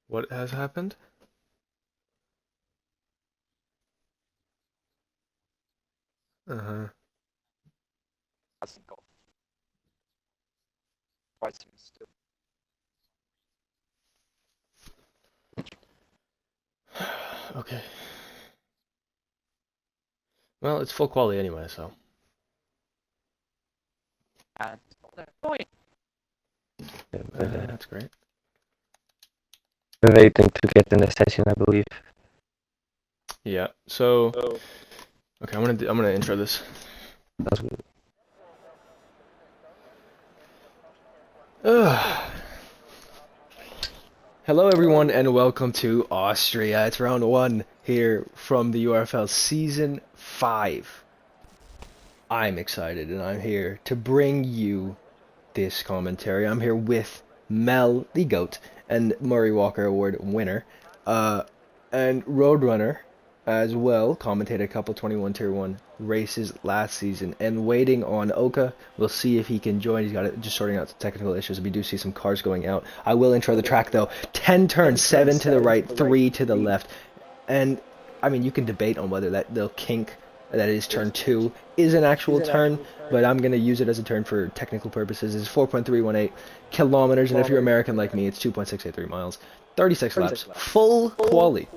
What has happened? Uh-huh. Hasn't got pricing still. Okay. Well, it's full quality anyway, so. And it's not there. Oh, That's great. Waiting to get in the session, I believe. Yeah. So, okay, I'm gonna intro this. Ugh. Hello, everyone, and welcome to Austria. It's round one here from the URFL Season 5. I'm excited, and I'm here to bring you this commentary. I'm here with Mel, the GOAT, and Murray Walker Award winner, and Roadrunner as well. Commentated a couple 21 Tier 1 races last season, and waiting on Oka. We'll see if he can join. He's got it, just sorting out the technical issues. We do see some cars going out. I will intro the track though. 10 turns, 7 to the right, 3 to the left, and I mean you can debate on whether that little kink that is turn 2 is an actual turn, but I'm going to use it as a turn for technical purposes. It's 4.318 kilometers, and if you're American like me, it's 2.683 miles. 36 laps. Full quali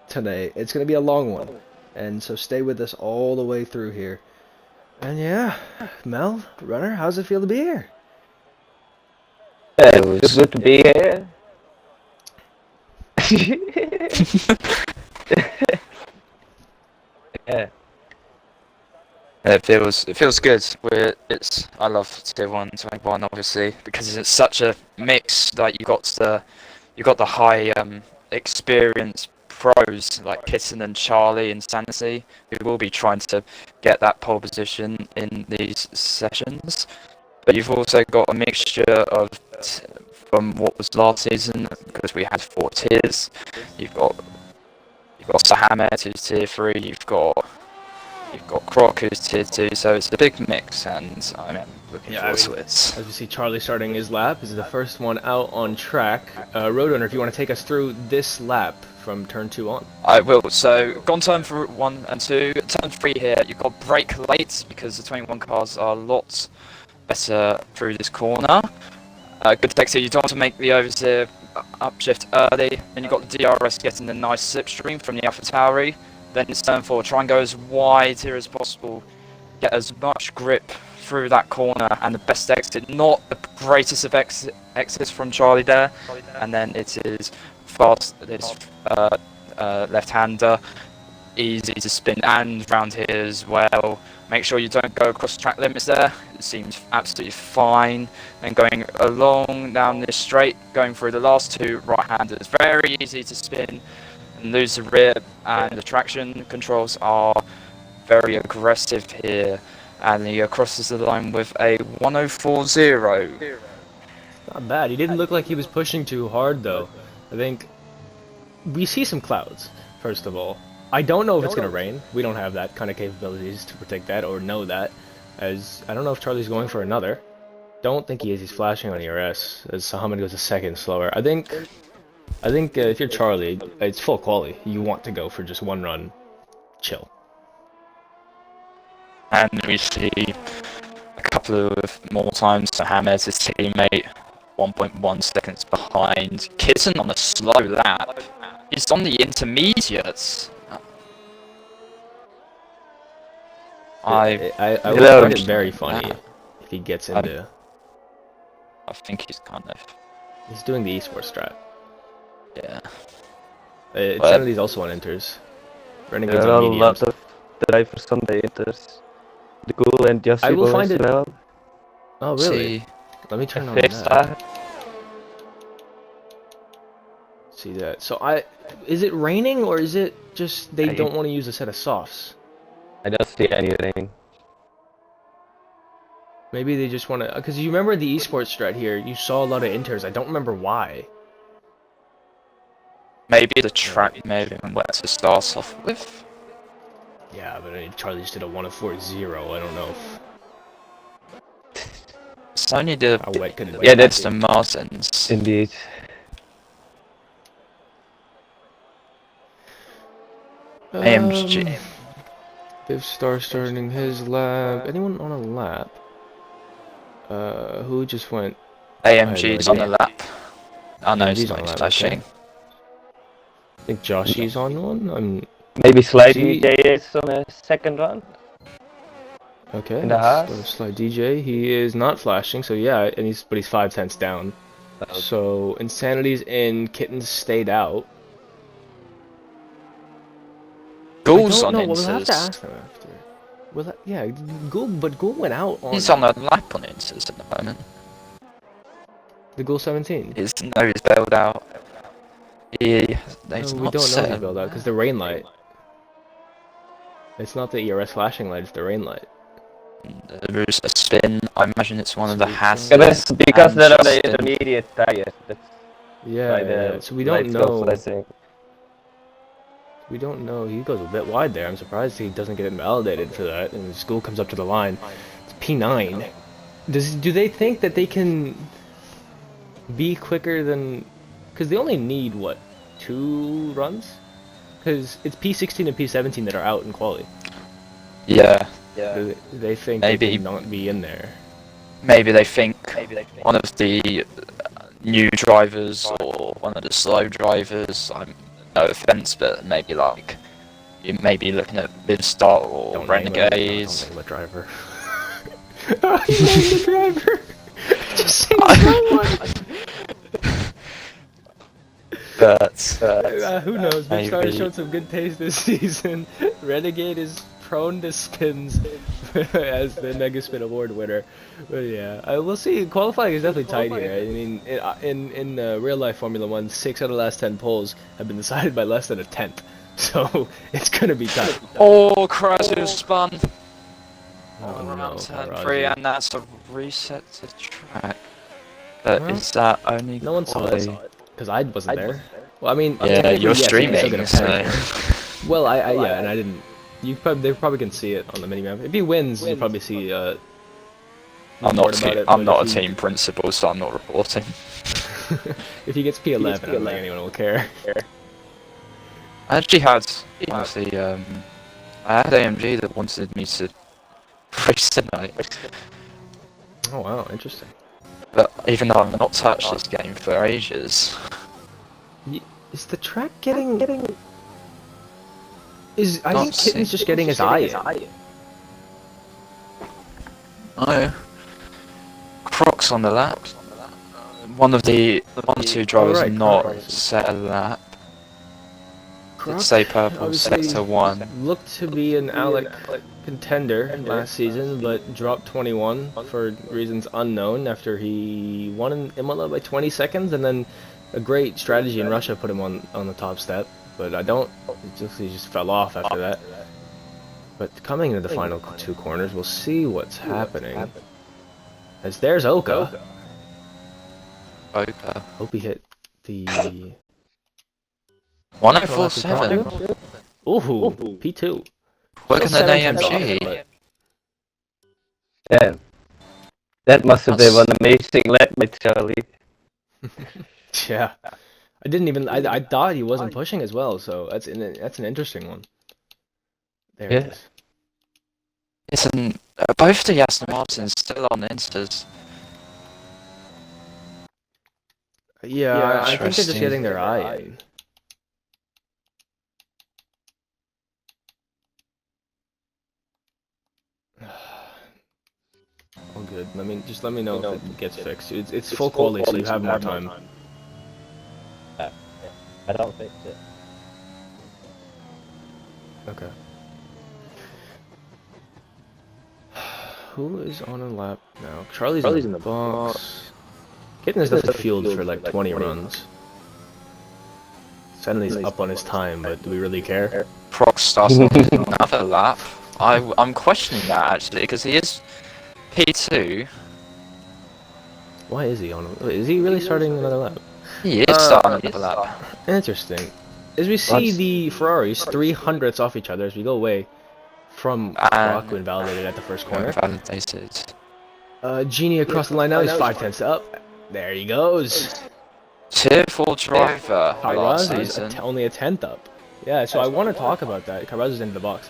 today. It's going to be a long one, and so stay with us all the way through here. And yeah, Mel, Runner, how's it feel to be here? It was good to be here. Yeah. It feels good. I love Tier 1 21 obviously because it's such a mix. Like you got the high experience pros like Kitten and Charlie and Sanity who will be trying to get that pole position in these sessions. But you've also got a mixture of from what was last season because we had 4 tiers. You've got Sahamet who's tier 3. You've got Croc who's tier 2, so it's a big mix, and I'm looking forward to it. As we see Charlie starting his lap, this is the first one out on track. Roadrunner, if you want to take us through this lap from turn 2 on. I will. So, gone turn for 1 and 2. Turn 3 here, you've got brake late because the 21 cars are a lot better through this corner. Good tech here, you don't want to make the oversteer upshift early. Then you've got the DRS getting the nice slipstream from the AlphaTauri. Then it's turn 4, try and go as wide here as possible. Get as much grip through that corner and the best exit. Not the greatest of exits from Charlie there. And then it is fast, this left-hander. Easy to spin and round here as well. Make sure you don't go across track limits there. It seems absolutely fine. And going along down this straight, going through the last 2 right-handers. Very easy to spin and lose the rear, and the traction controls are very aggressive here. And he crosses the line with a 1040. Not bad. He didn't look like he was pushing too hard, though. I think we see some clouds, first of all. I don't know if it's going to rain. We don't have that kind of capabilities to predict that or know that, as I don't know if Charlie's going for another. Don't think he is. He's flashing on ERS, as Sahamed goes a second slower. I think if you're Charlie, it's full quality. You want to go for just one run, chill. And we see a couple of more times to Hammers, his teammate, 1.1 seconds behind. Kitten on a slow lap. He's on the intermediates. I would find it very funny if he gets into. I think he's kind of. He's doing the esports strat. Yeah. Sanity's also on inters. Renegade's There are on a mediums. lot of drivers on the inters. The Ghoul and I will Yasuo find as it. well. Oh really? See, Let me turn on Fix that. that. See that. So is it raining or is it just they don't want to use a set of softs? I don't see anything. Maybe they just want to, because you remember the esports strat here, you saw a lot of inters. I don't remember why. maybe the track made him wet to start off with. Yeah, but I mean, Charlie just did a 1:40. I don't know It's only the how wet could it be. Yeah, that's Aston Martins. indeed. AMG. Viv Star starting his lap. Anyone on a lap? Who just went? AMG's on the lap. Oh no, he's AMG's on not a lap, flashing. okay. I think Joshy's on one. Maybe Slide Gee. DJ is on a second run. Okay, In the let's go house? Slide DJ. He is not flashing, so yeah, and he's 5 tenths down. Okay. So Insanity's in, Kittens stayed out. Ghoul's I on don't know. We'll have to Inters. ask them after. Well, yeah, Ghoul went out on. He's on a lap on Inters at the moment. The Ghoul 17. His nose bailed out. He's No, we not don't know set he's bailed out because the rain light. It's not the ERS flashing light; it's the rain light. There's a spin. I imagine it's one of the hazards. Yeah, but because and they're on the Justin. intermediate tires. That's Yeah, why the so we don't lights go know. flashing. We don't know. He goes a bit wide there. I'm surprised he doesn't get invalidated for that. And the school comes up to the line. It's P9. Do they think that they can be quicker than? Because they only need what, 2 runs? Because it's P16 and P17 that are out in quali. Yeah. They think Maybe. they can not be in there. Maybe they think one of the new drivers or one of the slow drivers. No offense, but maybe like you may be looking at Midstar or Don't Renegades. Name a driver. Name the driver. Just say someone. But Who knows? Big Star maybe. showed some good pace this season. Renegade is prone to spins as the Mega Spin Award winner. But yeah, we'll see. Qualifying is definitely tight here. I mean, in real life Formula 1, 6 out of the last 10 poles have been decided by less than a tenth. So it's gonna be tight. Oh, Krasu spun. Oh no, Around turn Raji. 3, and that's a reset to track. But Well, is that only? No one saw it because I wasn't there. Well, I mean, Yeah, technically, you're yes, streaming, still so. gonna Well, yeah, and I didn't. They probably can see it on the minimap. If he wins, you'll probably see. I'm report not. about it, I'm but not a if he- team principal, so I'm not reporting. If he gets P11, I don't think anyone will care. I actually had one of the I had AMG that wanted me to race tonight, Oh wow, interesting. but even though I've not touched this game for ages, Is the track getting? I Not think Kitten's just getting his eye in. no. Crocs on the lap. One of the 2 drivers right, not Crocs. set a lap. Croc, Did say purple obviously, sector 1. Looked to be an Alec contender last season, but dropped 21 for reasons unknown after he won in Imola by 20 seconds, and then a great strategy in Russia put him on the top step. But he just fell off after that. But coming into the final 2 corners, we'll see what's happening. As there's Oka. Oka. Hope he hit the 1047. Ooh, P2. Working Still an 7 tenths off, AMG. but- Yeah. That must have been an amazing lap by Charlie. Yeah, I didn't even. I thought he wasn't pushing as well, so that's an interesting one. There it Yeah. is. Listen, both the Aston Martins still on Instas. Yeah, I think they're just Interesting. getting their eye in. All good. Just let me know if it gets fixed. It's full quality, so you have more time. I don't think so. Okay. Who is on a lap now? Charlie's in the box. Kitten is definitely fueled for like 20 runs. Suddenly he's up on his time, but do we really care? Crocs starts on another lap. I'm questioning that actually because he is P2. Why is he on? Is he really starting another lap? He is starting another lap. Interesting. As we see the Ferraris 300ths off each other as we go away from Croc, who invalidated at the first corner. Validated. Genie across the line now, he's 5 tenths up. There he goes. Tier 4 driver last Pyraz is season. only a tenth up. Yeah, so I want to talk about that. Carrazzo's into the box.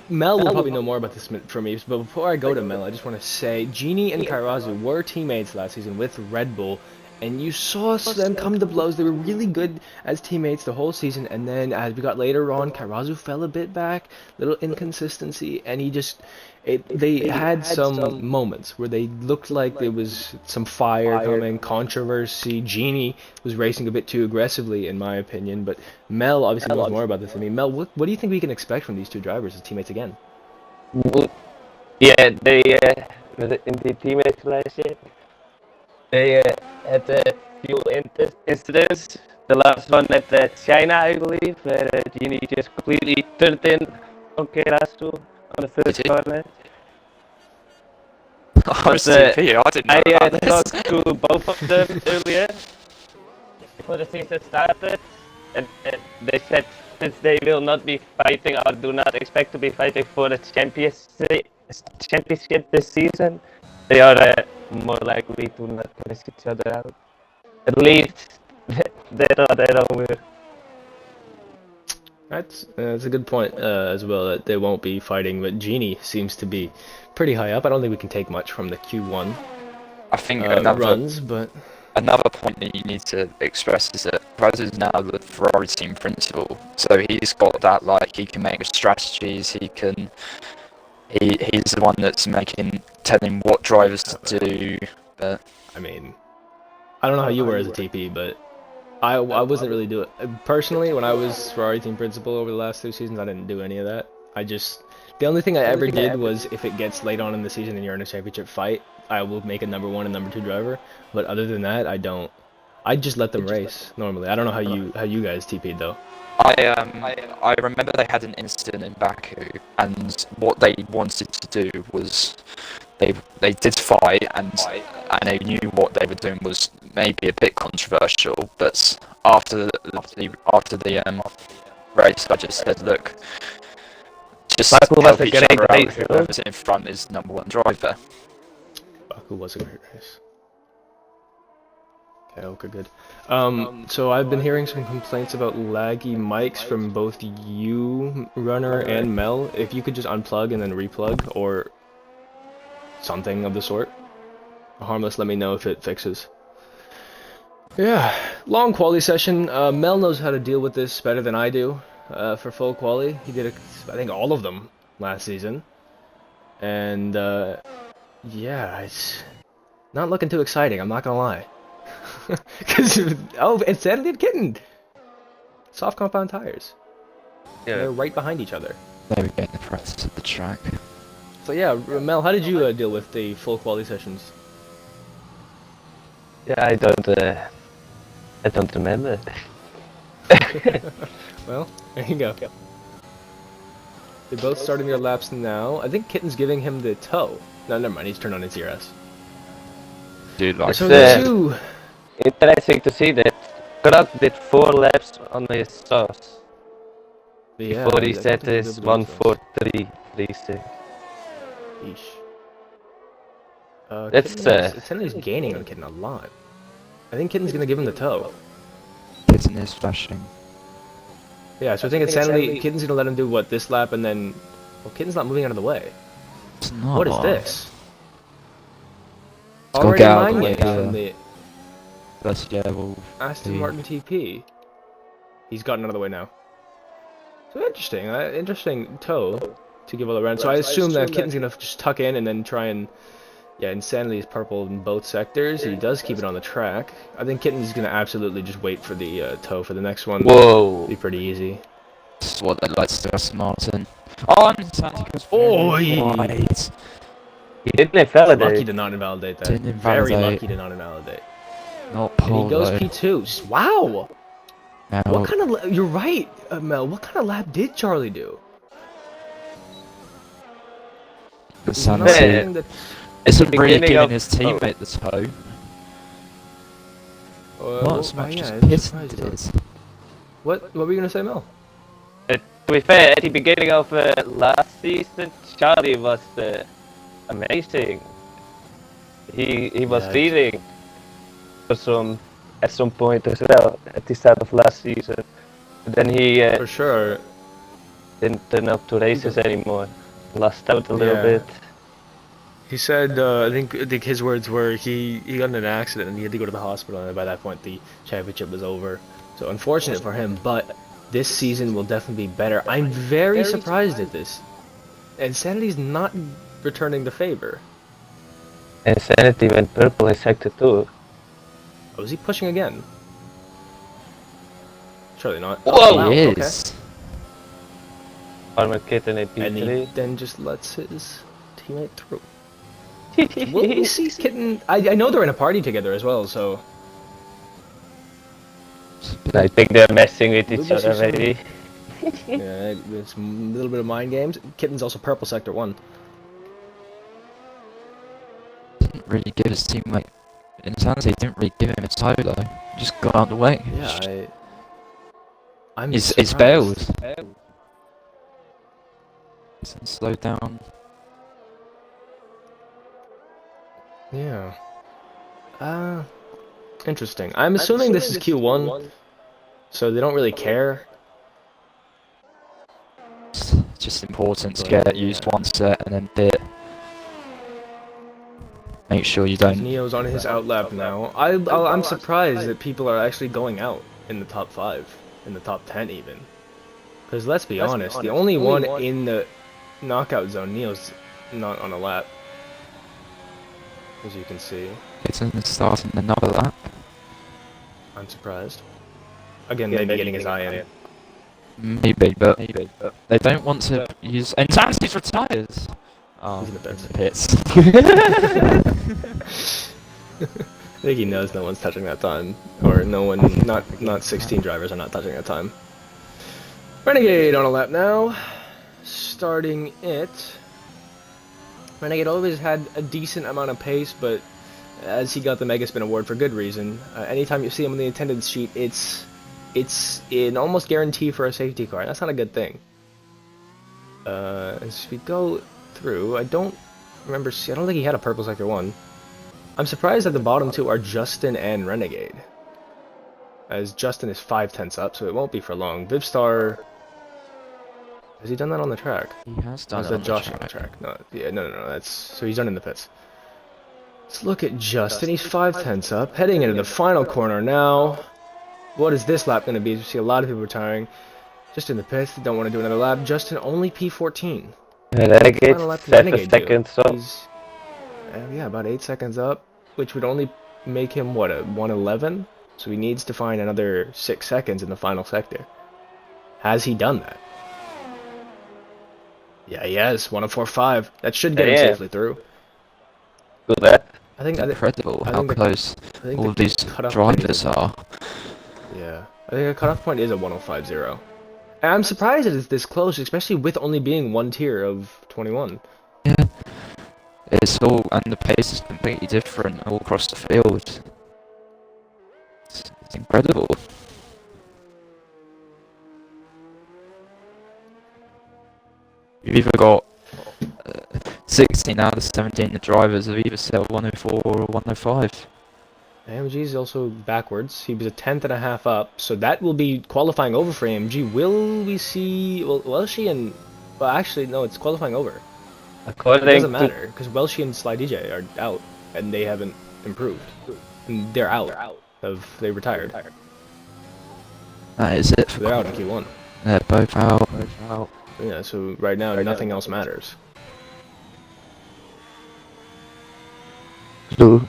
Mel will probably know more about this for me, but before I go to Mel, I just want to say Genie and Carrazzo were teammates last season with Red Bull, and you saw them come to blows. They were really good as teammates the whole season, and then as we got later on, Carrazzo fell a bit back, little inconsistency, and they had some moments where they looked like there was some fire coming, controversy. Genie was racing a bit too aggressively, in my opinion, but Mel obviously knows more about this than me. Mel, what do you think we can expect from these two drivers as teammates again? Yeah, they were in the teammates last year. They had a few incidents. The last one at China, I believe, where Genie just completely turned in on Kerasu on the first corner. I was TP, I didn't know I about talked this. to both of them earlier before the season started, and they said since they will not be fighting or do not expect to be fighting for the championship this season, they are more likely to not finish each other out. At least they're over. That's a good point as well, that they won't be fighting, but Genie seems to be pretty high up. I don't think we can take much from the Q1 I think runs, but another point that you need to express is that Perez is now the Ferrari team principal, so he's got that, like, he can make strategies, he's the one that's telling what drivers to do, but I mean, I don't know how you were as a TP, but I wasn't really doing personally when I was Ferrari team principal over the last 2 seasons. I didn't do any of that. The only thing I ever did was if it gets late on in the season and you're in a championship fight, I will make a number 1 and number 2 driver. But other than that, I don't. I just let them race normally. I don't know how you guys TP'd though. I remember they had an incident in Baku, and what they wanted to do was they did fight, and they knew what they were doing was maybe a bit controversial. But after the race, I just said, look, just help each other out. Whoever's in front is number 1 driver. Baku was a great race. Okay, good. So I've been hearing some complaints about laggy mics from both you, Runner, and Mel. If you could just unplug and then replug, or something of the sort. Harmless, let me know if it fixes. Yeah, long quali session. Mel knows how to deal with this better than I do. For full quali, he did, I think, all of them last season. And, yeah, it's not looking too exciting, I'm not gonna lie. Because, it's Sandy and Kitten! Soft compound tires. Yeah. They're right behind each other. They were getting the practice at the track. So yeah, Mel, how did you deal with the full quality sessions? Yeah, I don't remember. Well, there you go. They're both starting their laps now. I think Kitten's giving him the toe. No, never mind, he's turned on his ERS. Dude, like, so the two... Interesting to see that Krat did 4 laps on his sauce. Yeah, before he set his 1:43.36. Yeesh. That's Kitten's gaining on Kitten a lot. I think Kitten's gonna give him the toe. Kitten is flashing. Yeah, so I think it's Kitten's gonna let him do what, this lap, and then... Well, Kitten's not moving out of the way. It's not. What is this? It's already mine from the Aston Martin TP. He's gotten out of the way now. So interesting, interesting toe to give all around. So I assume that Kitten's gonna just tuck in and then try and, yeah, Insanity is purple in both sectors. He does keep it on the track. I think Kitten's gonna absolutely just wait for the toe for the next one. Whoa! It'll be pretty easy. This is what they like to do, Aston Martin. Oh, and Insanity goes wide. He didn't invalidate. Lucky to not invalidate that. Very lucky to not invalidate. Not pole. And he goes P2. Wow! Now, what kind of... You're right, Mel. What kind of lap did Charlie do? Insanity isn't really giving his teammate the toe. Not as much as Piston did. What were you going to say, Mel? To be fair, at the beginning of last season, Charlie was amazing. He was leading for at some point as well at the start of last season. Then he For sure. didn't turn up to races anymore. Lost out a little Yeah. bit. He said, I think his words were he got in an accident and he had to go to the hospital, and by that point the championship was over. So unfortunate for him, but this season will definitely be better. I'm very surprised at this. Insanity's not returning the favor. Insanity went purple in sector 2. Oh, is he pushing again? Surely not. Whoa! Oh, wow, He okay. is. Armor Kitten in And he P3. then just lets his teammate through. Will we see Kitten? I know they're in a party together as well, so... I think they're messing with Will each we other see some- maybe. Yeah, it's a little bit of mind games. Kitten's also purple sector 1. Didn't really give his teammate Insanity. Didn't really give him a solo. Just got out of the way. Yeah, I'm He's surprised. bailed. He's slowed down. Yeah. Interesting. I'm assuming this is Q1, so they don't really care. It's just important to get used one set and then bit. Make sure you don't. Neo's on his outlap now. I'm surprised that people are actually going out in the top 5, in the top 10 even. Because let's be honest, the only one in the knockout zone, Neo's not on a lap. As you can see. It's starting another lap. I'm surprised. Again, maybe getting his eye in. Maybe, but they don't want to use. Insanity's retired. Oh, He's in the pits. I think he knows no one's touching that time. Or no one, not 16 drivers are not touching that time. Renegade on a lap now. Starting it. Renegade always had a decent amount of pace, but as he got the Mega Spin Award for good reason, anytime you see him on the attendance sheet, it's an almost guarantee for a safety car. That's not a good thing. As we go through, I don't think he had a purple sector 1. I'm surprised that the bottom 2 are Justin and Renegade, as Justin is 5/10 up, so it won't be for long. Vivstar, has he done that on the track? He has done Or is it that Josh on the track? No, yeah, no, that's so he's done in the pits. Let's look at Justin. He's 5/10 up, heading into the final corner now. What is this lap going to be? You see a lot of people retiring. Just in the pits, they don't want to do another lap. Justin only P14. Renegade, Final lap for 7 Renegade seconds up. He's yeah, about 8 seconds up, which would only make him what, a 111? So he needs to find another 6 seconds in the final sector. Has he done that? Yeah, he has. 104.5. That should get him safely through. Good lap. I think Incredible I how think close I think all the of these cutoff point is drivers are. Yeah, I think the cutoff point is a 105.0. And I'm surprised that it's this close, especially with only being one tier of 21. Yeah, it's all, and the pace is completely different all across the field. It's incredible. You've either got 16 out of 17 the drivers have either set 104 or 105. AMG is also backwards. He was a 10th and a half up, so that will be qualifying over for AMG. Will we see... Well, Welshi and... Well, actually, no, it's qualifying over. It doesn't matter, because Welshi and Sly DJ are out, and they haven't improved. And they're out. They retired. That is it. So they're out in Q1. They're both out. Yeah, so right now, nothing else matters. True.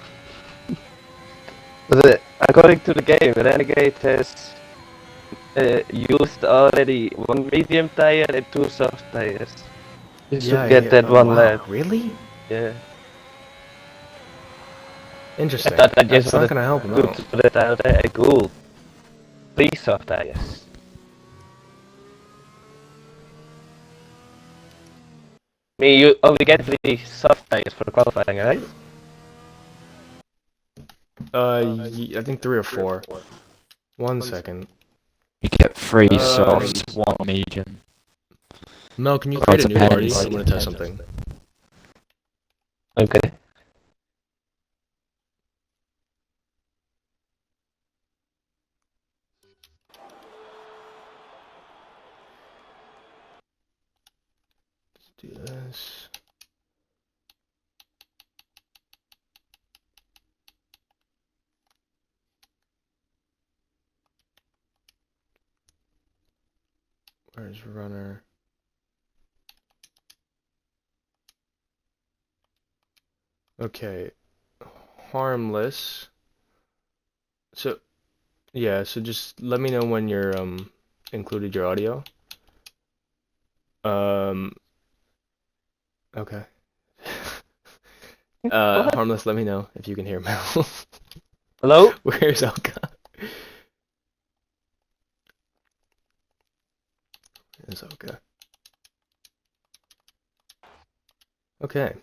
According to the game, Renegade has used already 1 medium tire and 2 soft tires. You should get that one wow, lap. Really? Yeah. Interesting. I thought I just That's not gonna help him good out. to put it out there. Cool. 3 soft tires. I mean, you only get 3 soft tires for qualifying, right? I think 3 or 4. 1 second. You get 3 soft, 1 medium. Mel, can you Well, create a new party? depends. I want to test something. Okay. do this. Where's runner? Okay, harmless. So, yeah, so just let me know when you're included your audio. Okay. What? Harmless, let me know if you can hear Mel. Hello? Where's Elka? Where's Elka? Okay.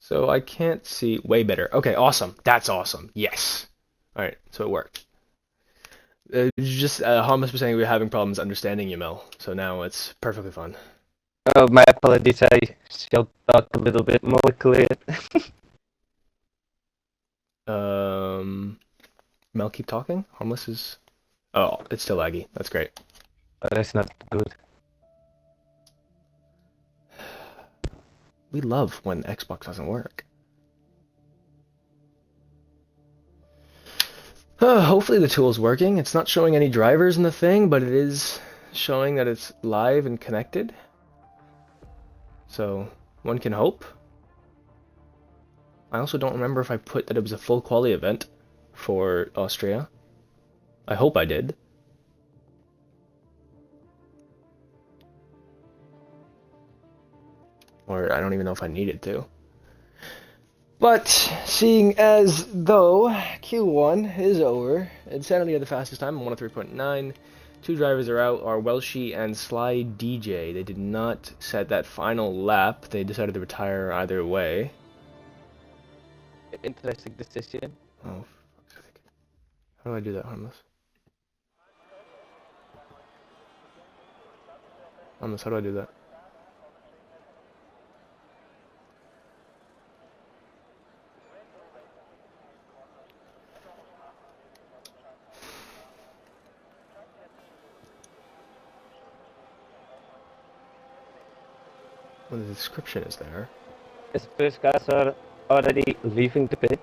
So I can't see. Way better. Okay, awesome. That's awesome. Yes. Alright, so it worked. Just Harmless was saying we were having problems understanding you, Mel. So now it's perfectly fine. Oh, my apologies. I shall talk a little bit more clear. Mel, keep talking. Harmless is. Oh, it's still laggy. That's great. Oh, that's not good. We love when Xbox doesn't work. Hopefully the tool's working. It's not showing any drivers in the thing, but it is showing that it's live and connected. So, one can hope. I also don't remember if I put that it was a full quality event for Austria. I hope I did. Or I don't even know if I needed to. But, seeing as though Q1 is over, Insanity had the fastest time, 103.9. Two drivers are out, are Welshie and Sly DJ. They did not set that final lap. They decided to retire either way. Interesting decision. Oh, fuck's sake. How do I do that, Harmless? Harmless, how do I do that? Well, the description is there. His first cars are already leaving the pit.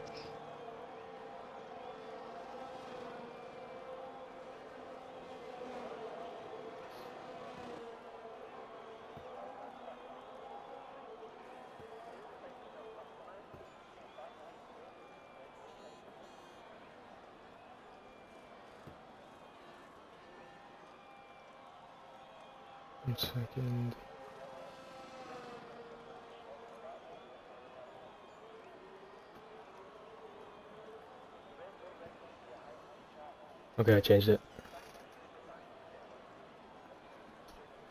One second. Okay, I changed it.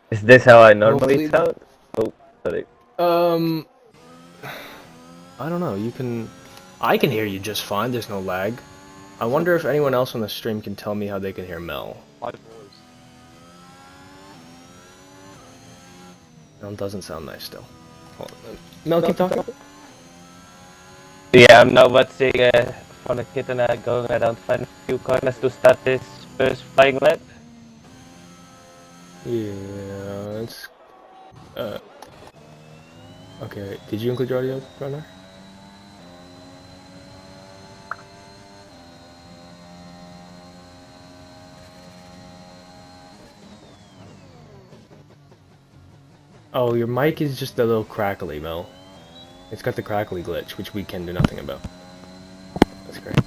Is this how I normally Hopefully- sound? Oh, sorry. I don't know. I can hear you just fine. There's no lag. I wonder if anyone else on the stream can tell me how they can hear Mel. My voice. Mel doesn't sound nice still. Hold on. Mel, keep talking. Yeah, I'm now watching from a kid and going around find a few corners to start this first flying lap. Yeah, it's... Okay, did you include your audio, runner? Oh, your mic is just a little crackly, Mel. It's got the crackly glitch, which we can do nothing about. That's great.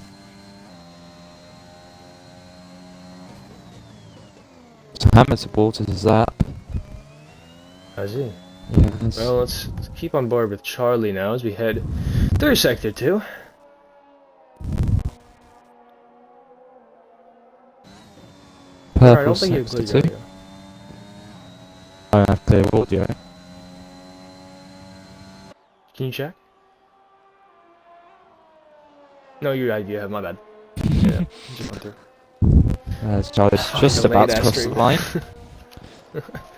So Hammer supporters is that? I see. Yes. Well, let's keep on board with Charlie now as we head through Sector 2. Alright, I don't think you included your audio. I don't have clear audio. Can you check? No, you have, my bad. Yeah, just went through. Charlie's Fucking just about to late-ass cross the stream. line.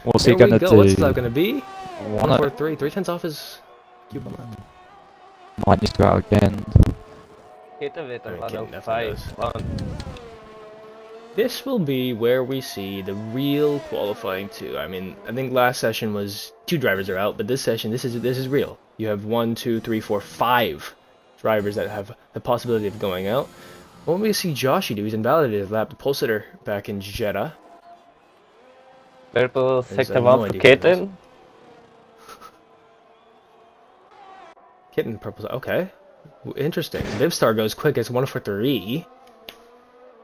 What's Here he gonna we go. do? What's that gonna be? 1 143. 3/10 off his coupon lap. Might need to go out again. Hit a bit I of mean, Kitten 105 definitely on. this will be where we see the real qualifying two. I mean, I think last session was 2 drivers are out, but this session, this is real. You have 1, 2, 3, 4, 5 drivers that have the possibility of going out. What we see Joshy do, he's invalidated his lap, the pole sitter back in Jeddah. Purple There's, sector no 1 for idea who it is. Kitten. Kitten purple, okay. Interesting. Vivstar goes quick, it's 1 for 3.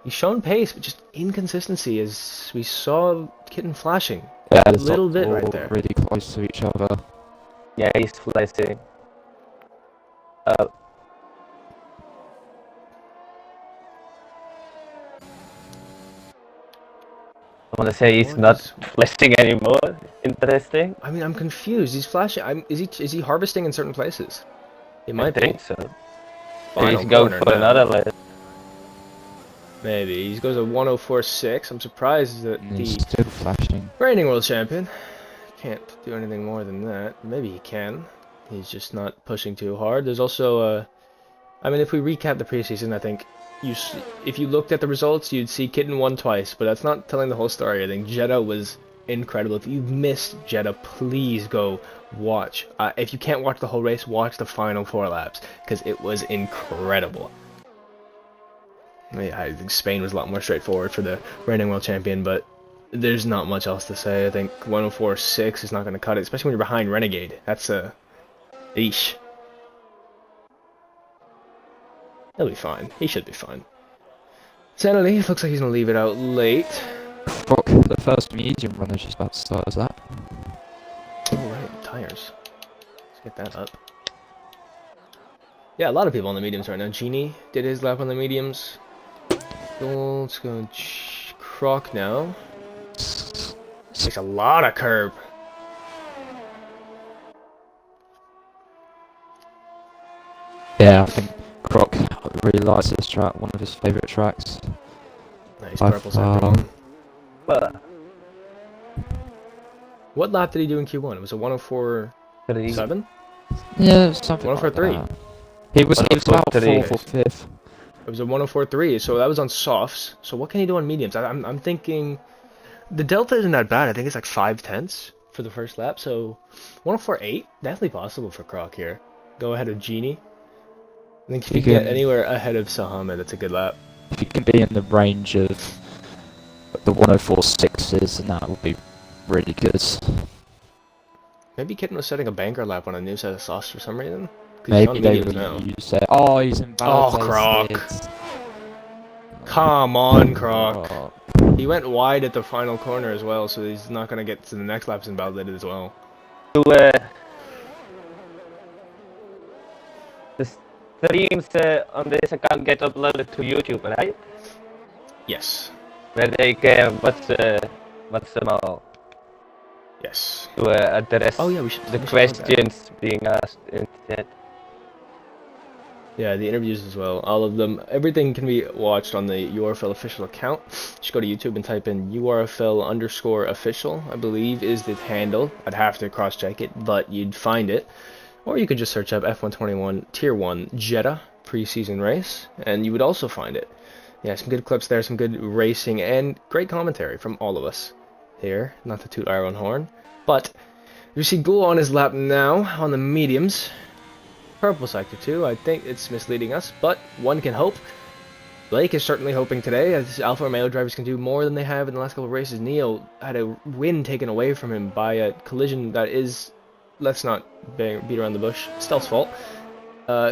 He's shown pace, but just inconsistency as we saw Kitten flashing. Yeah, A little bit right there. really close to each other. Yeah, he's flashing. I want to say he's not flashing anymore. Interesting. I mean, I'm confused. He's flashing. Is he harvesting in certain places? It might I think be. so. Final He's going corner for now. another lap. Maybe. He goes a 104.6. I'm surprised that He's the still flashing. reigning world champion can't do anything more than that. Maybe he can. He's just not pushing too hard. There's also I mean, if we recap the preseason, I think if you looked at the results, you'd see Kitten won twice, but that's not telling the whole story. I think Jeddah was incredible. If you missed Jeddah, please go watch. If you can't watch the whole race, watch the final 4 laps, because it was incredible. Yeah, I think Spain was a lot more straightforward for the reigning world champion, but there's not much else to say. I think 104.6 is not going to cut it, especially when you're behind Renegade. That's a... Eesh. He'll be fine. He should be fine. Sanity, looks like he's going to leave it out late. Fuck, the first medium runner is just about to start as that. Oh, right, tires. Let's get that up. Yeah, a lot of people on the mediums right now. Genie did his lap on the mediums. Let's go Croc now. Takes a lot of curb. Yeah, I think Croc really likes this track, one of his favourite tracks. Nice By purple far. sector one. Well, What lap did he do in Q1? It was a 104.7? Yeah, something 104.3. like that. He was about 104.3. 4th or 5th. It was a 104.3, so that was on softs. So what can he do on mediums? I'm thinking the delta isn't that bad. I think it's like 5/10 for the first lap. So 104.8, definitely possible for Croc here. Go ahead of Genie. I think if you get anywhere ahead of Sahama, that's a good lap. If you can be in the range of the 104.6s, then that would be really good. Maybe Kitten was setting a banker lap on a new set of softs for some reason. 'Cause he's on Maybe mediums now. you say, oh, he's invalidated. Croc. Come on, Croc. He went wide at the final corner as well, so he's not going to get to the next laps invalidated as well. the streams on this account get uploaded to YouTube, right? Yes. Where they can watch them all Yes. to address Oh yeah, we should. the we should plug that. questions being asked in chat. Yeah, the interviews as well. All of them. Everything can be watched on the URFL official account. Just go to YouTube and type in URFL_official, I believe is the handle. I'd have to cross check it, but you'd find it. Or you could just search up F121 Tier 1 Jeddah preseason race, and you would also find it. Yeah, some good clips there, some good racing, and great commentary from all of us here. Not to toot our own horn, but you see Ghoul on his lap now on the mediums. Purple sector 2, I think it's misleading us, but one can hope. Blake is certainly hoping today, as Alfa Romeo drivers can do more than they have in the last couple of races. Neo had a win taken away from him by a collision that is, let's not beat around the bush, Stealth's fault.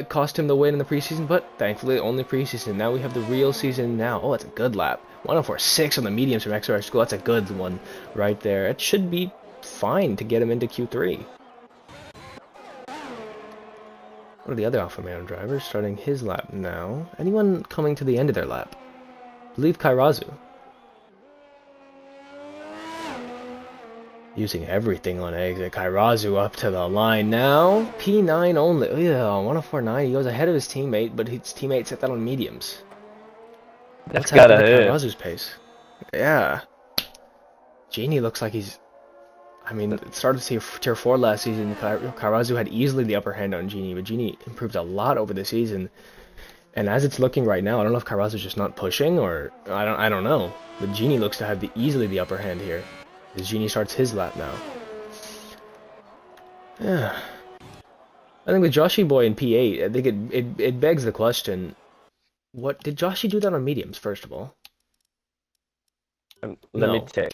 Cost him the win in the preseason, but thankfully only preseason. Now we have the real season now. Oh, that's a good lap. 104.6 on the mediums from XR School. That's a good one right there. It should be fine to get him into Q3. What are the other Alfa Romeo drivers starting his lap now? Anyone coming to the end of their lap? I believe Kairazu. Using everything on exit. Kairazu up to the line now. P9 only. Oh yeah, 104.9. He goes ahead of his teammate, but his teammate set that on mediums. That's how gotta hurt. Kairazu's pace. Yeah. Genie looks like he's... I mean, it started to see Tier 4 last season. Kairazu had easily the upper hand on Genie, but Genie improved a lot over the season. And as it's looking right now, I don't know if Carrazzo's just not pushing or I don't know. But Genie looks to have easily the upper hand here. As Genie starts his lap now. Yeah. I think with Joshy Boy in P8, I think it begs the question. What did Joshy do that on mediums, first of all? Let me No. check.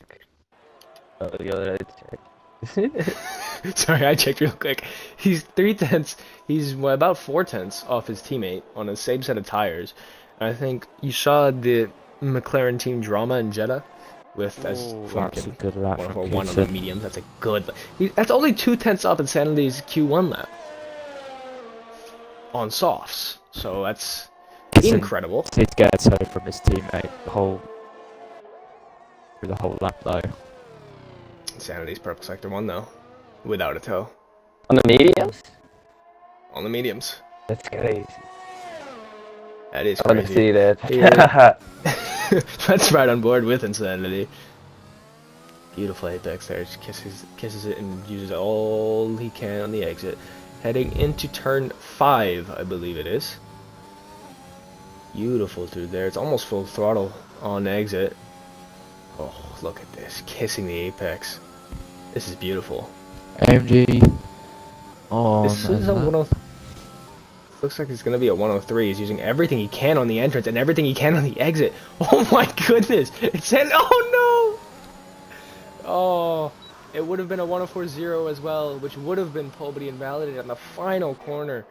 Oh, you already checked. Sorry, I checked real quick. He's 3/10. He's about 4/10 off his teammate on the same set of tires. And I think you saw the McLaren team drama in Jeddah with as That's a good lap from 1 on the mediums. That's a good. That's only 2/10 off Insanity's Q1 lap on softs. So that's incredible. He'd get a toe from his teammate through the whole lap though. Insanity's purple sector 1 though, without a toe. On the mediums? On the mediums. That's crazy. That is I want to crazy. see that. Yeah. That's right on board with Insanity. Beautiful apex there. Just kisses it and uses all he can on the exit. Heading into turn 5, I believe it is. Beautiful through there. It's almost full throttle on exit. Oh, look at this. Kissing the apex. This is beautiful. AMG. Oh, This is a 103. Looks like it's going to be a 103. He's using everything he can on the entrance and everything he can on the exit. Oh my goodness. It's an... Oh no! Oh, it would have been a 104.0 as well, which would have been pole, but he invalidated on the final corner.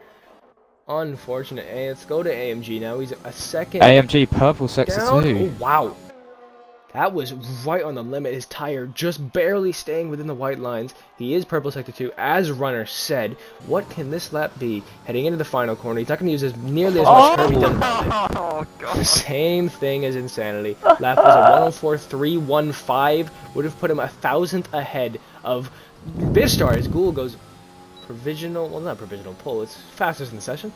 Unfortunate. Hey, let's go to AMG now. He's a second AMG purple sector down. 2. Oh, wow. That was right on the limit. His tire just barely staying within the white lines. He is purple sector 2, as runner said. What can this lap be? Heading into the final corner. He's not going to use as nearly as much curb he does about it. Oh god. Same thing as Insanity. Lap was a 104.315. Would have put him 1,000th ahead of Bistar. His Ghoul goes provisional. Well, not provisional pole. It's fastest in the session.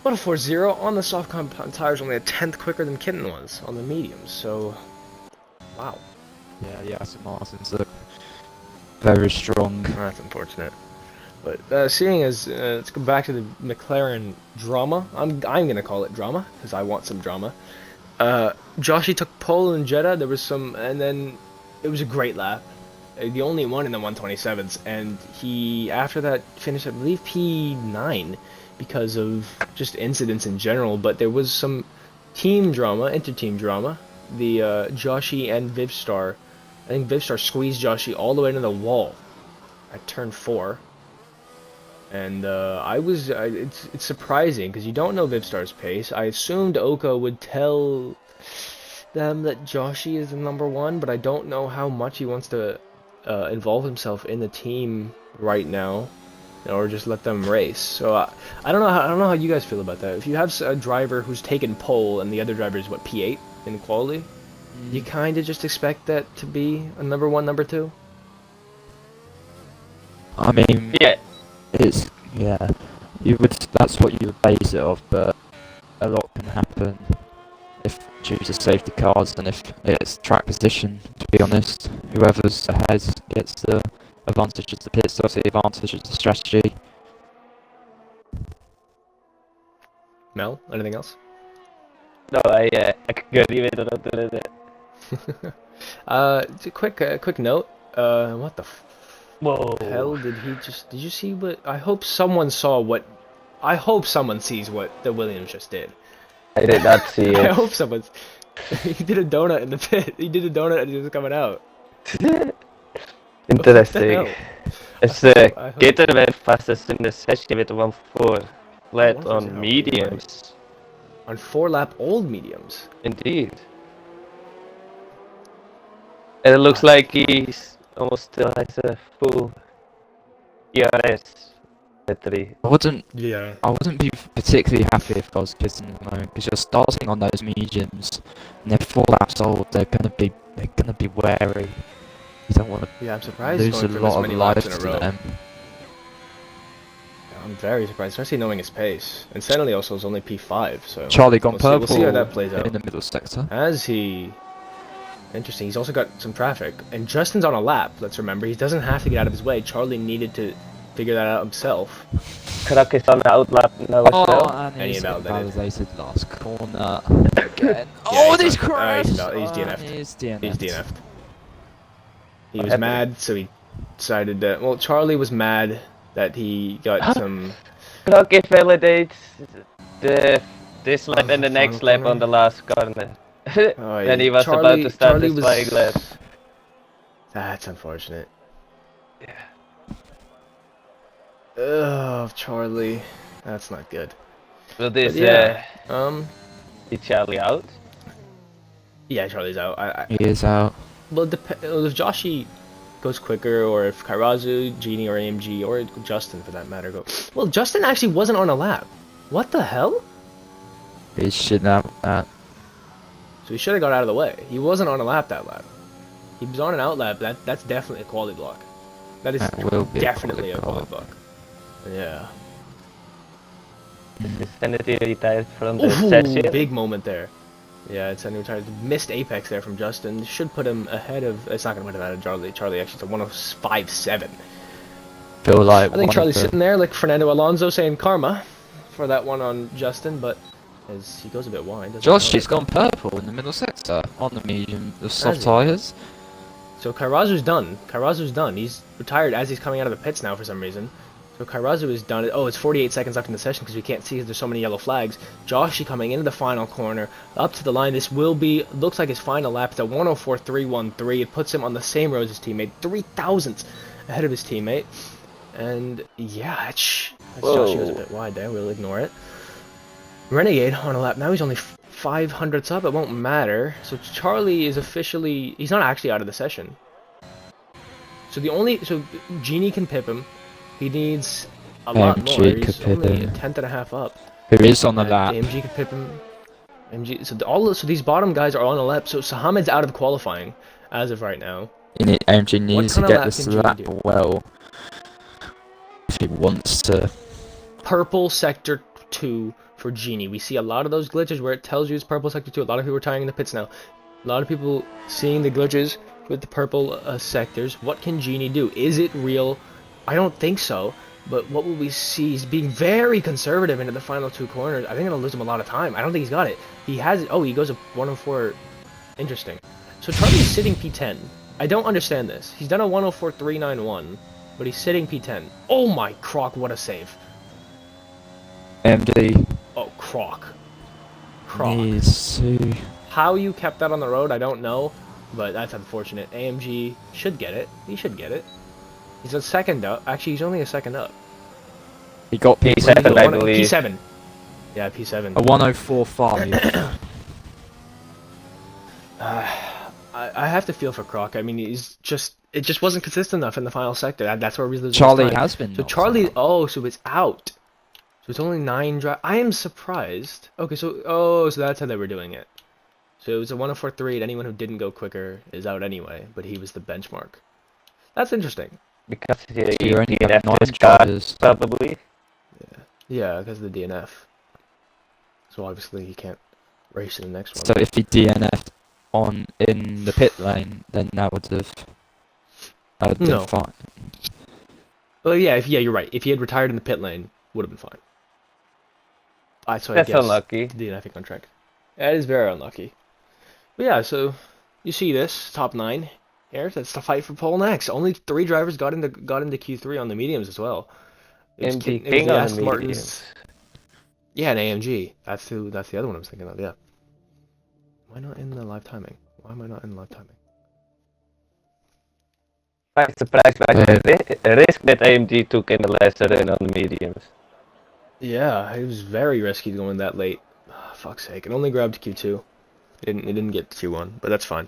104.0 on the soft compound tires, only a 10th quicker than Kitten was on the mediums. So, wow. Yeah, the Aston Martins look very strong. That's unfortunate. But seeing as let's go back to the McLaren drama. I'm gonna call it drama because I want some drama. Joshy took pole in Jeddah. There was some, and then it was a great lap. The only one in the 127s, and he after that finished I believe P9 because of just incidents in general. But there was some team drama, inter-team drama. The Joshy and Vivstar. I think Vivstar squeezed Joshy all the way into the wall at turn 4. And it's surprising because you don't know Vivstar's pace. I assumed Oka would tell them that Joshy is the #1, but I don't know how much he wants to involve himself in the team right now, or just let them race. So I don't know how you guys feel about that. If you have a driver who's taken pole and the other driver is what, P8 in quality, you kind of just expect that to be a #1, #2. I mean, Yeah. it's that's what you would base it off, but a lot can happen if due to safety cars and if it's track position. To be honest, whoever's ahead gets the advantage of the pit stops, the advantage of the strategy. Mel, anything else? No, I agree with that. It's a quick note. What the Whoa. hell did you see what? I hope someone sees what the Williams just did. I did not see I it. hope someone's. He did a donut in the pit. He did a donut and he was coming out. Interesting. hell? It's I hope- Gator went fastest in the session with 1.4 flat 1.4 on mediums. On 4-lap old mediums. Indeed. And it looks like he's almost still has a full ERS battery. I wouldn't be particularly happy if I was kissing them though, because you're starting on those mediums, and they're 4 laps old. They're gonna be wary. You don't want to Yeah, I'm surprised he's lose a going for this lot of many life laps in a to row. them. I'm very surprised, especially knowing his pace. And Senely also is only P5, so Charlie gone we'll purple see how that plays out. in the middle sector. As he... Interesting, he's also got some traffic. And Justin's on a lap, let's remember. He doesn't have to get out of his way. Charlie needed to figure that out himself. Kruk is on the outlap now as Oh, well. and And he he's invalidated. invalidated last corner again. Yeah, Oh, he's this not- crash! he's And DNF'd. he's DNF'd. He's DNF'd. He What was happened? mad, so he decided that. Well, Charlie was mad that he got some. Kruk invalidates this lap On and the the next final lap on corner? the last corner. Oh, Then he yeah, was about to start Charlie his flying lap. That's unfortunate. Yeah. Ugh, Charlie. That's not good. Will this But yeah. be Charlie out? Yeah, Charlie's out. He is out. Well, if Joshi goes quicker, or if Kairazu, Genie, or AMG, or Justin for that matter go. Well, Justin actually wasn't on a lap. What the hell? He shouldn't have that. So he should have got out of the way. He wasn't on a lap that lap. He was on an out lap. That's definitely a quality block. That is That will be definitely a quality quality block. Yeah. Is Sanity retired from the Ooh, session? big moment there. Yeah, it's a new tire. Missed apex there from Justin. Should put him ahead of. It's not gonna put him ahead of Charlie. Charlie actually is a 105.7. Feel like I think one Charlie's of the, sitting there like Fernando Alonso saying karma for that one on Justin, but as he goes a bit wide. doesn't Josh, know he's it. gone purple in the middle sector on the medium, the soft he? tyres. So Kairazu's done. Kairazu's done. He's retired as he's coming out of the pits now for some reason. So Kairazu is done. Oh, it's 48 seconds left in the session because we can't see because there's so many yellow flags. Joshi coming into the final corner, up to the line. This will be, looks like his final lap. It's at 104.313. It puts him on the same row as his teammate, 3,000ths ahead of his teammate. And yeah, that's Joshi goes a bit wide there. We'll ignore it. Renegade on a lap. Now he's only 500ths up. It won't matter. So Charlie is officially, he's not actually out of the session. So Genie can pip him. He needs a lot more. AMG He's could pip only him. a tenth and a half up. Who is on the lap? AMG could pip him. AMG. So these bottom guys are on the lap. So Sahamed's out of qualifying as of right now. AMG needs to kind of get lap this can Genie lap do? well if he wants to. Purple sector 2 for Genie. We see a lot of those glitches where it tells you it's purple sector 2. A lot of people are tying in the pits now. A lot of people seeing the glitches with the purple sectors. What can Genie do? Is it real? I don't think so. But what will we see? He's being very conservative into the final two corners. I think it'll lose him a lot of time. I don't think he's got it. He has it. Oh, he goes a 104. Interesting. So Charlie's sitting P10. I don't understand this. He's done a 104.391, but he's sitting P10. Oh my croc, what a save. MD Oh, croc. Croc. needs to. How you kept that on the road, I don't know, but that's unfortunate. AMG should get it. He should get it. He's a second up. Actually, he's only a second up. He got P7, I believe. P7. Yeah, P7. a 104.5. I have to feel for Croc. I mean, it just wasn't consistent enough in the final sector. That's where we lose. Charlie has been. So knocked Charlie, out. oh, so it's out. So it's only 9 drive. I am surprised. Okay, so that's how they were doing it. So it was a 104.3, and anyone who didn't go quicker is out anyway. But he was the benchmark. That's interesting. Because You only have DNF 9 this car, drivers. Yeah, probably. yeah, because of the DNF. So obviously he can't race to the next one. So if he DNF'd in the pit lane, then that would have. No. Fine. Well, yeah, you're right. If he had retired in the pit lane, would have been fine. So That's I guess unlucky. DNFing on track. That is very unlucky. But yeah, so you see this top 9 here. That's the fight for pole next. Only 3 drivers got into Q3 on the mediums as well. MD King on the mediums. Yeah, an AMG. That's the other one I was thinking of. Yeah. Why not in the live timing? Why am I not in live timing? I'm surprised by the risk that AMG took in the last run on the mediums. Yeah, it was very risky going that late. Oh, fuck's sake! It only grabbed Q2. It didn't get to Q1, but that's fine.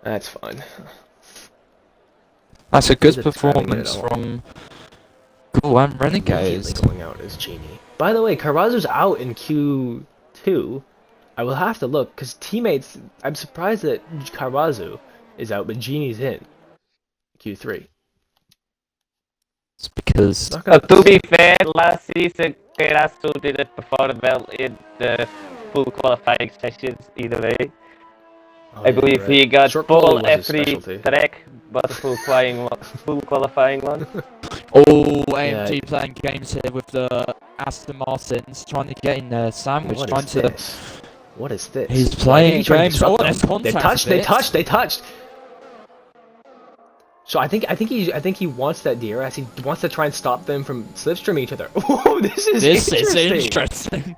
That's fine. That's a good Is it timing it performance at all? from Cool and Renegades. Immediately going out as Genie. By the way, Kairazu's out in Q2. I will have to look because teammates. I'm surprised that Kairazu is out, but Genie's in Q3. It's because Not gonna- To be fair, last season Kerasu didn't perform well in the full qualifying sessions either way. Oh, I yeah, believe you're right. he got Short pole pole was his every specialty. track, but full qualifying one. Oh, Yeah. AMG playing games here with the Aston Martins, trying to get in there. Sandwich What trying is to. this? What is this? He's Oh, I think playing he's trying to games. disrupt Oh, them. there's They contact. touched. a They bit. touched. They touched. So I think he wants that DRS. He wants to try and stop them from slipstreaming each other. Oh, this is This interesting. is interesting.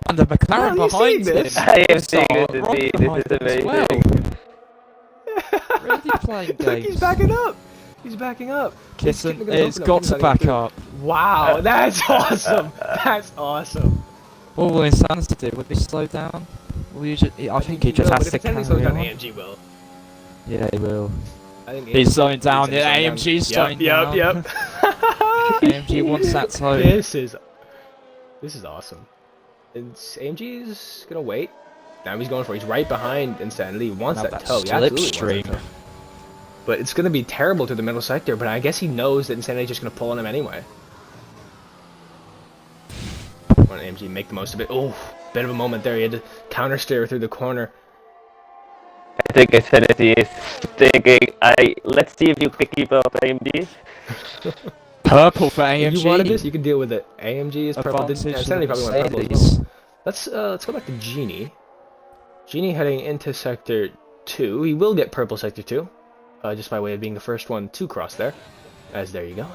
And the McLaren Well, you seeing behind this? him. I am Just seeing are this right indeed. behind This him is as well. amazing. Really playing Look, he's games. backing up. He's backing up. Kitten has got to back up. Wow, that's awesome. That's awesome. What will Insanity do? Would he slow down? Will you just, I think he just will, has but to if Insanity carry slows down, on. AMG will. Yeah, he will. I think He's slowing down. Insanity Yeah, slowing AMG's down. slowing down. Yep. AMG wants that toe. This is awesome. And AMG's gonna wait. Now he's going for it. He's right behind Insanity. He wants Now that that toe. He absolutely wants slipstream. that toe. But it's gonna be terrible to the middle sector. But I guess he knows that Insanity's just gonna pull on him anyway. Want AMG make the most of it? Oh, bit of a moment there. He had to counter steer through the corner. I think Insanity is thinking, let's see if you can keep up, AMD. Purple for AMG. If you wanted this, you can deal with it. AMG is purple. Advantage Insanity probably went purple as Mercedes. well. Let's go back to Genie. Genie heading into sector 2. He will get purple sector 2, just by way of being the first one to cross there. As there you go.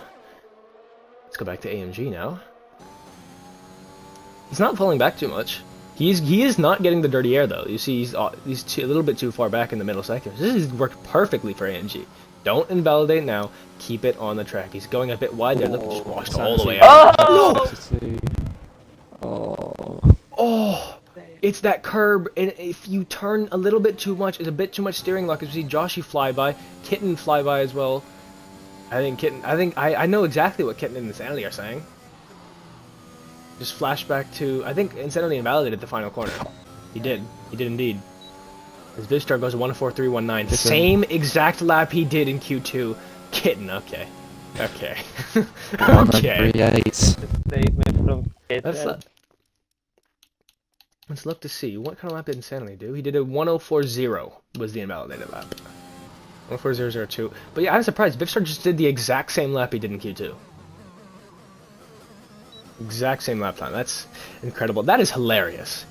Let's go back to AMG now. He's not pulling back too much. He is not getting the dirty air though. You see, he's a little bit too far back in the middle sector. This has worked perfectly for AMG. Don't invalidate now. Keep it on the track. He's going a bit wide there. Look, he just washed all the way out. Oh! Oh, it's that curb, and if you turn a little bit too much, it's a bit too much steering lock. You see Joshy fly by, Kitten fly by as well. I know exactly what Kitten and Insanity are saying. Just flashback to, I think Insanity invalidated the final corner. He did indeed. As Vistar goes 1:43.19, the same exact lap he did in Q2. Kitten, okay. Okay. Okay. 1:38. Statement from Kitten. Let's look to see. What kind of lap did Insanity do? He did a 1:04.0 was the invalidated lap. 1:04.002. But yeah, I'm surprised. Vivstar just did the exact same lap he did in Q2. Exact same lap time. That's incredible. That is hilarious.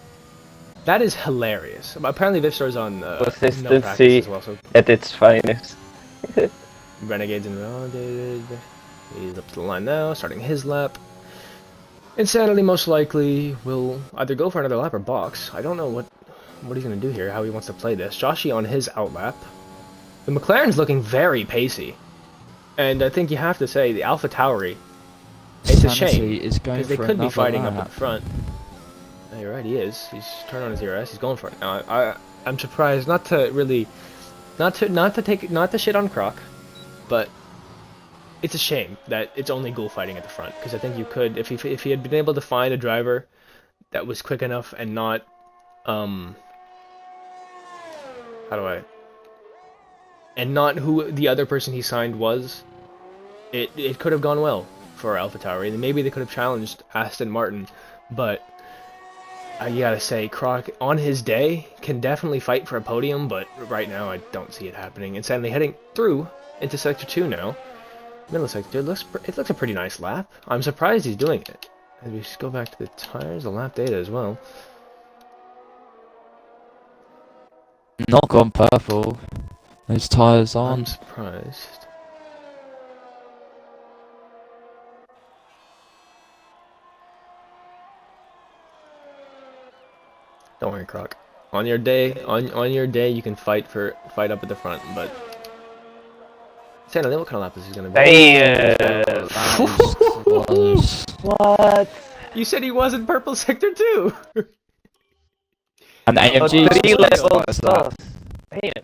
That is hilarious. Apparently Vivstar's on no practice Consistency as well, so at its finest. Renegades invalidated. He's up to the line now, starting his lap. Insanity most likely will either go for another lap or box. I don't know what he's going to do here, how he wants to play this. Joshy on his outlap. The McLaren's looking very pacey. And I think you have to say, the Alpha Tauri, it's a shame, because they could be fighting up at the front. Oh, you're right, he is. He's turned on his ERS, he's going for it. Now, I'm surprised, not to shit on Croc, but it's a shame that it's only ghoul fighting at the front, because I think you could, if he had been able to find a driver that was quick enough and not, and not who the other person he signed was, it could have gone well for AlphaTauri, and maybe they could have challenged Aston Martin, but you gotta say, Croc, on his day, can definitely fight for a podium, but right now I don't see it happening. And sadly, heading through into Sector 2 now, middle sector, it looks a pretty nice lap. I'm surprised he's doing it. As we just go back to the tires, the lap data as well. Not gone purple. Those tyres on. I'm surprised. Don't worry, Croc. On your day, you can fight up at the front. But Santa, what kind of lap is he gonna be? What? You said he was in purple sector too. And AMG 3 levels that. off. Damn,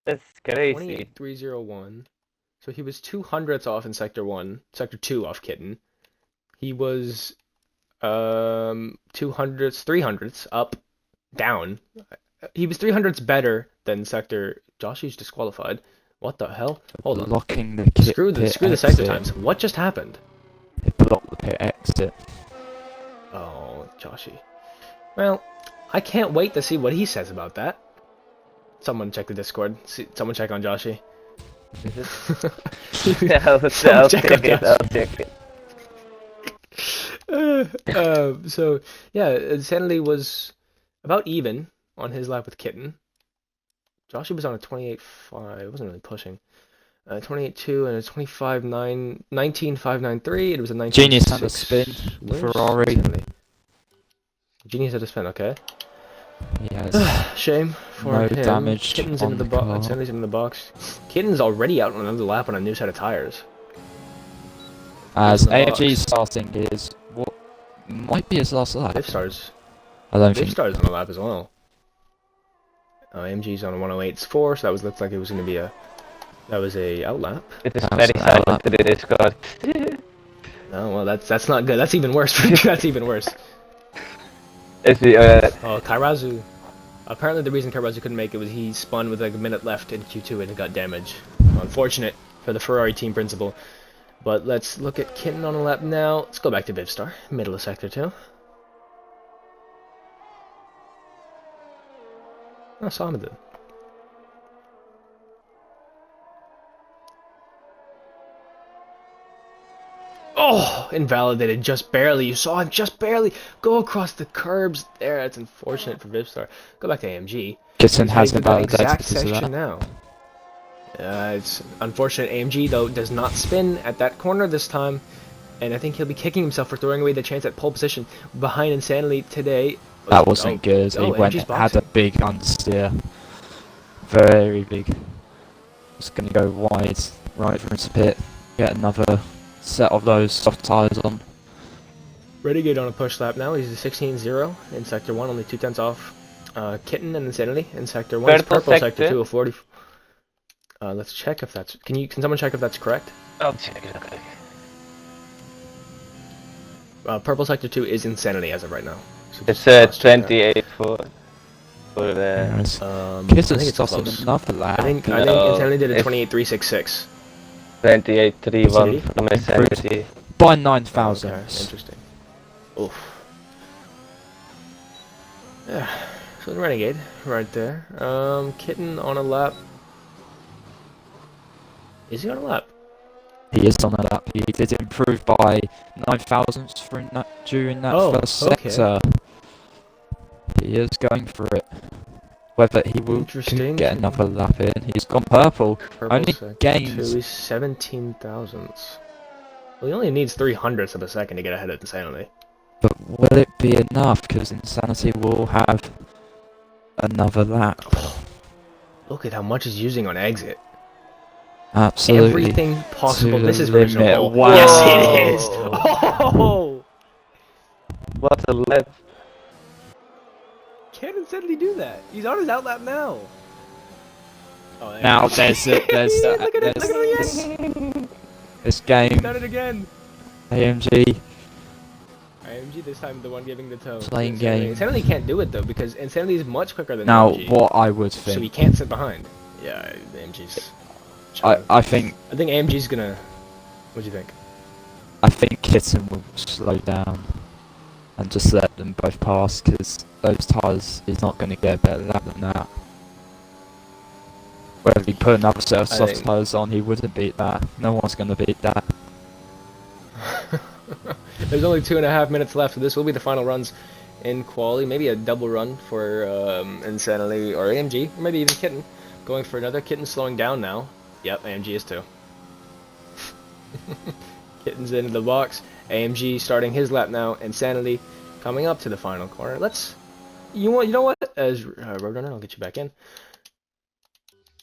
that's crazy. 28.301. So he was 200ths off in sector 1, sector 2 off Kitten. He was 200ths, 300ths up, down. He was 300ths better than sector. Joshy's disqualified. What the hell? Hold on. Blocking the kit Screw the sector times. What just happened? They blocked the pit exit. Oh, Joshy. Well, I can't wait to see what he says about that. Someone check the Discord. Someone check on Joshy. Yeah, I'll Check check out it. that. I'll check it. So yeah, Stanley was about even on his lap with Kitten. Joshua was on a 28.5. Wasn't really pushing. 28.2 and a 25.9, 19.593. It was a 19.6 Genius had a spin. The Where's Ferrari. Stanley? Genius had a spin. Okay. Yes. Shame for No him. damage Kitten's on into the the box. car. Stanley's into the box. Kitten's already out on another lap on a new set of tires. As in the AMG's box. starting his what might be his last lap. Vivstar's I don't think. on a lap as well. AMG's on a 108.4, so that looks like it was going to be a outlap. It is That was very an silent outlap. in this car. Oh well, that's not good. That's even worse. That's even worse. It's the, Oh, Kairazu. Apparently, the reason Kairazu couldn't make it was he spun with like a minute left in Q2 and it got damaged. Unfortunate for the Ferrari team principal. But let's look at Kitten on a lap now. Let's go back to Vivstar, middle of sector 2. Oh, Samadu. Oh, invalidated just barely. You saw him just barely go across the curbs there. That's unfortunate for Vivstar. Go back to AMG. Kitten He's has heading through that exact invalidated to section that. now. It's unfortunate. AMG though does not spin at that corner this time, and I think he'll be kicking himself for throwing away the chance at pole position behind Insanely today. That wasn't good. He AMG's went had a boxing. big understeer. Very big. It's gonna go wide, right from his pit. Get another set of those soft tyres on. Renegade on a push lap now. He's a 16.0 in sector 1, only 2 tenths off. Kitten and Insanity in sector 1. Purple sector 2 of 40. Let's check if that's. Can someone check if that's correct? I'll check it. Okay. Purple sector 2 is Insanity as of right now. So It's just check that. 28 for the. Yes. I Kitten think it's started close. another lap. I think No, Insanity did a it's- 28.366. 28.31 City? from SMT. By 9,000. Okay, interesting. Oof. Yeah, so the Renegade right there. Kitten on a lap. Is he on a lap? He is on a lap. He did improve by 9 thousandths during that Oh, first okay. sector. He is going for it. Whether he will Interesting. get another lap in. He's gone purple. Purple Only sector gains. 2 is 17 thousandths. Well, he only needs 300ths of a second to get ahead of Insanity. But will it be enough? Because Insanity will have another lap. Look at how much he's using on exit. Absolutely. Everything possible. To This is the original limit. pole. Wow. Yes, it is. Oh! What a left. Can't Insanity do that? He's on his outlap now. Oh, there Now he is. there's Look at it this, again. this game. Done it again. AMG. IMG this time the one giving the toe. Playing Insanity. game. Insanity can't do it though because Insanity is much quicker than Now AMG. what I would So he think. can't sit behind. Yeah, AMG's. I think I think AMG's gonna. What do you think? Kitten will slow down and just let them both pass because those tyres, he's not going to get a better lap than that. Whether he put another set of I soft think- tyres on, he wouldn't beat that. No one's going to beat that. There's only 2.5 minutes left, so this will be the final runs in quali. Maybe a double run for Insanity or AMG, or maybe even Kitten. Going for another. Kitten slowing down now. Yep, AMG is too. Kitten's into the box. AMG starting his lap now. Insanity coming up to the final corner. You know what? As Roadrunner, I'll get you back in.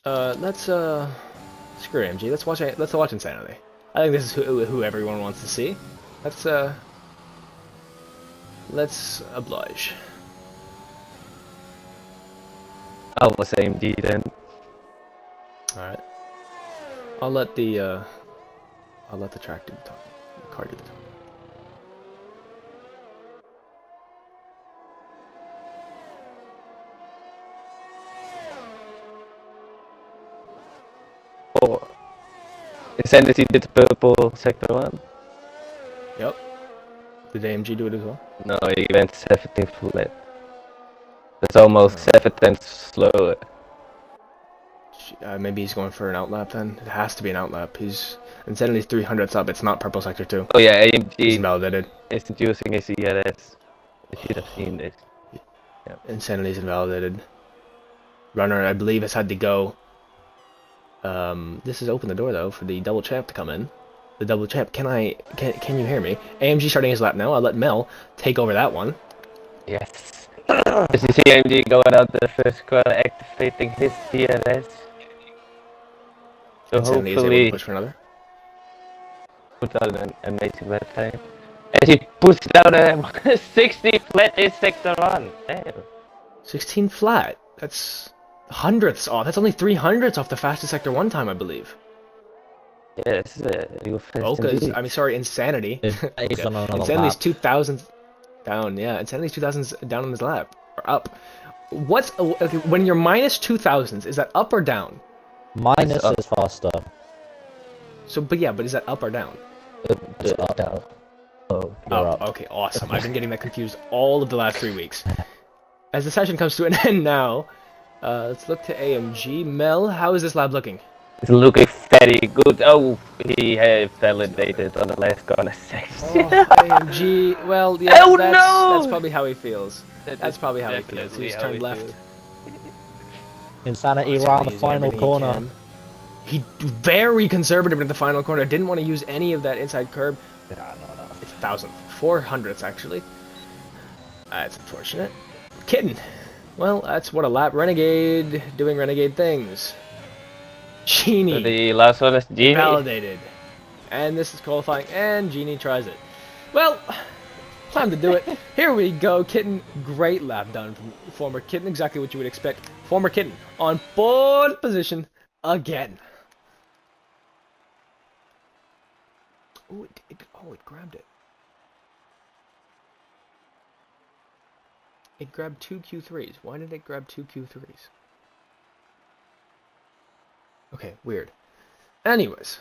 Let's screw AMG. Let's watch Insanity. I think this is who everyone wants to see. Let's oblige. I was AMD then. All right. I'll let the track do the talking. The car do the talking. Oh. Insanity did purple sector 1. Yep. Did AMG do it as well? No, he went 17 flat. That's almost 7 tenths slower. Jeez. Maybe he's going for an outlap then. It has to be an outlap. Instead he's 300th up. It's not purple sector 2. Oh yeah, He's AMG invalidated. isn't using his ELS. You should have seen this. Yeah. Insanity's invalidated. Runner, I believe, has had to go. This has opened the door though for the double champ to come in. The double champ. Can you hear me? AMG starting his lap now. I'll let Mel take over that one. Yes. As you see AMG going out the first corner, activating his ELS. So Insanity is able to hopefully push for another. put on an amazing lap time. As he pushed down a 60 flat in sector 1. Damn. 16 flat. That's hundredths off. That's only 300ths off the fastest sector 1 time, I believe. Yes, you I mean, sorry, Insanity. Okay. Insanity's 2,000 down. Yeah, Insanity's 2,000's down on his lap or up. What's okay, when you're minus 2,000s? Is that up or down? Minus is faster. So, but is that up or down? It's up. down. Oh, you're Up. up. Okay, awesome. I've been getting that confused all of the last 3 weeks. As the session comes to an end now, let's look to AMG. Mel, how is this lab looking? It's looking very good. Oh, he validated on the last corner section. Oh, AMG. Well, yeah, Oh, that's no! probably how he feels. That's probably how he feels. definitely He's how turned he left. feels. Insanity He's round the using final everything he corner. can. He very conservative in the final corner. Didn't want to use any of that inside curb. Yeah, no. It's 1,000. 400ths, actually. That's unfortunate. Kitten. Well, that's what a lap. Renegade doing renegade things. Genie. So the last one is Genie. Validated. And this is qualifying, and Genie tries it. Well, time to do it. Here we go, Kitten. Great lap done from former Kitten. Exactly what you would expect. Former Kitten on pole position again. Oh, it grabbed it. It grabbed 2 Q3s. Why did it grab 2 Q3s? Okay, weird. Anyways.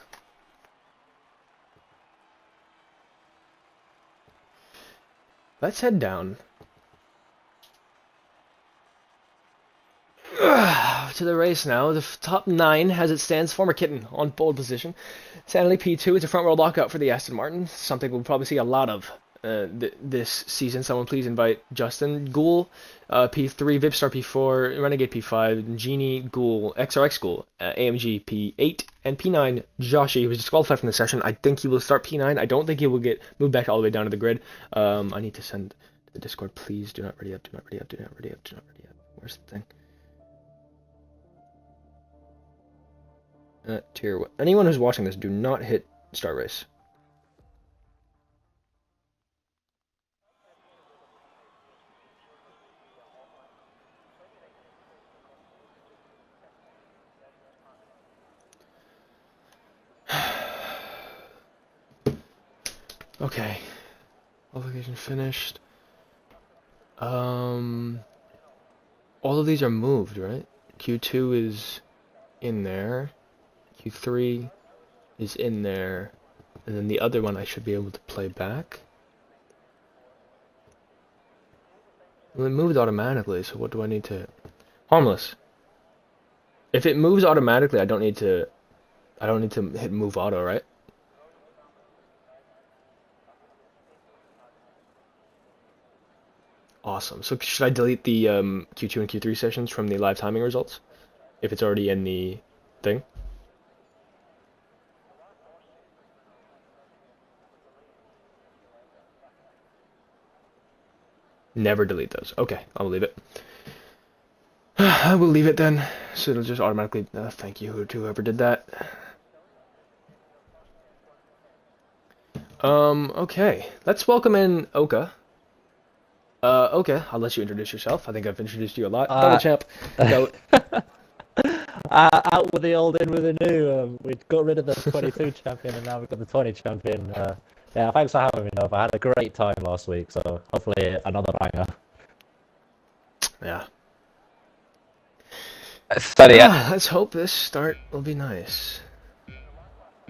Let's head down to the race now. The top 9, as it stands, former Kitten on pole position. Sanity P2 is a front row lockout for the Aston Martin. Something we'll probably see a lot of this season. Someone please invite Justin. Ghoul, P3, Vipstar P4, Renegade P5, Genie, Ghoul, XRX Ghoul, AMG P8, and P9, Joshy, who was disqualified from the session. I think he will start P9. I don't think he will get moved back all the way down to the grid. I need to send to the Discord, please. Do not ready up, do not ready up, do not ready up, do not ready up. Where's the thing? Tier 1. Anyone who's watching this, do not hit start race. Okay. Qualification finished. All of these are moved, right? Q2 is in there. Q3 is in there. And then the other one I should be able to play back. Well, it moved automatically, so what do I need to... Harmless. If it moves automatically, I don't need to hit move auto, right? Awesome. So should I delete the Q2 and Q3 sessions from the live timing results? If it's already in the thing? Never delete those. Okay, I'll leave it. I will leave it then. So it'll just automatically... thank you to whoever did that. Okay. Let's welcome in Oka. Okay, I'll let you introduce yourself. I think I've introduced you a lot. Double champ. Go. Out with the old, in with the new. We got rid of the 22 champion, and now we've got the 20 champion. Yeah, thanks for having me, Nov. I had a great time last week, so hopefully another banger. Yeah. Sorry, Let's hope this start will be nice.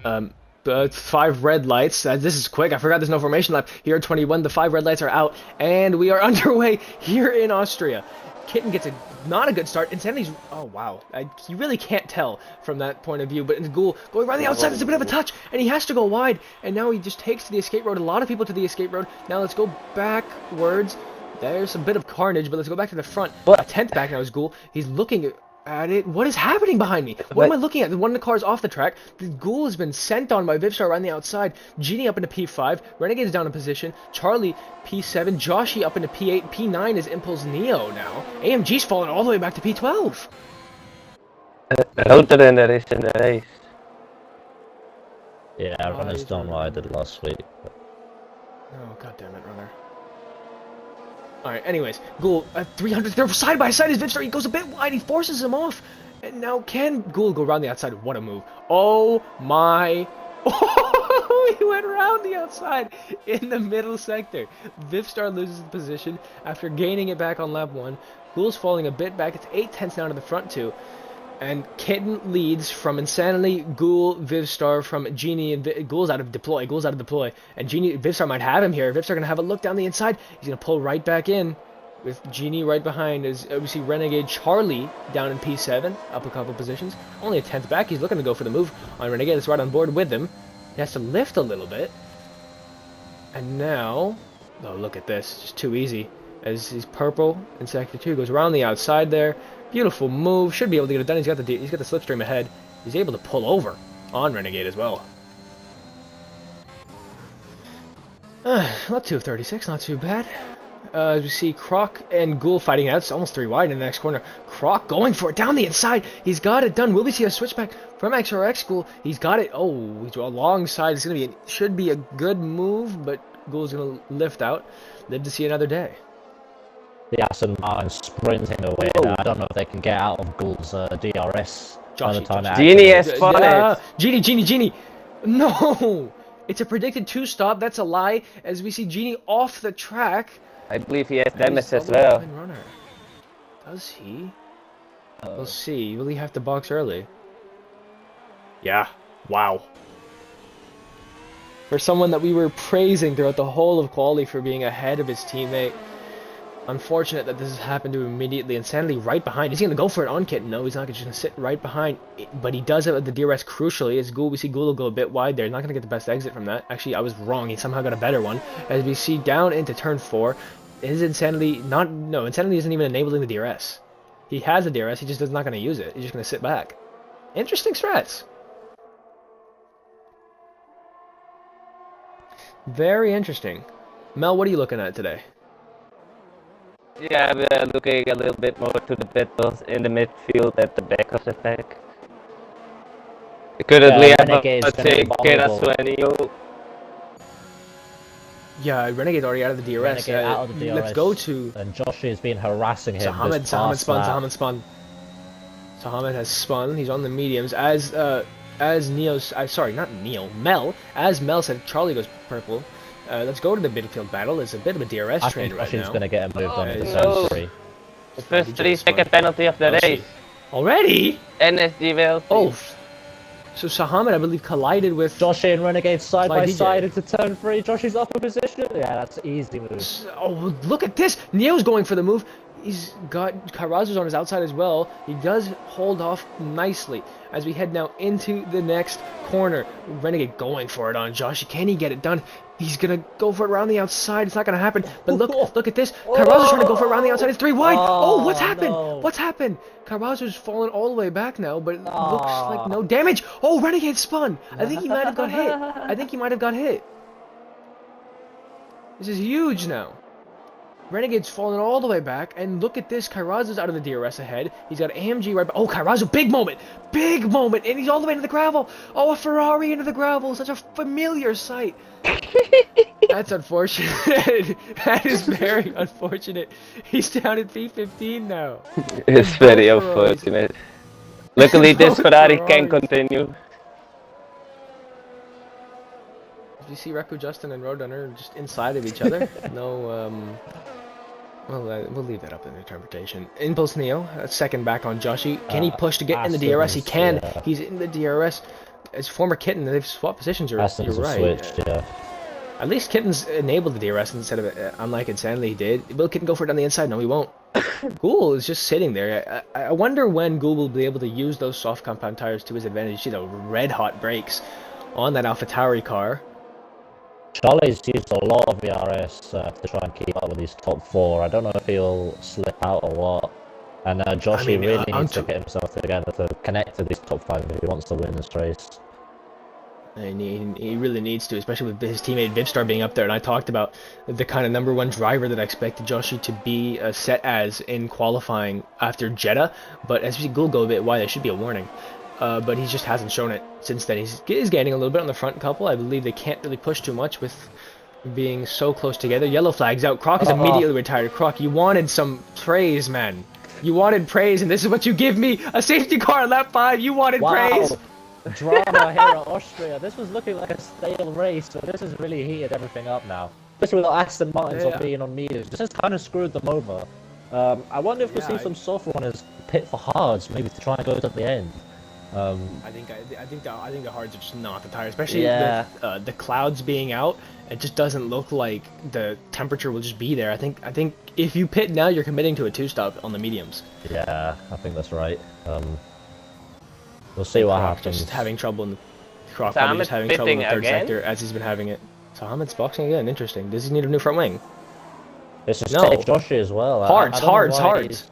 5 red lights. This is quick. I forgot there's no formation lap. Here at 21, the 5 red lights are out, and we are underway here in Austria. Kitten gets not a good start. Insanity's, oh wow, you really can't tell from that point of view. But Ghoul going around the outside, it's a bit of a touch, and he has to go wide. And now he just takes to the escape road. A lot of people to the escape road. Now let's go backwards. There's a bit of carnage, but let's go back to the front. A 10th back now is Ghoul. He's looking at it. What is happening behind me? What am I looking at? One of the cars off the track. The Ghoul has been sent on by Vivstar around the outside. Genie up into P5. Renegade is down in position. Charlie P7. Joshy up into P8. P9 is Impulse Neo now. AMG's falling all the way back to P12. Roadrunner is in the race. Yeah, Runner's done what I did last week. Oh, god damn it, Runner. Alright, anyways, Ghoul, 300, they're side by side as Vivstar, he goes a bit wide, he forces him off. And now can Ghoul go around the outside? What a move. Oh my... Oh, he went around the outside in the middle sector. Vivstar loses the position after gaining it back on lap 1. Ghoul's falling a bit back, it's 8/10 down to the front 2. And Kitten leads from Insanity, Ghoul, Vivstar, from Genie, and Ghoul's out of deploy. Ghoul's out of deploy. And Genie, Vivstar might have him here. Vivstar gonna have a look down the inside. He's gonna pull right back in with Genie right behind as we see Renegade Charlie down in P7, up a couple positions. Only a 10th back. He's looking to go for the move on Renegade. That's right on board with him. He has to lift a little bit. And now, oh, look at this. Just too easy. As he's purple in Sector 2. Goes around the outside there. Beautiful move. Should be able to get it done. He's got the slipstream ahead. He's able to pull over on Renegade as well. Not 2 of 36. Not too bad. As we see Croc and Ghoul fighting out. It's almost 3 wide in the next corner. Croc going for it down the inside. He's got it done. Will we see a switchback from XRX Ghoul? He's got it. Oh, he's alongside. It's gonna be should be a good move, but Ghoul's gonna lift out. Live to see another day. The Aston Martin sprinting away. I don't know if they can get out of Ghoul's DRS by the time Genie has spotted. Genie. No! It's a predicted 2-stop. That's a lie. As we see Genie off the track. I believe he has damage as well. Does he? We'll see. Will he have to box early? Yeah. Wow. For someone that we were praising throughout the whole of quali for being ahead of his teammate. Unfortunate that this has happened to him immediately. Insanity right behind. Is he going to go for it on Kitten? No, he's not just going to sit right behind. But he does have the DRS crucially. As Ghoul, we see Ghoul will go a bit wide there. He's not going to get the best exit from that. Actually, I was wrong. He somehow got a better one. As we see down into turn 4. Is Insanity not... No, Insanity isn't even enabling the DRS. He has the DRS. He just is not going to use it. He's just going to sit back. Interesting strats. Very interesting. Mel, what are you looking at today? Yeah, we're looking a little bit more to the battles in the midfield at the back of the pack. Currently, Renegade's I think Kerasuenio. Yeah, Renegade's already out of the DRS. Out of the DRS. Let's go to... And Joshi has been harassing him. Sahamed spun. Sahamed has spun. He's on the mediums. As Neo's... sorry, not Neo. Mel. As Mel said, Charlie goes purple. Let's go to the midfield battle. It's a bit of a DRS train right now. Joshi's going to get a move on the no. turn 3. The first 3-second penalty of the race. Already? NSD will. Oh. So Sahamed, I believe, collided with... Joshi and Renegade side by side into turn 3. Joshi's upper position. Yeah, that's an easy move. Oh, look at this. Neo's going for the move. He's got Karazu's on his outside as well. He does hold off nicely as we head now into the next corner. Renegade going for it on Joshi. Can he get it done? He's gonna go for it around the outside. It's not gonna happen. But look at this. Karazu's trying to go for it around the outside. It's 3 wide. Oh, what's happened? No. What's happened? Karazu's fallen all the way back now, but it looks like no damage. Oh, Renegade spun. I think he might have got hit. This is huge now. Renegade's fallen all the way back, and look at this. Karazu's out of the DRS ahead. He's got AMG right back. Oh, Karazu, big moment, and he's all the way into the gravel. Oh, a Ferrari into the gravel, such a familiar sight. That's unfortunate. That is very unfortunate. He's down at P15 now. It's very unfortunate. Luckily, this Ferrari can continue. You see Reku, Justin, and Roadrunner just inside of each other. No, well, we'll leave that up in interpretation. Impulse Neo, second back on Joshi. Can he push to get in the DRS? He can. Yeah. He's in the DRS. As former Kitten, they've swapped positions. You're right. Switched, yeah. At least Kitten's enabled the DRS instead of unlike Insanity he did. Will Kitten go for it on the inside? No, he won't. Gould is just sitting there. I wonder when Gould will be able to use those soft compound tires to his advantage. You see the red hot brakes on that AlphaTauri car. Charlie's used a lot of ERS to try and keep up with these top four. I don't know if he'll slip out or what. And Joshi really needs to get himself together to connect to these top five if he wants to win this race. And he really needs to, especially with his teammate Vivstar being up there. And I talked about the kind of number one driver that I expected Joshi to be set as in qualifying after Jeddah. But as we see Gould go a bit wide, there should be a warning. But he just hasn't shown it since then. He's gaining a little bit on the front couple. I believe they can't really push too much with being so close together. Yellow flag's out. Croc is immediately retired. Croc, you wanted some praise, man. You wanted praise, and this is what you give me. A safety car on lap 5. You wanted praise. Drama here at Austria. This was looking like a stale race, but this has really heated everything up now. Especially with Aston Martins not being on mediums. This has kind of screwed them over. I wonder if we'll see some soft runners pit for hards, maybe to try and go to the end. I think the hards are just not the tire, especially with the clouds being out. It just doesn't look like the temperature will just be there. I think if you pit now, you're committing to a 2-stop on the mediums. Yeah, I think that's right. We'll see what happens. Just having trouble in the Croc, probably just having trouble in the third sector as he's been having it. So Hamid's boxing again. Interesting. Does he need a new front wing? It's just Joshi as well. Hards.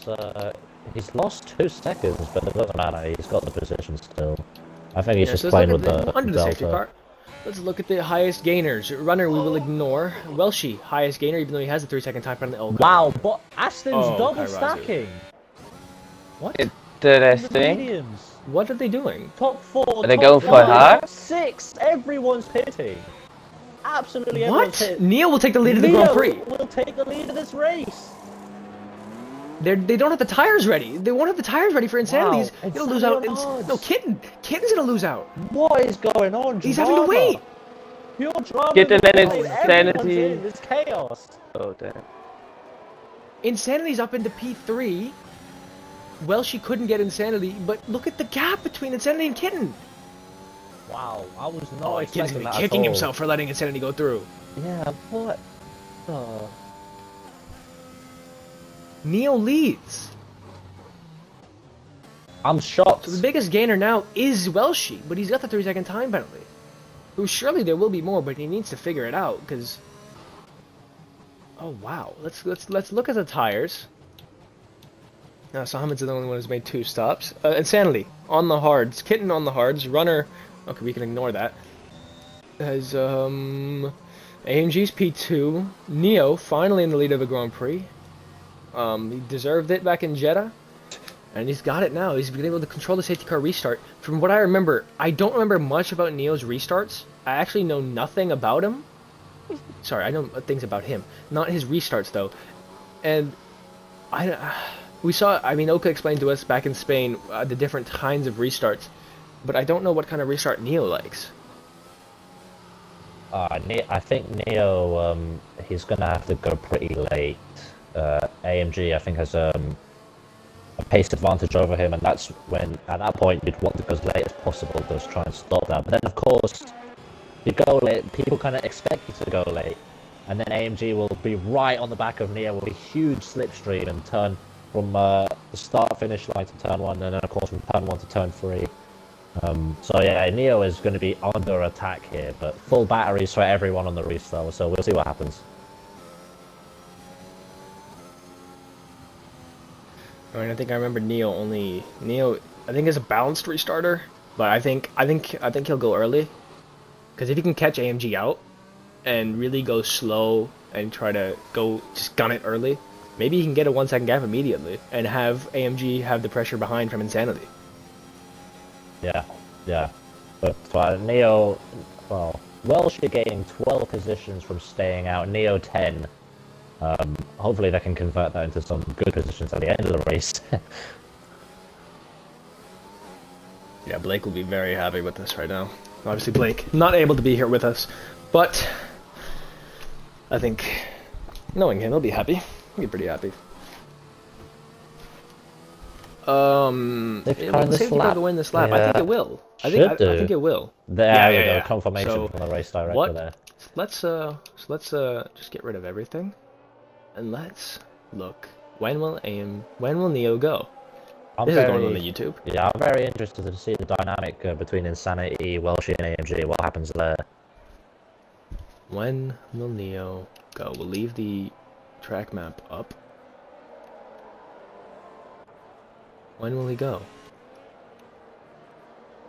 He's lost 2 seconds, but it doesn't matter. He's got the position still. I think he's just playing with the under the safety car. Let's look at the highest gainers. Runner we will ignore. Welshie, highest gainer, even though he has a 3-second time penalty. Oh, wow, but Aston's double stacking. What? Interesting. What are they doing? Top 4. Are they going for hard? 6. Everyone's pitting. Absolutely everyone's pitting. Neil will take the lead of the Grand Prix. Will take the lead of this race. They don't have the tires ready. They won't have the tires ready for Insanity's. Wow. He'll lose out. No, Kitten's gonna lose out. What is going on? He's having to wait. Pure drama. Kitten and Insanity. It's chaos. Oh damn. Insanity's up into P3. Well, she couldn't get Insanity, but look at the gap between Insanity and Kitten. Wow, I was not expecting Kitten's gonna that be kicking himself for letting Insanity go through. Yeah, what? Neo leads. I'm shocked. So the biggest gainer now is Welshie, but he's got the 3-second time penalty. Who surely there will be more, but he needs to figure it out because. Oh wow, let's look at the tires. Now Sahamid's the only one who's made 2 stops. Insanity on the hards, Kitten on the hards, Runner. Okay, we can ignore that. As AMG's P2, Neo finally in the lead of the Grand Prix. He deserved it back in Jeddah, and he's got it now. He's been able to control the safety car restart. From what I remember, I don't remember much about Neo's restarts. I actually know nothing about him. Sorry, I know things about him, not his restarts though. And we saw. I mean, Oka explained to us back in Spain the different kinds of restarts, but I don't know what kind of restart Neo likes. I think Neo, he's gonna have to go pretty late. AMG, I think, has a pace advantage over him, and that's when, at that point, you'd want to go as late as possible to try and stop that. But then, of course, you go late, people kind of expect you to go late, and then AMG will be right on the back of Neo with a huge slipstream and turn from the start-finish line to turn 1, and then, of course, from turn 1 to turn 3. So yeah, Neo is going to be under attack here, but full batteries for everyone on the restart, so we'll see what happens. I mean, I think I remember Neo. I think is a balanced restarter, but I think he'll go early, because if he can catch AMG out and really go slow and try to just gun it early, maybe he can get a 1-second gap immediately and have AMG have the pressure behind from Insanity. Yeah. But Neo, Welsh are getting 12 positions from staying out. Neo 10. Hopefully they can convert that into some good positions at the end of the race. Yeah, Blake will be very happy with this right now. Obviously, Blake not able to be here with us, but I think knowing him, he'll be happy. He'll be pretty happy. Let's see if he'll win this lap. Yeah. I think it will. I think it will. There we go. Confirmation from the race director there. Let's just get rid of everything, and let's look When will Neo go? This is going on the YouTube. Yeah, I'm very interested to see the dynamic between Insanity, Welshie, and AMG. What happens there? When will Neo go? We'll leave the track map up. When will he go?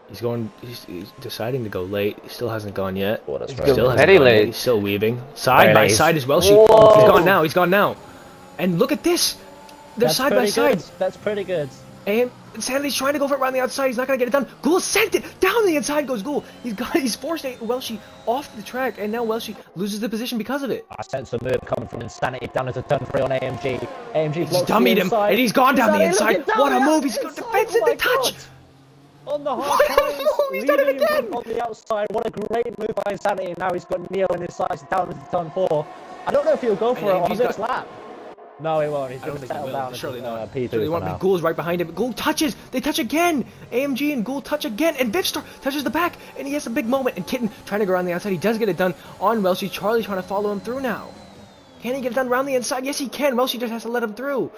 He's going. He's deciding to go late. He still hasn't gone yet. Well, that's He very still late. hasn't Very gone yet. late. He's still weaving. Side Very by late. side as well. He's Whoa! gone now. He's gone now. And look at this. They're That's side by pretty side. good. That's pretty good. And Insanity's trying to go for it around the outside. He's not gonna get it done. Ghoul sent it down the inside. Goes Ghoul. He's forced Welshie off the track, and now Welshie loses the position because of it. I sense a move coming from Insanity down into turn 3 on AMG. AMG He's blocks dummied the him, inside. and he's gone down the Insanity inside. looking down What a the move! He's got inside. defense in Oh the my touch. God. On the hard What a times, move! He's done it leaving him again. on the outside. What a great move by Insanity. Now he's got Neo in his sights down into turn 4. I don't know if he'll go for it on this lap. No, he won't. He's I don't going to think he settle will. down Surely into not. P2 Surely for won't. now. Ghoul's right behind him. Ghoul touches. They touch again. AMG and Ghoul touch again. And Vivstar touches the back. And he has a big moment. And Kitten trying to go around the outside. He does get it done on Welshie. Charlie trying to follow him through now. Can he get it done around the inside? Yes, he can. Welshie just has to let him through.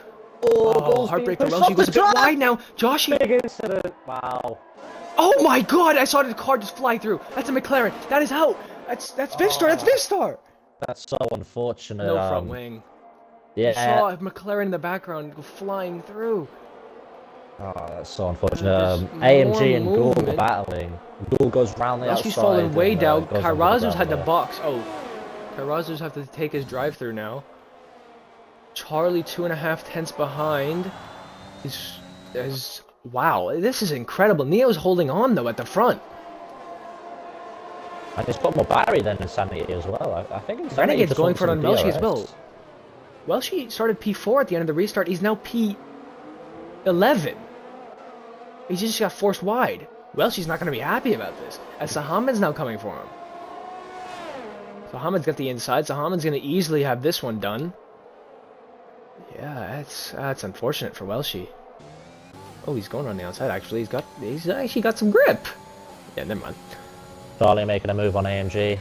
Oh, heartbreak for Welshie. Goes a bit wide now. Joshy. Big incident. Wow. Oh my God! I saw the car just fly through. That's a McLaren. That is out. That's Vivstar. That's Vivstar. That's so unfortunate. No front wing. Yeah. I saw a McLaren in the background go flying through. Oh, that's so unfortunate. There's AMG and more Ghoul were movement. battling. Ghoul goes round the outside. Welshie's falling way and, down. goes onto the Karazu's ground had the there. box. Oh, Karazu's have to take his drive through now. Charlie 2.5 tenths behind. Wow, this is incredible. Neo's holding on though at the front. And he's got more battery than Insanity as well. I think Insanity Renegade's just going wants for it on some Welshie as DRS. well. Welshie started P4 at the end of the restart. He's now P11. He's just got forced wide. Welshie's not going to be happy about this. As Sahaman's now coming for him. Sahaman's got the inside. Sahaman's going to easily have this one done. Yeah, that's unfortunate for Welshie. Oh, he's going on the outside actually. He's actually got some grip. Yeah, never mind. Charlie making a move on AMG.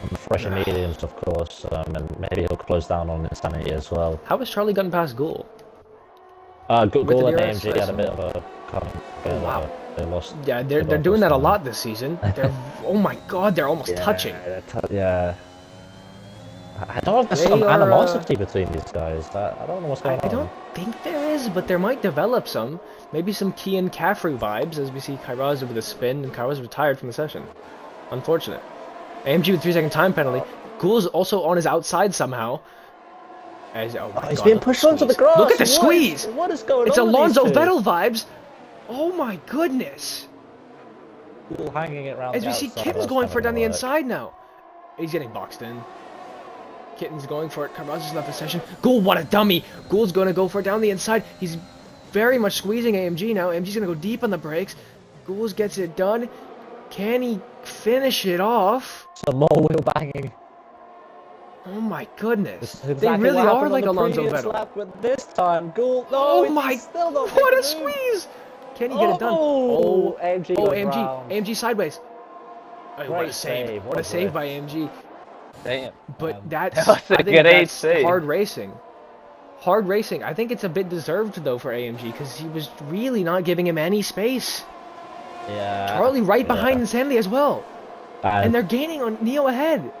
On the fresher mediums, of course. And maybe he'll close down on Insanity as well. How has Charlie gotten past Ghoul? Ghoul and DRS, AMG had a bit of a Oh, wow. They lost. Yeah, they're doing that a lot this season. Oh my God, they're almost touching. Yeah. I don't know if there's They some are, animosity between these guys. I don't know what's going I on. don't think there is, but there might develop some. Maybe some Kian Caffrey vibes as we see Kairazу with a spin and Kairazу retired from the session. Unfortunate. AMG with 3-second time penalty. Ghoul's also on his outside somehow. Oh my He's God, being look at pushed the onto the squeeze. grass. Look at the squeeze! What is going It's on? Alonso with these two? Vettel vibes. Oh my goodness! Ghoul hanging it around As the we see outside, Kitten's that's going never for it down gonna the work. inside now. He's getting boxed in. Kitten's going for it. Karazu's left the session. Ghoul, what a dummy! Ghoul's going to go for it down the inside. He's very much squeezing AMG now. AMG's going to go deep on the brakes. Ghoul gets it done. Can he finish it off? Some more wheel banging. Oh my goodness. This is They exactly really what are happened like on the Alonso previous Vettel. lap, but this time, Ghoul. No, Oh he's my! still not What a making the move. squeeze! Can he get it done? Oh, AMG Oh, goes AMG. round. AMG sideways. Oh, what a Great save. save, What a what a save grip. by AMG. Damn. But that's, that was a I think great that's save. hard racing. Hard racing. I think it's a bit deserved, though, for AMG, because he was really not giving him any space. Yeah. Charlie right yeah. behind Insanity as well. And they're gaining on Neo ahead.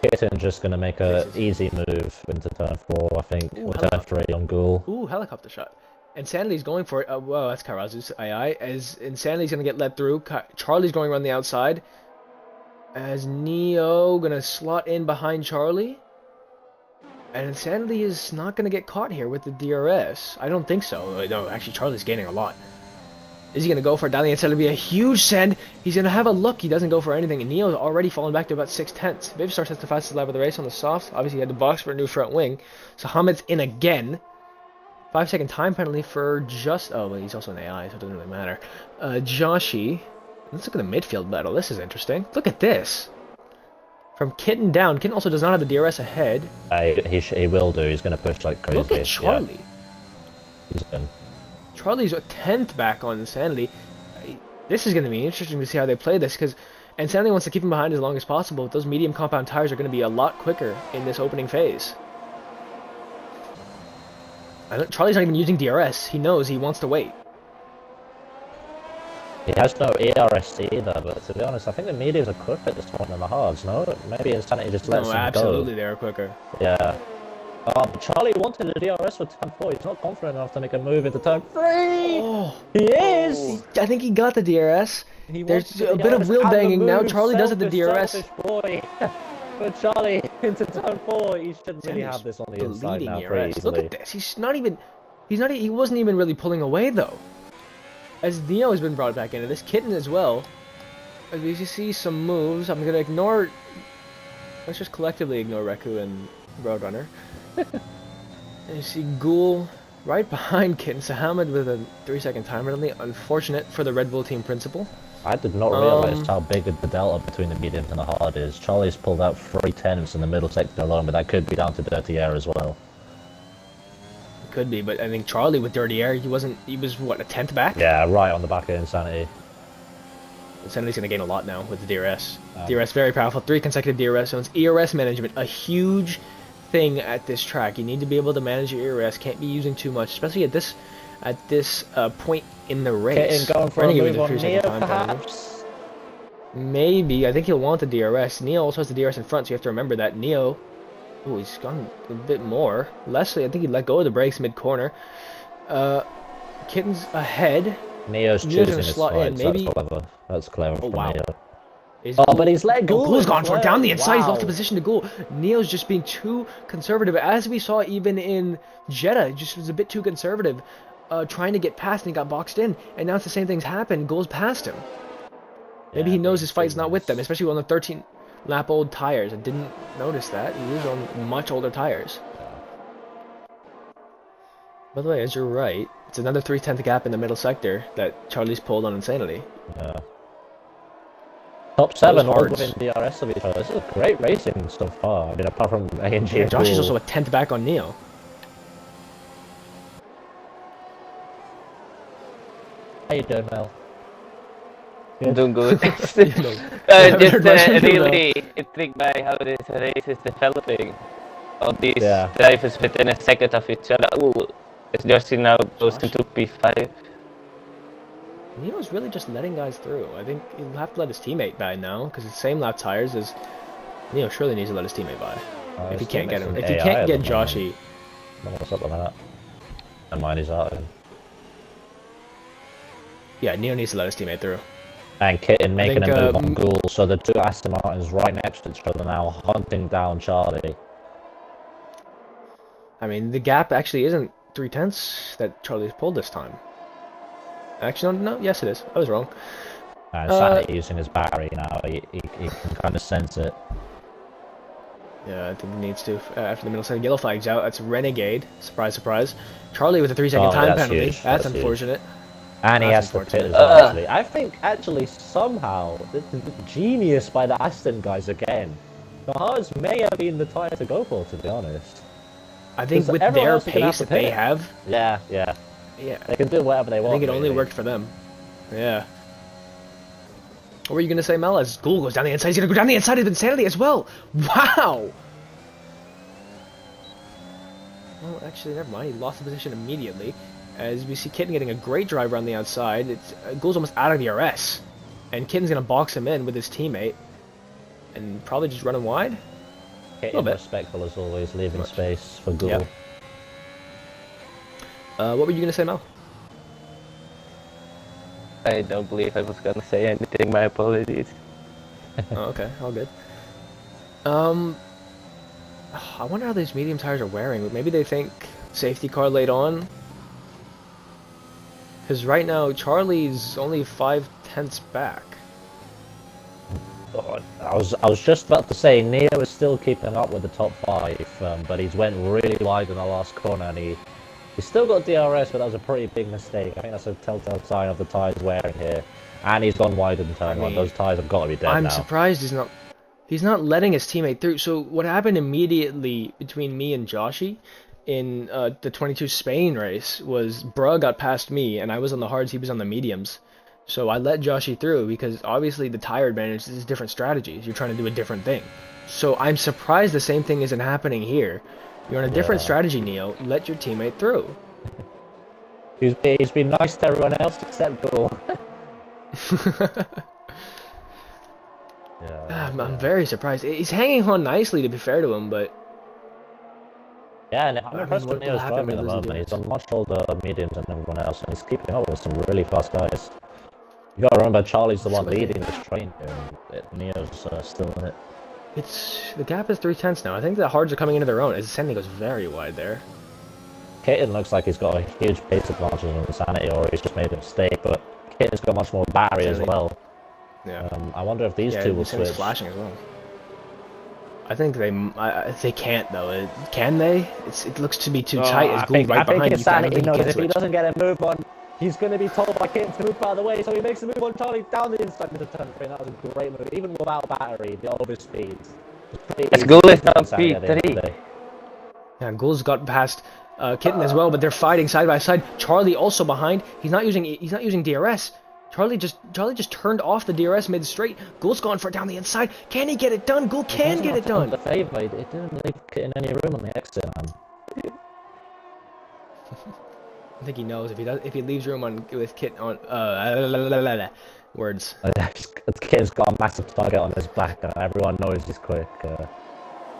Kitten just going to make a easy move into turn 4, I think. Ooh, Or turn 3 on Ghoul. Ooh, helicopter shot. Insanity's going for it. Whoa, that's Karazu's AI. As Insanity's going to get let through. Charlie's going around the outside. As Neo going to slot in behind Charlie. And Insanity is not going to get caught here with the DRS. I don't think so. No, actually, Charlie's gaining a lot. Is he going to go for it down the inside? It'll be a huge send. He's going to have a look. He doesn't go for anything. And Neo's already fallen back to about 6 tenths. Vivstar sets the fastest lap of the race on the softs. Obviously, he had to box for a new front wing. So Hamid's in again. 5-second time penalty for just... Oh, well, he's also an AI, so it doesn't really matter. Joshi. Let's look at the midfield battle. This is interesting. Look at this. From Kitten down. Kitten also does not have the DRS ahead. He will do. He's going to push like crazy. Look at Charlie. Yeah. He's in. Charlie's a 10th back on Insanity. This is going to be interesting to see how they play this, because Insanity wants to keep him behind as long as possible. Those medium compound tires are going to be a lot quicker in this opening phase. Charlie's not even using DRS. He knows he wants to wait. He has no ERS either, but to be honest, I think the mediums are quicker at this point than the hards, no? Maybe Insanity just lets No, him absolutely, go. they are quicker. Yeah. Charlie wanted a DRS for turn 4. He's not confident enough to make a move into turn 3! Oh, He is! I think he got the DRS. He There's wanted a the bit of DRS wheel and the banging now. move. Charlie does have the DRS. Selfish boy. But Charlie into turn 4, he should really have this on the inside Deleting now ERS. pretty easily. Look at this. He wasn't even really pulling away though. As Neo has been brought back into this, Kitten as well. As we see some moves, I'm gonna ignore. Let's just collectively ignore Reku and Roadrunner. And you see Ghoul right behind Kitten. Sahamid with a 3-second time penalty. Unfortunate for the Red Bull team principal. I did not realise how big the delta between the mediums and the hard is. Charlie's pulled out 3/10ths in the middle sector alone, but that could be down to dirty air as well. Could be, but I think Charlie with dirty air, he was what, a 10th back? Yeah, right on the back of Insanity. Insanity's gonna gain a lot now with the DRS. DRS very powerful, 3 consecutive DRS zones. ERS management, a huge thing at this track. You need to be able to manage your ERS, can't be using too much, especially at this point in the race. Going for a move on 3-second Neo, time penalty. perhaps? Maybe, I think he'll want the DRS. Neo also has the DRS in front, so you have to remember that. Neo, oh, he's gone a bit more. Leslie, I think he let go of the brakes mid-corner. Kitten's ahead. Neo's choosing gonna his slot slides, in, maybe. that's clever. That's clever from Wow. Neo. Is But he's let go. Ghoul's gone for it, down the inside. He's Wow. lost the position to Ghoul. Neo's just being too conservative, as we saw even in Jeddah. Just was a bit too conservative, trying to get past, and he got boxed in. And now it's the same thing's happened. Ghoul's passed him. Maybe he knows his fight's not with them, especially on the 13-lap-old tires. I didn't notice that. He was on much older tires. By the way, as you're right, it's another 3/10 gap in the middle sector that Charlie's pulled on Insanity. Yeah. Top 7 all hards. within DRS of each other. This is great racing so far. I mean, apart from ANG. Yeah, and Josh is Ghoul. also a 10th back on Neo. How you doing, Mel? I'm doing good. Just Really intrigued by how this race is developing. All these drivers within a second of each other. Ooh, it's just now goes Josh? into P5. Neo's really just letting guys through. I think he'll have to let his teammate by now, because it's the same lap tires as Neo surely needs to let his teammate by. If he can't get him. If he can't get Joshy. What's up with that? Never mind, he's out. Yeah, Neo needs to let his teammate through. And Kitten making think, a move on Ghoul, so the two Aston Martins right next to each other now, hunting down Charlie. I mean, the gap actually isn't 3/10 that Charlie's pulled this time. Actually, no, yes it is. I was wrong. And Sanity using his battery now, he can kind of sense it. Yeah, I think he needs to. After the middle second, yellow flag's out. That's Renegade. Surprise, surprise. Charlie with a 3-second time that's penalty. huge. That's That's unfortunate. And he That's has to pit unfortunate. as well, actually. I think, actually, somehow, this is genius by the Aston guys again. The Haas may have been the tyre to go for, to be honest. I think with everyone their else is gonna have pace to that they pit. have, Yeah. They can do whatever they I want. think it only really. worked for them. Yeah. What were you gonna say, Mel? As Ghoul goes down the inside, he's gonna go down the inside of Insanity as well. Wow. Well, actually, never mind. He lost the position immediately. As we see Kitten getting a great drive around the outside. It's Ghoul's almost out of the RS, and Kitten's gonna box him in with his teammate, and probably just run him wide. Kitten respectful as always, leaving space for Ghoul. Yeah. What were you gonna say, Mel? I don't believe I was gonna say anything, my apologies. Oh, okay, all good. I wonder how these medium tires are wearing. Maybe they think safety car late on. Because right now Charlie's only 5/10ths back. God, I was just about to say Neo is still keeping up with the top 5, but he's went really wide in the last corner, and he's still got DRS, but that was a pretty big mistake. I think that's a telltale sign of the tyres wearing here, and he's gone wide in turn 1. Those tyres have got to be dead I'm now. surprised he's not letting his teammate through. So what happened immediately between me and Joshy in the 22 Spain race was Bruh got past me, and I was on the hards, he was on the mediums. So I let Joshy through because obviously the tire advantage is different strategies. You're trying to do a different thing. So I'm surprised the same thing isn't happening here. You're on a different Yeah. strategy, Neo. Let your teammate through. He's been nice to everyone else except Goal. Yeah, I'm very surprised. He's hanging on nicely, to be fair to him, but yeah, and I I'm mean, impressed what with will Neo's happen driving when at we the lose the moment. He's DRS? on much older mediums than everyone else, and he's keeping up with some really fast guys. You gotta remember, Charlie's the one leading this train here, and Neo's still in it. The gap is 3/10 now. I think the hards are coming into their own. His Sandy goes very wide there. Kitten looks like he's got a huge pace advantage on Insanity, or he's just made a mistake, but Kitten's got much more battery as Insanity. well. Yeah. I wonder if these two will Insanity's switch. flashing as well. I think they can't though. Can they? It looks to be too tight. As Gould right behind you. Insanity knows if he switch. doesn't get a move on, he's going to be told by Kitten to move out of the way, so he makes a move on Charlie down the inside into turn 3. That was a great move, even without battery, the overspeed. Let's go with down P3. Yeah, Gould's got past Kitten as well, but they're fighting side by side. Charlie also behind. He's not using DRS. Charlie just turned off the DRS mid straight. Gould's gone for it down the inside. Can he get it done? Gould can get it done. The favor, it didn't leave Kitten any room on the exit, man. I think he knows if he leaves room on with Kitten on words. Kitten's got a massive target on his back, and everyone knows he's quick. Yeah,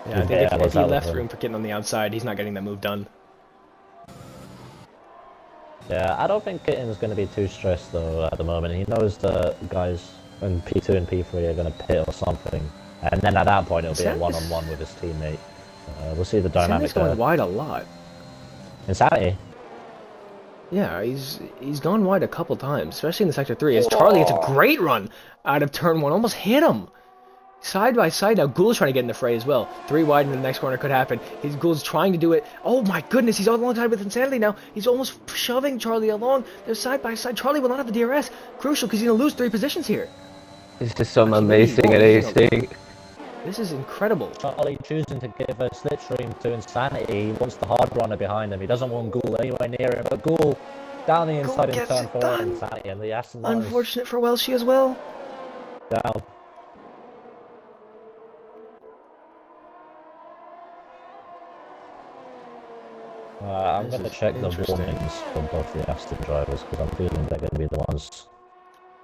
I think if he left room for Kitten on the outside, he's not getting that move done. Yeah, I don't think Kitten's going to be too stressed though at the moment. He knows the guys in P2 and P3 are going to pit or something, and then at that point it'll be a one-on-one with his teammate. We'll see the dynamic there. Going wide a lot. Insanity. Yeah, he's gone wide a couple times, especially in the sector 3. As Charlie gets a great run out of turn 1, almost hit him. Side by side now, Gould's trying to get in the fray as well. 3 wide in the next corner could happen. Gould's trying to do it. Oh my goodness, he's alongside with Insanity now. He's almost shoving Charlie along. They're side by side. Charlie will not have the DRS. Crucial because he's going to lose 3 positions here. This is some amazing racing. This is incredible. Charlie choosing to give a slipstream to Insanity. He wants the hard runner behind him. He doesn't want Gould anywhere near him, but Gould down the inside in turn 4 and Insanity, and the Aston Martin. Unfortunate for Welshie as well. Down. I'm going to check the warnings for both the Aston drivers because I'm feeling they're going to be the ones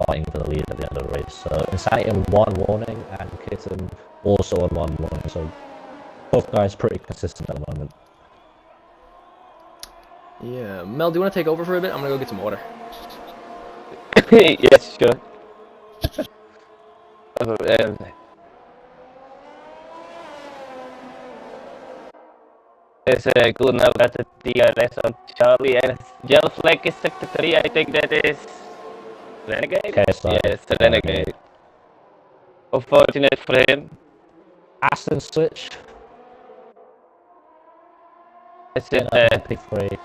fighting for the lead at the end of the race. So Insanity on 1 warning and Kitten also on 1 warning. So both guys pretty consistent at the moment. Yeah, Mel, do you want to take over for a bit? I'm going to go get some water. Yes, sure. There's a good now got the DRS on Charlie and yellow flag is sector 3. I think that is Renegade? Okay, so yes, Renegade. Unfortunate for him. Aston switch. I said P3.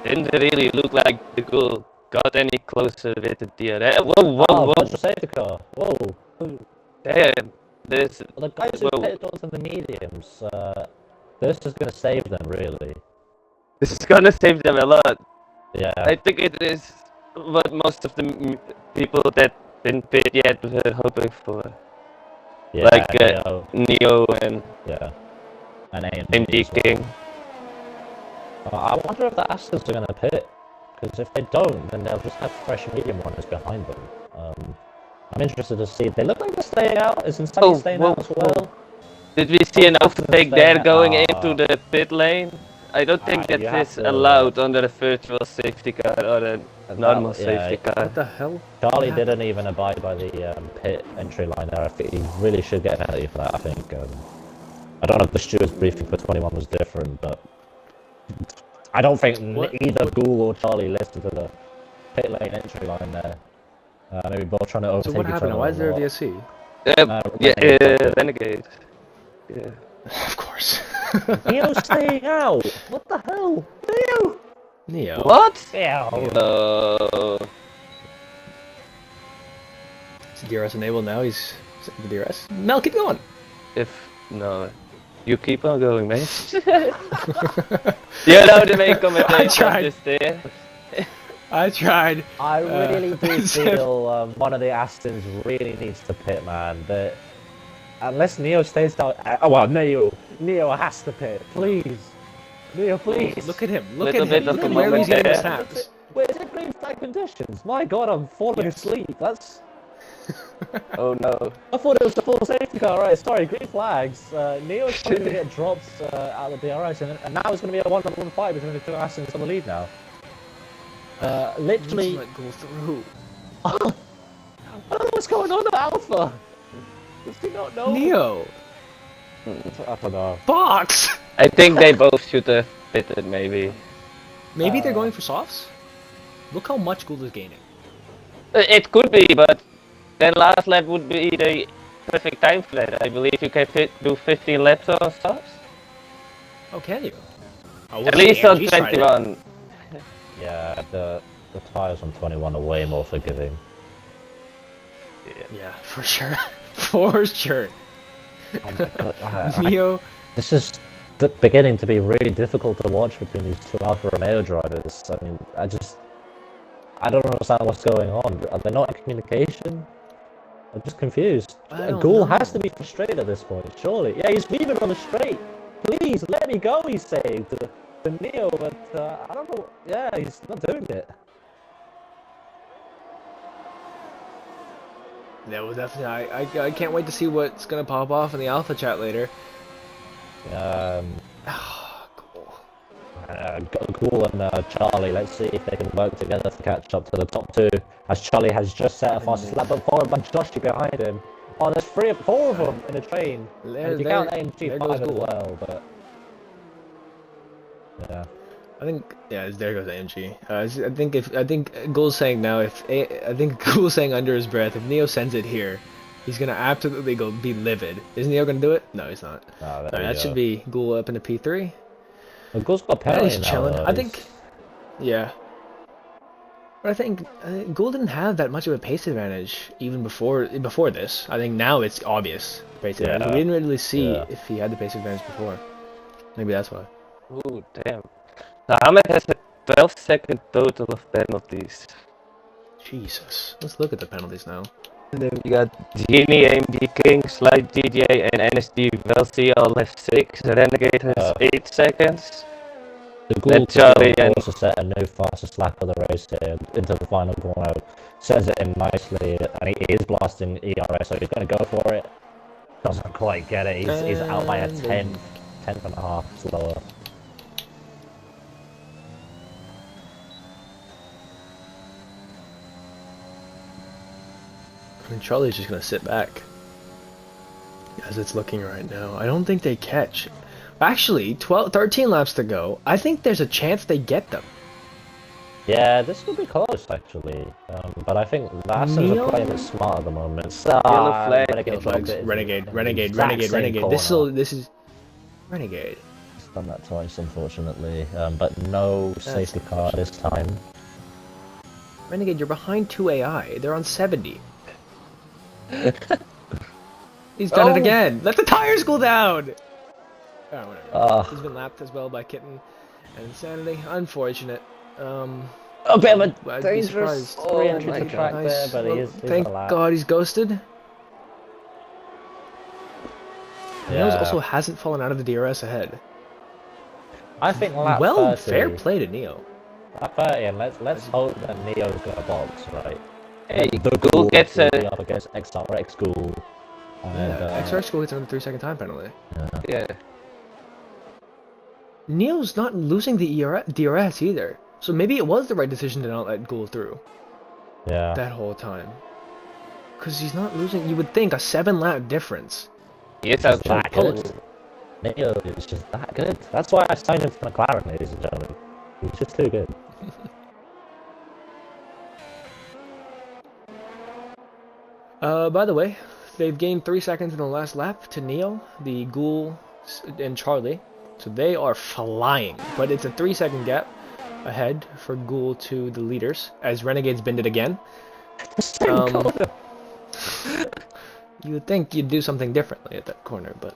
didn't really look like the goal got any closer with the DRS. Whoa, Virtual safety car. Whoa. Damn. This. Well, the guys who pitted onto the mediums, this is going to save them, really. This is gonna save them a lot. Yeah. I think it is what most of the people that didn't pit yet were hoping for. Yeah, Like Neo and AMD King. I wonder if the Astons are going to pit, because if they don't, then they'll just have fresh medium runners behind them. I'm interested to see. They look like they're staying out. Is Insanity staying out as well? Did we see an overtake there going into the pit lane? I don't think that is allowed under a virtual safety car or a normal safety car. What the hell? Charlie didn't even abide by the pit entry line there. I think he really should get a penalty for that, I think. I don't know if the steward's briefing for 21 was different, but I don't think either Gould or Charlie listened to the pit lane entry line there. Maybe both trying to overtake So what happened? Why is there a DSC? Renegade. Yeah. Of course. Neo's staying out! What the hell? Neo. What? Neo. Is DRS enabled now? He's setting the DRS. Mel, keep going. No. You keep on going, mate. You're allowed to make commentations just there. I tried. I really do feel one of the Astons really needs to pit, man. unless Neo stays down. Oh well, Neo has to pit, please. Neo, please. Look at him. Look Little at bit him. of Look a at where moment he's getting the there. snaps. Wait, is it green flag conditions? My God, I'm falling Yes. asleep. That's. Oh no. I thought it was the full safety car. Right, sorry, green flags. Neo's probably gonna get dropped out of the DRS, and now it's gonna be a one-on-one fight between the two Astons on the lead now. Literally. Let go through. I don't know what's going on with Alpha. Does he not know? Neo. I don't know. Box. I think they both should have pitted, maybe. Maybe they're going for softs. Look how much Gould is gaining. It could be, but then last lap would be the perfect time for that. I believe you can do 15 laps or stuff. Oh, can you? Oh, At least on 21. Yeah, the tires on 21 are way more forgiving. Yeah, for sure. For sure. Oh my God, Neo. this is beginning to be really difficult to watch between these two Alfa Romeo drivers. I mean, I don't understand what's going on. Are they not in communication? I'm just confused. I don't Ghoul know. has to be frustrated at this point, surely. Yeah, he's leaving on the straight. Please, let me go, he's saying to Neo, but I don't know. Yeah, he's not doing it. No, definitely. I can't wait to see what's gonna pop off in the alpha chat later. Cool. Ghoul and Charlie, let's see if they can work together to catch up to the top two. As Charlie has just set a fast lap, but followed by Joshy behind him. Oh, there's four of them in a train. And if you count AMG, there goes 5 as Ghoul. well, but... Yeah. I think there goes AMG. I think Ghoul's saying now I think Ghoul's saying under his breath if Neo sends it here, he's gonna absolutely be livid. Is Neo gonna do it? No, he's not. Oh, Alright, that should be Ghoul up into P3. Well, Ghoul's got Yeah, penalty he's now, chilling. though. I think, yeah. But I think Ghoul didn't have that much of a pace advantage even before this. I think now it's obvious pace advantage. We didn't really see if he had the pace advantage before. Maybe that's why. Ooh, damn. Now, Ahmed has a 12-second total of penalties. Jesus. Let's look at the penalties now. And then we got Genie, AMG King, Slide DJ, and NSD Velcy all have 6. Renegade has 8 seconds. The Ghoul Charlie could and- also set a new fastest lap of the race here into the final corner. Sends it in nicely, and he is blasting ERS, so he's going to go for it. Doesn't quite get it. He's out by a tenth and a half slower. I mean, Charlie's just gonna sit back. As it's looking right now. I don't think they catch. Actually, 13 laps to go. I think there's a chance they get them. Yeah, this will be close actually, but I think the Astons are playing it smart at the moment. Yellow flag. Yellow flags. Renegade. Corner. This is Renegade. He's done that twice, unfortunately, but no safety car this time. Renegade, you're behind 2 AI. They're on 70. He's done it again. Let the tires cool down. Oh, whatever. He's been lapped as well by Kitten and Insanity. Unfortunate. A bit of a I'd be dangerous surprised. re-entry my to track Nice. there, but Well, he's thank allowed. God he's ghosted. Yeah. Neo also hasn't fallen out of the DRS ahead. I think lap Well, 30, fair play to Neo. lap 30, and let's hope that Neo's got a box, right? Hey, The Ghoul gets will a... be up against XRX Ghoul. And, Yeah, XR school gets another 3-second time penalty. Yeah. Neo's not losing the DRS either. So maybe it was the right decision to not let Ghoul through yeah. that whole time. Because he's not losing, you would think, a 7-lap difference. He is out that for good. Neo is just that good. That's why I signed him for McLaren, ladies and gentlemen. He's just too good. By the way, they've gained 3 seconds in the last lap to Neo, the Ghoul, and Charlie. So they are flying. But it's a 3-second gap ahead for Ghoul to the leaders, as Renegade's binned it again. You would think you'd do something differently at that corner, but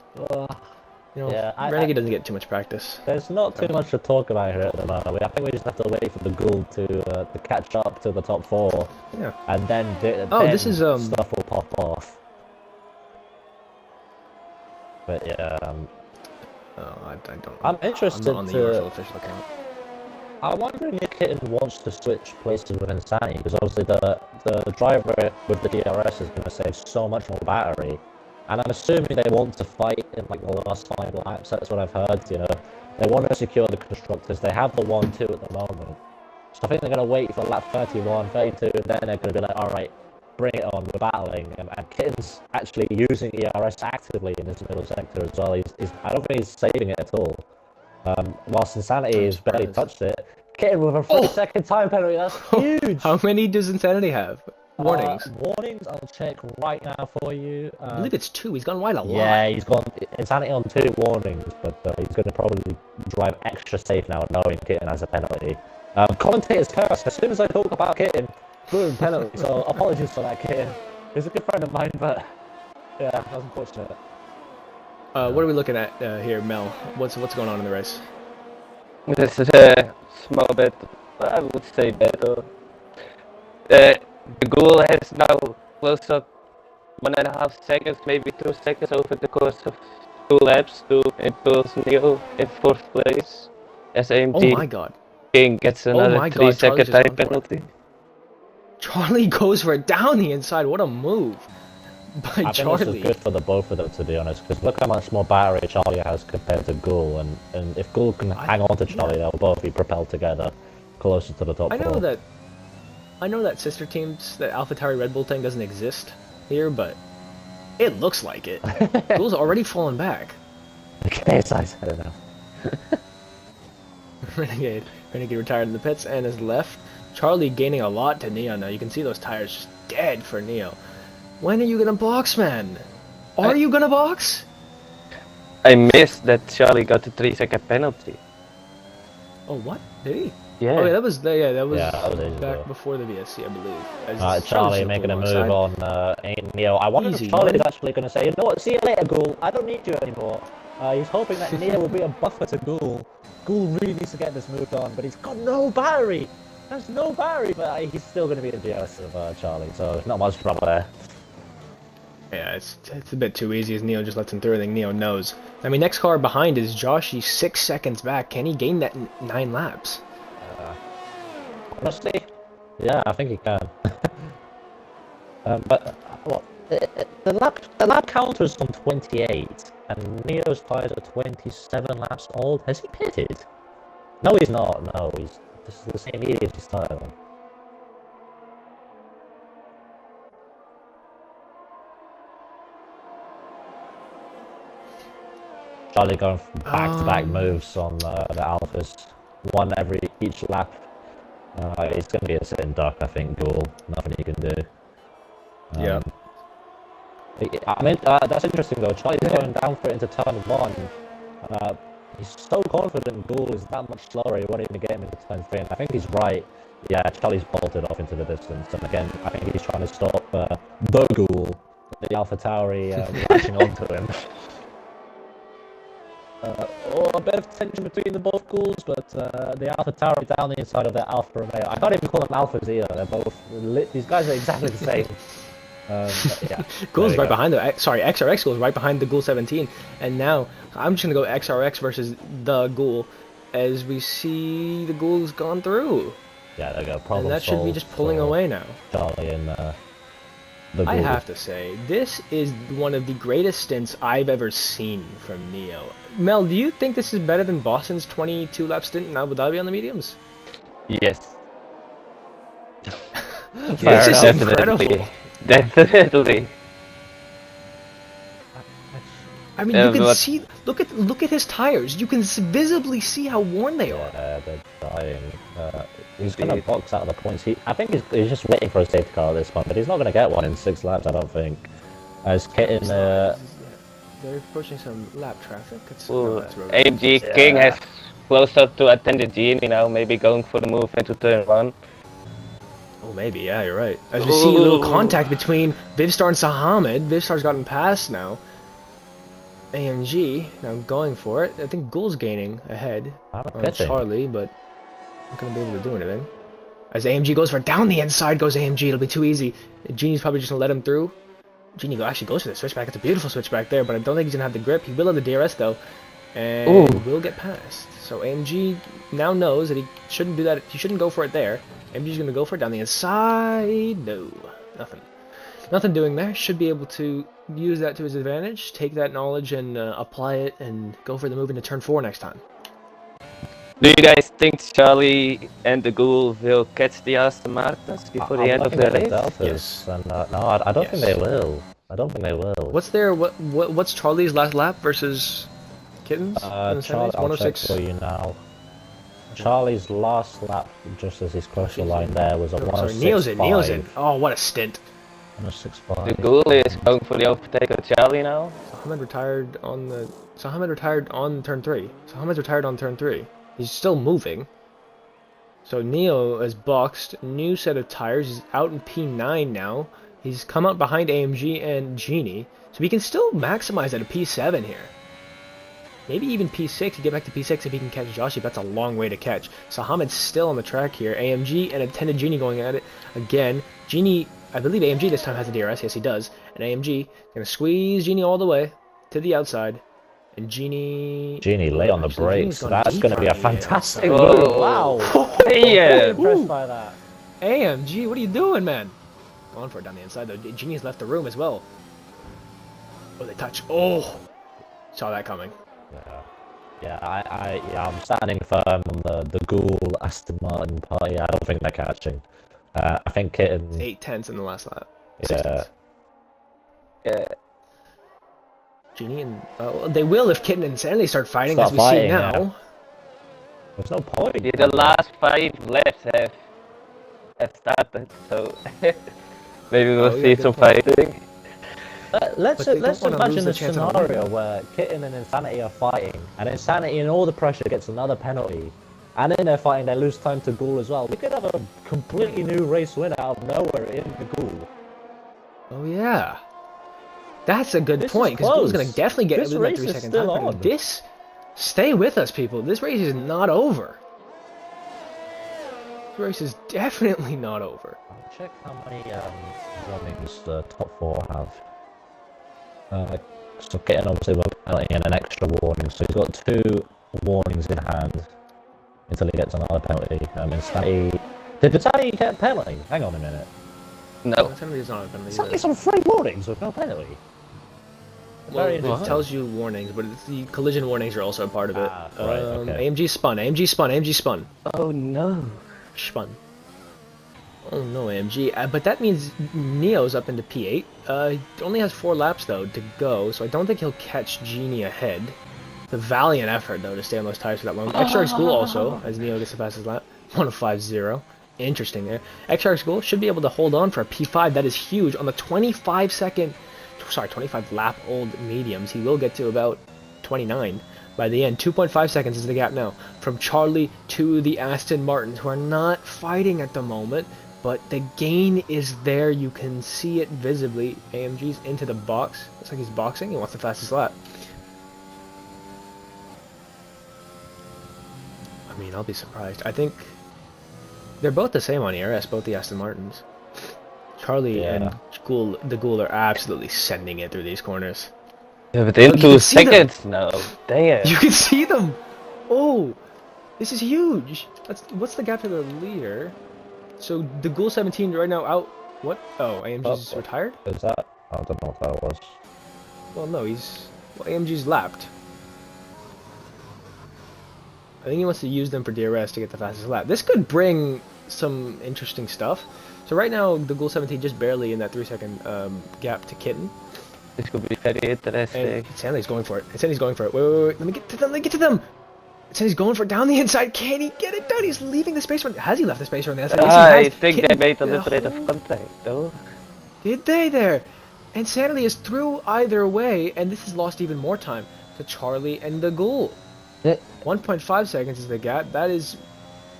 you know, Yeah, Renegade doesn't get too much practice. There's not too much to talk about here at the moment. I think we just have to wait for the Ghoul to catch up to the top 4. Yeah. And then, Oh, this is, stuff will pop off. But yeah, I don't. I'm interested I'm not on the to. Universal official account. I'm wondering if Kitten wants to switch places with Insanity, because obviously the driver with the DRS is going to save so much more battery, and I'm assuming they want to fight in like the last 5 laps. That's what I've heard. You know, they want to secure the constructors. They have the 1-2 at the moment, so I think they're going to wait for lap 31, 32, and then they're going to be like, all right, bring it on, we're battling. And Kitten's actually using ERS actively in this middle sector as well. I don't think he's saving it at all. Whilst Insanity I'm has barely surprised. touched it. Kitten with a 30-second time penalty, that's huge! How many does Insanity have? Warnings. Warnings, I'll check right now for you. I believe it's 2. He's gone wide a lot. Yeah, he's gone Insanity on 2 warnings, but he's going to probably drive extra safe now knowing Kitten has a penalty. Commentator's curse, as soon as I talk about Kitten, boom, penalty, so apologies for that, Kitten. He's a good friend of mine, but yeah, that was unfortunate. What are we looking at here, Mel? What's going on in the race? This is a small bit, I would say better. The goal has now close up 1.5 seconds, maybe 2 seconds over the course of 2 laps to impose Neo in 4th place. As Oh my AMG god. King gets another my 3 God, Charlie's second just time gone for it. penalty. Charlie goes for it down the inside. What a move by I think this Charlie. is good for the both of them, to be honest, because look how much more battery Charlie has compared to Ghoul, and if Ghoul can hang on to Charlie, they'll both be propelled together closer to the top I know four. that sister teams, that AlphaTauri Red Bull thing doesn't exist here, but it looks like it. Ghoul's already fallen back. Okay, size, I don't know. Renegade retired in the pits and is left. Charlie gaining a lot to Neo now. You can see those tires just dead for Neo. When are you gonna box, man? Are you gonna box? I missed that Charlie got a 3 second penalty. Oh, what? Did he? Yeah. Oh, yeah, that was that was ages back ago. before the VSC, I believe. Alright, Charlie making a move on Neo. I wonder Easy if Charlie money. is actually going to say, you know what, see you later, Ghoul. I don't need you anymore. He's hoping that Neo will be a buffer to Ghoul. Ghoul really needs to get this moved on, but he's got no battery. There's no battery, but he's still going to be the GS of Charlie, so not much trouble there. Yeah, it's a bit too easy as Neo just lets him through. I think Neo knows. I mean, next car behind is Josh. He's 6 seconds back. Can he gain that in 9 laps? Honestly, yeah, I think he can. But the lap counter is on 28, and Neo's tires are 27 laps old. Has he pitted? No, he's not. No, this is the same year as his tire. Charlie going back-to-back moves on the Alphas, one each lap. It's going to be a sitting duck, I think. Ghoul, nothing he can do. Yeah. I mean, that's interesting though. Charlie's going down for it into turn 1. He's so confident Ghoul is that much slower, he won't even get him into turn 3. And I think he's right. Yeah, Charlie's bolted off into the distance. And again, I think he's trying to stop the Ghoul, the AlphaTauri, latching onto him. A bit of tension between the both Ghouls, but the AlphaTauri down the inside of the Alfa Romeo. I can't even call them Alphas either. They're both these guys are exactly the same. Yeah. Ghoul's right behind the XRX Ghoul's right behind the Ghoul 17, and now I'm just gonna go XRX versus the Ghoul, as we see the Ghoul's gone through. Yeah, there you go. Problem and that should be just pulling for away now. Charlie and the Ghoul. I have to say, this is one of the greatest stints I've ever seen from Neo. Mel, do you think this is better than Boston's 22-lap stint in Abu Dhabi on the mediums? Yes. This is incredible. Definitely. I mean, you can see. Look at his tires. You can visibly see how worn they are. Yeah, they're dying. He's going to box out of the points. I think he's just waiting for a safety car at this point, but he's not going to get one in 6 laps, I don't think. As Kitten... They're pushing some lap traffic. AMG King has close up to attended Genie now, maybe going for the move into turn 1. Oh, maybe, yeah, you're right. As we see a little contact between Vivstar and Sahamed. Vivstar's gotten past now. AMG now going for it. I think Ghoul's gaining ahead on Charlie, but not going to be able to do anything. As AMG goes for it, down the inside goes AMG. It'll be too easy. Genie's probably just going to let him through. Genie actually goes for the switchback. It's a beautiful switchback there, but I don't think he's gonna have the grip. He will have the DRS though, and will get past. So AMG now knows that he shouldn't do that. He shouldn't go for it there. AMG's gonna go for it down the inside. No, nothing doing there. Should be able to use that to his advantage. Take that knowledge and apply it, and go for the move into turn 4 next time. Do you guys think Charlie and the Ghoul will catch the Aston Martins before the end of the race? Yes. And, no, I don't think they will. I don't think they will. What's Charlie's last lap versus Kittens? Charlie, I'll check for you now. Charlie's last lap, just as he's crossed the line there, was a 106.5. Neo's in. Oh, what a stint. 106.5. The Ghoul is going for the overtake of Charlie now. Sahamed retired on turn 3. Sahamed's retired on turn 3. He's still moving. So Neo is boxed. New set of tires. He's out in P9 now. He's come out behind AMG and Genie. So we can still maximize at a P7 here. Maybe even P6 to get back to P6 if he can catch Joshi. That's a long way to catch. Sahamed's still on the track here. AMG and attended Genie going at it again. Genie, I believe AMG this time has the DRS. Yes, he does. And AMG going to squeeze Genie all the way to the outside. And Genie lay on the brakes. That's going to be a fantastic move. Wow. Yeah. Impressed by that. AMG, what are you doing, man? Going for it down the inside, though. Genie's left the room as well. Oh, they touch. Oh! Saw that coming. I'm standing firm on the Ghoul Aston Martin party. I don't think they're catching. I think Kitten... 8/10 in the last lap. Yeah. Genie and they will if Kitten and Sandy start fighting, as we see now. Yeah. There's no point. The last 5 laps have started, so maybe we'll see some fighting. Let's imagine a scenario where Kitten and Insanity are fighting, and Insanity and all the pressure gets another penalty, and then they're fighting, they lose time to Ghoul as well. We could have a completely new race winner out of nowhere in the Ghoul. Oh yeah. That's a good point, because Ghoul's going to definitely get within that 3 second time. Stay with us, people. This race is not over. This race is definitely not over. I'll check how many warnings the top 4 have. So getting obviously an extra warning. So he's got 2 warnings in hand until he gets another penalty. Insanity. Did Insanity get a penalty? Hang on a minute. No. Insanity's not a penalty. Insanity's on 3 warnings with no penalty. Well, it tells you warnings, but the collision warnings are also a part of it. Right, okay. AMG spun. Oh no. Spun. Oh no, AMG. But that means Neo's up into P8. He only has 4 laps, though, to go, so I don't think he'll catch Genie ahead. It's a valiant effort, though, to stay on those tires for that long. XR School also, as Neo gets the fastest lap. 1:05.0. Interesting there. XR School should be able to hold on for a P5. That is huge. On the 25 lap old mediums, he will get to about 29 by the end. 2.5 seconds is the gap now from Charlie to the Aston Martins, who are not fighting at the moment, but the gain is there. You can see it visibly. AMG's into the box. Looks like he's boxing. He wants the fastest lap. I mean, I'll be surprised. I think they're both the same on ERS, both the Aston Martins. Charlie and the Ghoul are absolutely sending it through these corners. Yeah, but in 2 seconds now. Damn. You can see them. Oh, this is huge. What's the gap to the leader? So the Ghoul 17 right now out. What? Oh, AMG's retired? Is that? I don't know if that was. Well, no, AMG's lapped. I think he wants to use them for DRS to get the fastest lap. This could bring some interesting stuff. So right now, the Ghoul 17 just barely in that 3 second gap to Kitten. This could be very interesting. And Sandy's going for it. Wait. Let me get to them. Sandy's going for it down the inside. Can he get it done? He's leaving the space run. Has he left the space run? Yes, I think they made a little bit of contact, though. Did they there? And Sandy is through either way, and this has lost even more time to Charlie and the Ghoul. 1.5 seconds is the gap. Is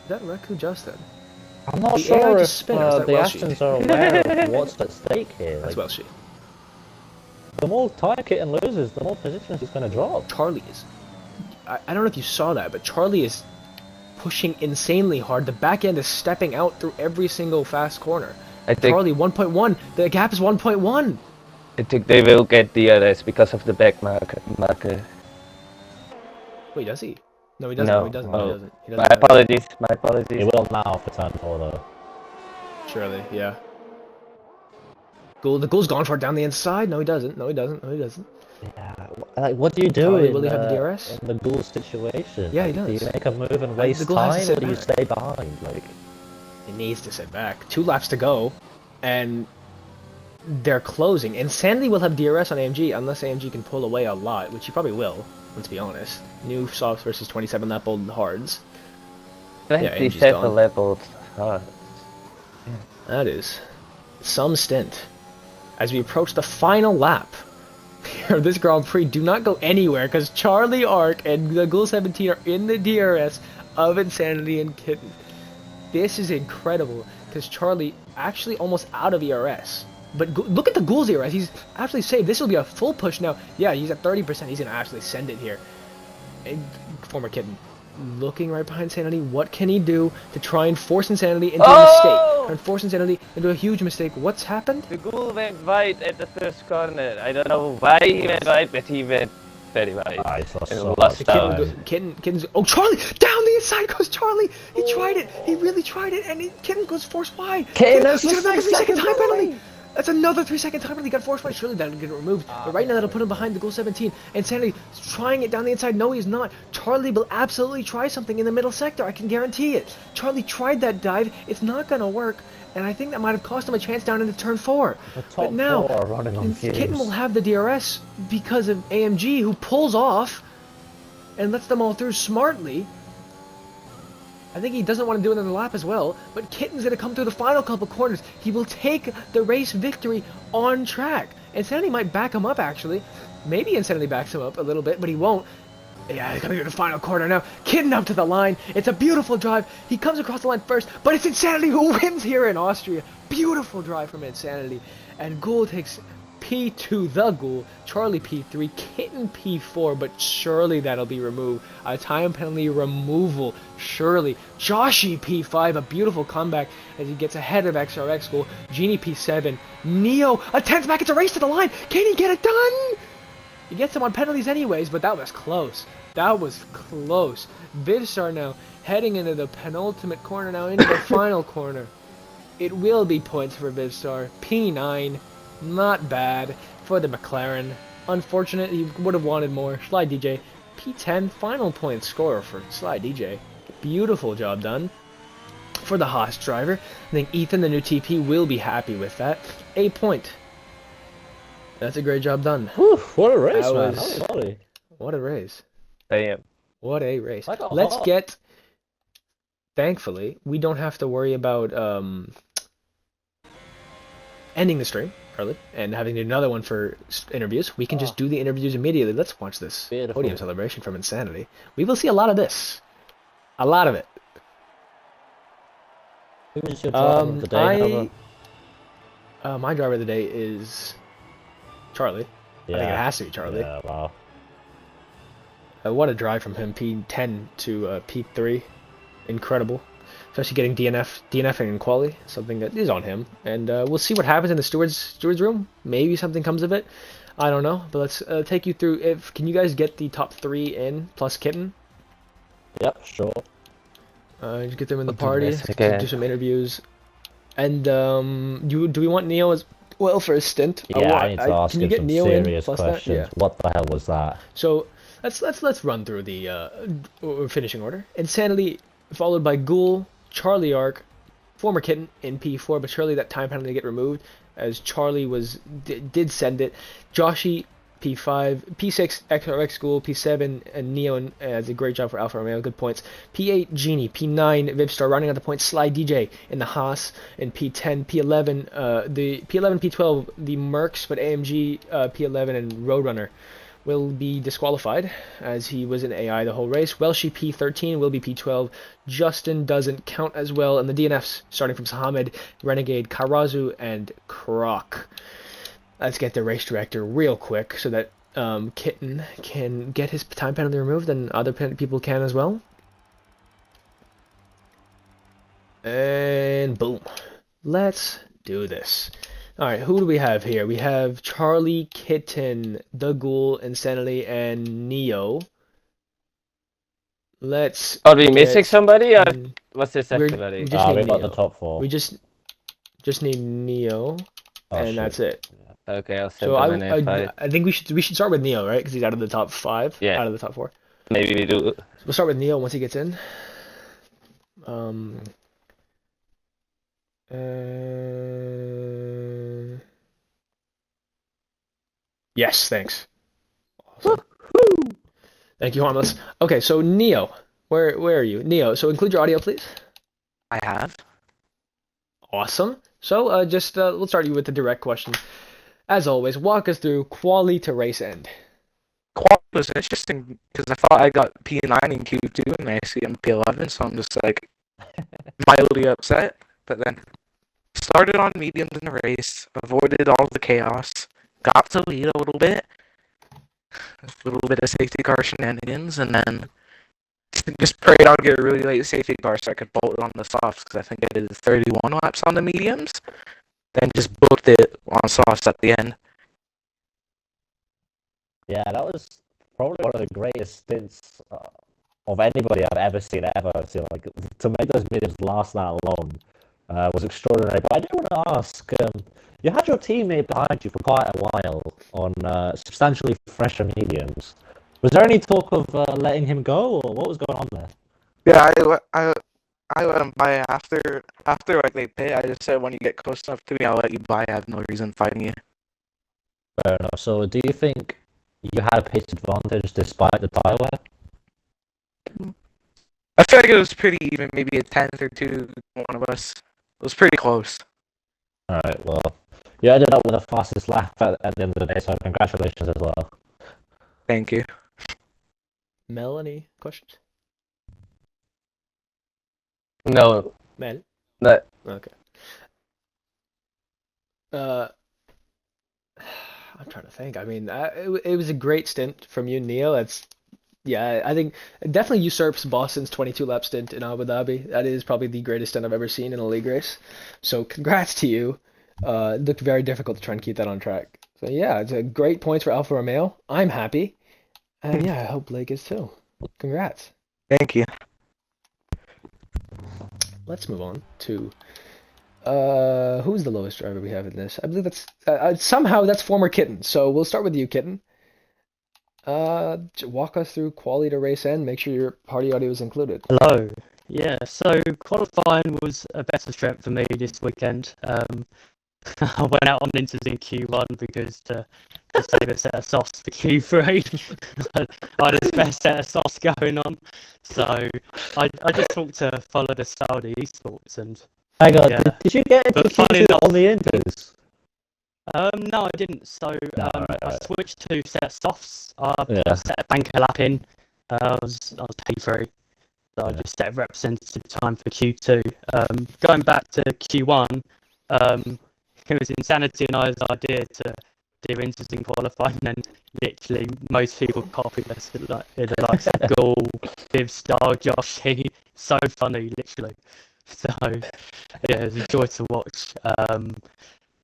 that Reku Justin? I'm not sure if the Astons are aware of what's at stake here. That's well she. The more time Kitten loses, the more positions he's going to drop. Charlie is... I don't know if you saw that, but Charlie is pushing insanely hard. The back end is stepping out through every single fast corner. I think... Charlie, 1.1. The gap is 1.1. I think they will get DRS because of the back marker. Wait, does he? No, he doesn't. No. No, he doesn't. Oh. He doesn't. He My doesn't have it. apologies. My He apologies. will now for turn 4 though. Surely, yeah. The goal's gone for it down the inside. No, he doesn't. No, he doesn't. No, he doesn't. Yeah, like what do you do Charlie, in, will he have the DRS? in the Ghoul situation? Yeah, he Like, do you does. make a move and waste the goal has to time, sit or do you back. stay behind? Like, He needs to sit back. 2 laps to go, and they're closing. Insanity will have DRS on AMG unless AMG can pull away a lot, which he probably will. Let's be honest. New softs versus 27 lap old hards. 27 gone. leveled. That is some stint. As we approach the final lap of this Grand Prix, do not go anywhere because Charlie Ark and the Ghoul 17 are in the DRS of Insanity and Kitten. This is incredible because Charlie actually almost out of ERS. But look at the Ghoul's ERS. He's actually saved. This will be a full push now. Yeah, he's at 30%. He's going to actually send it here. And former Kitten looking right behind Insanity. What can he do to try and force Insanity into a mistake? And force Insanity into a huge mistake. What's happened? The Ghoul went wide at the first corner. I don't know why he went wide, but he went very wide. I saw And so lost much time. time. Kitten's. Oh, Charlie! Down the inside goes Charlie! He tried it! He really tried it! And Kitten goes forced wide! That's He's got another 3-second time penalty! penalty! That's another 3-second time penalty. Got forced wide. Surely that'll get removed. But right now that'll put him behind the goal 17. Insanity trying it down the inside. No, he's not. Charlie will absolutely try something in the middle sector. I can guarantee it. Charlie tried that dive. It's not gonna work. And I think that might have cost him a chance down into turn 4. But now, Kitten will have the DRS because of AMG, who pulls off and lets them all through smartly. I think he doesn't want to do another lap as well, but Kitten's going to come through the final couple corners. He will take the race victory on track. Insanity might back him up, actually. Maybe Insanity backs him up a little bit, but he won't. Yeah, he's coming through the final corner now. Kitten up to the line. It's a beautiful drive. He comes across the line first, but it's Insanity who wins here in Austria. Beautiful drive from Insanity. And Ghoul takes P2, the Ghoul, Charlie P3, Kitten P4, but surely that'll be removed. A time penalty removal, surely. Joshy P5, a beautiful comeback as he gets ahead of XRX Ghoul. Genie P7, Neo attempts back, it's a race to the line. Can he get it done? He gets him on penalties anyways, but that was close. That was close. Vivstar now heading into the penultimate corner, now into the final corner. It will be points for Vivstar. P9, not bad for the McLaren. Unfortunate, he would have wanted more. Slide DJ, P10, final point scorer for Slide DJ. Beautiful job done for the Haas driver. I think Ethan, the new TP, will be happy with that. A point. That's a great job done. Whew, what a race, That man! was- Holy moly. What a race. Damn. What a race. Like a Let's hawk. get... Thankfully, we don't have to worry about ending the stream early and having to do another one for interviews. We can just do the interviews immediately. Let's watch this Beautiful. podium celebration from Insanity. We will see a lot of this. A lot of it. Who was your driver of the day, Nova? My driver of the day is Charlie. I think it has to be Charlie. Yeah, wow. What a drive from him, P10 to P3. Incredible. Especially getting DNFing in quali, something that is on him. And we'll see what happens in the steward's room. Maybe something comes of it. I don't know. But let's take you through. Can you guys get the top 3 in, plus Kitten? Yep, sure. Just get them in the We'll do party, this again. do some interviews. And do we want Neo as well for a stint? Yeah, I need to ask can you him get some Neo in serious plus questions. that? Yeah. What the hell was that? So let's run through the finishing order. Insanity followed by Ghoul, Charlie Ark, former Kitten in P4, but surely that time penalty get removed as Charlie did send it. Joshy P5, P6 XRX Ghoul, P7 and Neo has a great job for Alfa Romeo, good points. P8 Genie, P9 Vivstar running out the points. Slide DJ in the Haas, and P10, P11 the P11 P12 the Mercs, but AMG P11 and Roadrunner will be disqualified as he was in AI the whole race. Welshie P13 will be P12. Justin doesn't count as well, and the DNFs starting from Sahamed, Renegade, Karazu, and Croc. Let's get the race director real quick so that Kitten can get his time penalty removed and other people can as well. And boom. Let's do this. All right, who do we have here? We have Charlie, Kitten, The Ghoul, Insanity, and Neo. Let's Are we missing somebody? Or mm, what's the we somebody? just need We got the Neo. top four. We just need Neo, Oh and shit. that's it. Okay, I'll send So them an invite. I think we should start with Neo, right? Because he's out of the top 5, Yeah. out of the top 4. Maybe we do. So we'll start with Neo once he gets in. Um. Yes, thanks. Awesome. Thank you, Harmless. Okay, so Neo, where are you, Neo? So include your audio, please. I have. Awesome. So let's start you with the direct question. As always, walk us through quali to race end. Quad was interesting because I thought I got P9 in Q2 and I see I'm P11, so I'm just like mildly upset. But then started on mediums in the race, avoided all the chaos, got to lead a little bit of safety car shenanigans, and then just prayed I'll get a really late safety car so I could bolt it on the softs because I think I did 31 laps on the mediums. Then just booked it on softs at the end. Yeah, that was probably one of the greatest stints of anybody I've ever seen ever. So, like, to make those mediums last that long was extraordinary. But I do want to ask, you had your teammate behind you for quite a while on substantially fresher mediums. Was there any talk of letting him go, or what was going on there? Yeah, I let them buy after like they pay. I just said when you get close enough to me, I'll let you buy. I have no reason fighting you. Fair enough. So, do you think you had a pace advantage despite the tire wear? I feel like it was pretty even, maybe a tenth or two. One of us. It was pretty close. All right. Well, you ended up with the fastest lap at the end of the day, so congratulations as well. Thank you. Mel, any questions? No. Mel? No. Okay. I'm trying to think. I mean, it was a great stint from you, Neil. I think it definitely usurps Boston's 22-lap stint in Abu Dhabi. That is probably the greatest stint I've ever seen in a league race. So congrats to you. It looked very difficult to try and keep that on track. So yeah, it's a great points for Alfa Romeo. I'm happy. And yeah, I hope Blake is too. Congrats. Thank you. Let's move on to who's the lowest driver we have in this? I believe that's somehow that's former Kitten. So we'll start with you, Kitten. Walk us through quality to race end. Make sure your party audio is included. Hello. Yeah, so qualifying was a better strength for me this weekend. I went out on inters in Q1 because to save a set of softs for Q3. I had a spare set of softs going on. So I just thought to follow the Saudi esports and Hang on, yeah. did you get into But funny Q2 enough- on the Inters? No, I didn't. So No, I right. switched to set of softs. Yeah. I set a banker lap in. I was P3. So I just set a representative time for Q2. Going back to Q1, it was Insanity and I's idea to do interesting qualifying, and literally most people copied us. Like Ghoul, Viv Star, Josh. So funny, literally. So yeah, it was a joy to watch.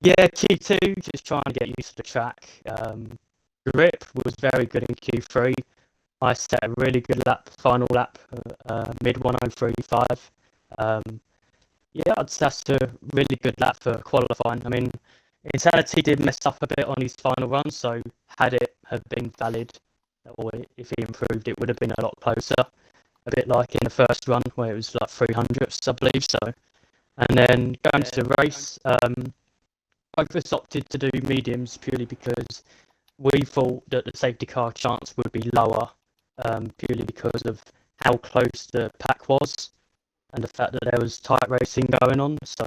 Yeah, Q2, just trying to get used to the track. Grip was very good in Q3. I set a really good final lap, mid 103.5. Yeah, that's a really good lap for qualifying. I mean, Insanity did mess up a bit on his final run, so had it have been valid, or if he improved, it would have been a lot closer. A bit like in the first run, where it was like 300ths, I believe so. And then going to the race, I just opted to do mediums purely because we thought that the safety car chance would be lower, purely because of how close the pack was and the fact that there was tight racing going on. So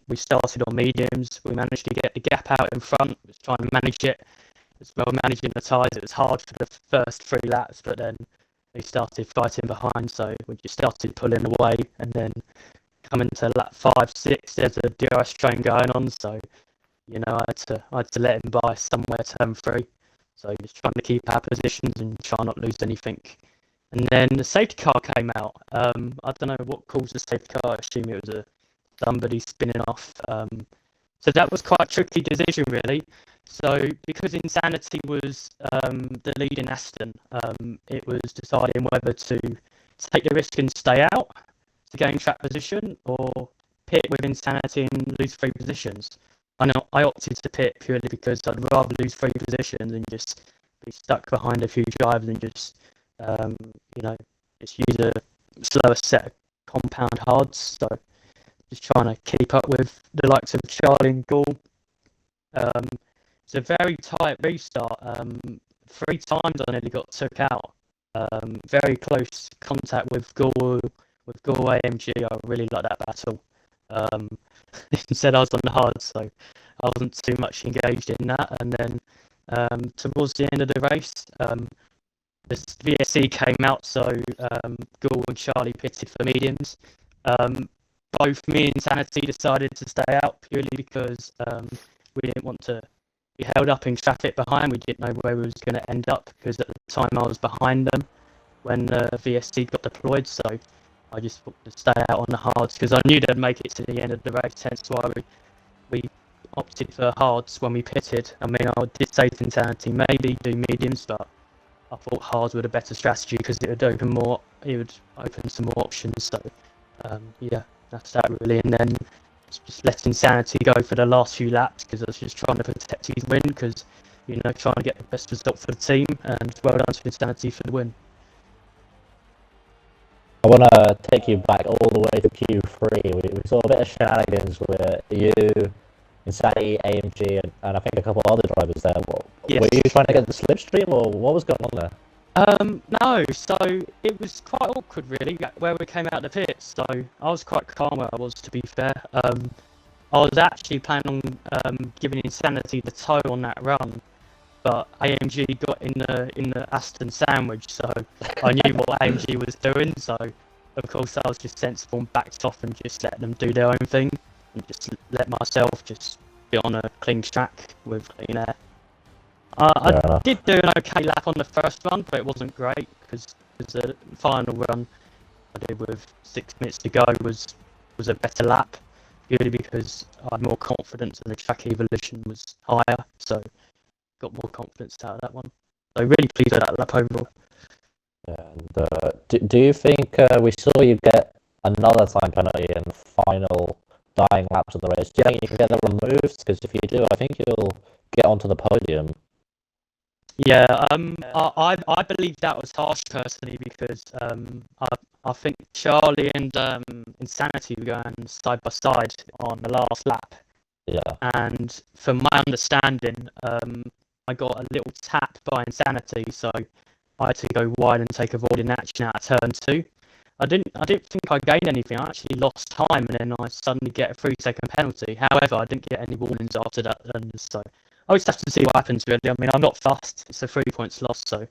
we started on mediums. We managed to get the gap out in front. Was trying to manage it as well, managing the tyres. It was hard for the first 3 laps, but then they started fighting behind. So we just started pulling away, and then coming to lap 5, 6, there's a DRS train going on. So you know, I had to let him by somewhere turn 3. So just trying to keep our positions and try not lose anything. And then the safety car came out. I don't know what caused the safety car. I assume it was somebody spinning off. So that was quite a tricky decision, really. So because Insanity was the lead in Aston, it was deciding whether to take the risk and stay out to gain track position, or pit with Insanity and lose 3 positions. I know I opted to pit purely because I'd rather lose 3 positions than just be stuck behind a few drivers and just just use a slower set of compound hards. So just trying to keep up with the likes of Charlie and Gaul. It's a very tight restart. 3 times I nearly got took out. Very close contact with Gaul AMG. I really like that battle. Instead I was on the hard, so I wasn't too much engaged in that. And then towards the end of the race, the VSC came out, so Gaul and Charlie pitted for mediums. Both me and Sanity decided to stay out purely because we didn't want to be held up in traffic behind. We didn't know where we was going to end up because at the time I was behind them when the VSC got deployed. So I just wanted to stay out on the hards because I knew they'd make it to the end of the race. Hence why we opted for hards when we pitted. I mean, I did say to Insanity maybe do mediums, but I thought hards were the better strategy because it would open some more options. So yeah, that's that really. And then just let Insanity go for the last few laps because I was just trying to protect his win because, trying to get the best result for the team. And well done to Insanity for the win. I want to take you back all the way to Q3. We saw a bit of shenanigans where you, Insanity, AMG, and I think a couple of other drivers there. Yes. Were you trying to get the slipstream, or what was going on there? No, so it was quite awkward really where we came out the pits, so I was quite calm where I was, to be fair. I was actually planning on giving Insanity the toe on that run, but AMG got in the Aston sandwich, so I knew what AMG was doing, so of course I was just sensible and backed off and just let them do their own thing and just let myself just be on a clean track with clean air. I did do an okay lap on the first run, but it wasn't great because the final run I did with 6 minutes to go was a better lap, purely because I had more confidence and the track evolution was higher, so got more confidence out of that one. So really pleased with that lap overall. And do you think we saw you get another time penalty in the final dying laps of the race? Do you think you can get that removed? Because if you do, I think you'll get onto the podium. Yeah, I believe that was harsh personally because I think Charlie and Insanity were going side by side on the last lap. Yeah. And from my understanding, I got a little tap by Insanity, so I had to go wide and take avoiding action out of turn 2. I didn't think I gained anything. I actually lost time, and then I suddenly get a 3-second penalty. However, I didn't get any warnings after that, and so I just have to see what happens. Really, I mean, I'm not fussed. It's a 3 points loss, so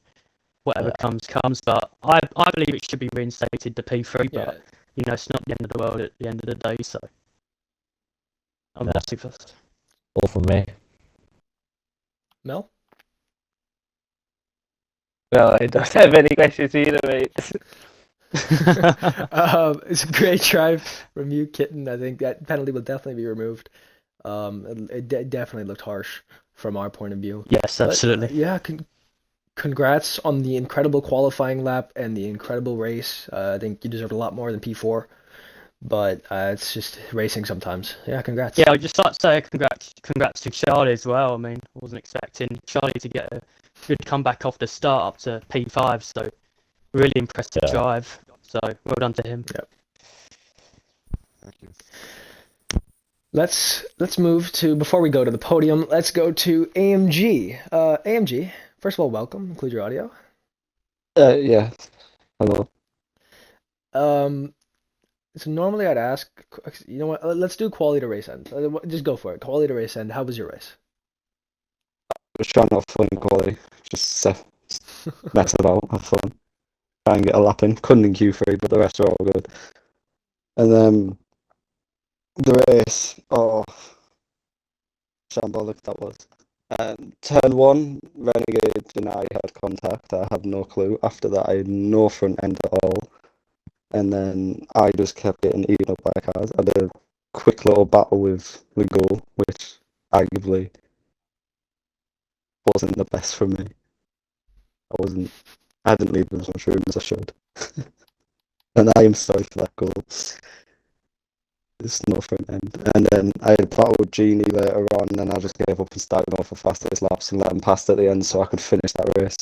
whatever comes. But I believe it should be reinstated to P3. But it's not the end of the world at the end of the day, so I'm not too fussed. All from me. Mel? No, I don't have any questions either, mate. It's a great drive from you, Kitten. I think that penalty will definitely be removed. It definitely looked harsh from our point of view. Yes, absolutely. But, congrats on the incredible qualifying lap and the incredible race. I think you deserve a lot more than P4, but it's just racing sometimes. Yeah, congrats. Yeah, I'd just like to say congrats to Charlie as well. I mean, I wasn't expecting Charlie to get a good comeback off the start up to P5, so really impressive drive. So well done to him. Yep. Thank you. Let's move to, before we go to the podium, let's go to AMG. AMG, first of all, welcome. Include your audio. Yeah. Hello. So normally I'd ask, you know what? Let's do quality to race end. Just go for it. Quality to race end. How was your race? I was trying to have fun in quality. Just mess about, have fun. Try and get a lap in. Couldn't in Q3, but the rest are all good. And then the race, shambolic that was. Turn 1, Renegade and I had contact. I had no clue. After that, I had no front end at all. And then I just kept getting eaten up by cars. I did a quick little battle with the goal, which arguably wasn't the best for me. I didn't leave as much room as I should. And I am sorry for that goal. It's not for an end. And then I had a battle with Genie later on, and then I just gave up and started going for fastest laps and let him pass at the end so I could finish that race.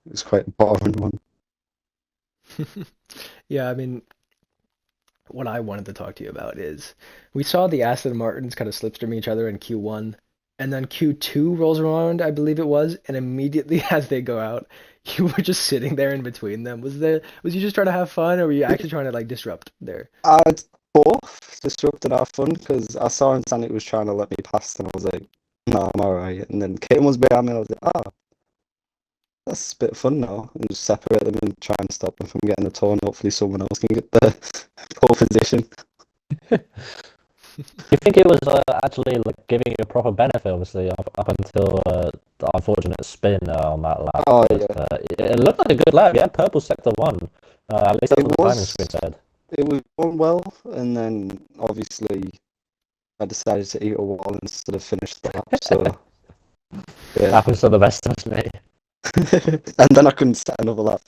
It was quite a boring one. Yeah, I mean, what I wanted to talk to you about is we saw the Aston Martins kind of slipstream each other in Q1, and then Q2 rolls around, I believe it was, and immediately as they go out, you were just sitting there in between them. Was you just trying to have fun, or were you actually trying to like disrupt there? I'd both disrupted our fun because I saw Insanity was trying to let me pass, and I was like, no, I'm alright. And then Kane was behind me, and I was like, ah, that's a bit of fun now. And just separate them and try and stop them from getting the tour, and hopefully someone else can get the pole position. Do you think it was actually like giving you a proper benefit, obviously, up until the unfortunate spin on that lap? Oh, But, yeah. it looked like a good lap. Yeah, purple sector one. At least that's It what the timing was, screen said. it was going well, and then obviously I decided to eat a wall instead of finish the lap, so yeah. Happens to the best of us, mate. And then I couldn't set another lap.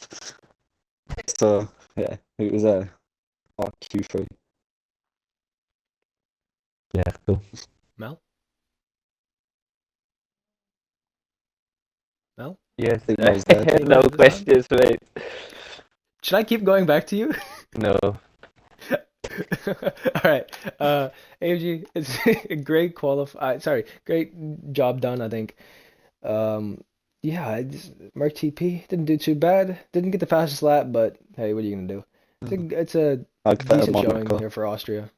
So yeah, it was Q3. Yeah, cool. Mel? Mel? Yes, I think Mel's dead. no This time? questions, mate. Should I keep going back to you? No. All right. AMG, it's a great job done, I think. Yeah, Mark TP didn't do too bad. Didn't get the fastest lap, but hey, what are you gonna do? It's a I'd bet decent showing Monaco. here for Austria.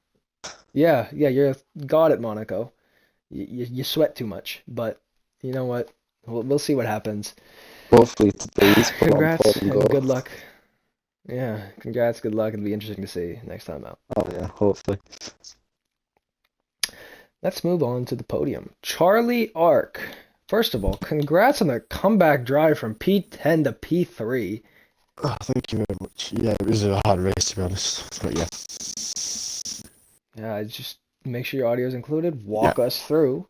Yeah, you're a god at Monaco. You sweat too much, but you know what? We'll see what happens. Hopefully today's put on Congrats podium and good goal. luck. Yeah, congrats, good luck. It'll be interesting to see next time out. Oh yeah, hopefully. Let's move on to the podium. Charlie Ark. First of all, congrats on the comeback drive from P10 to P3. Oh, thank you very much. Yeah, it was a hard race to be honest, but yeah. Yeah, just make sure your audio is included. Walk us through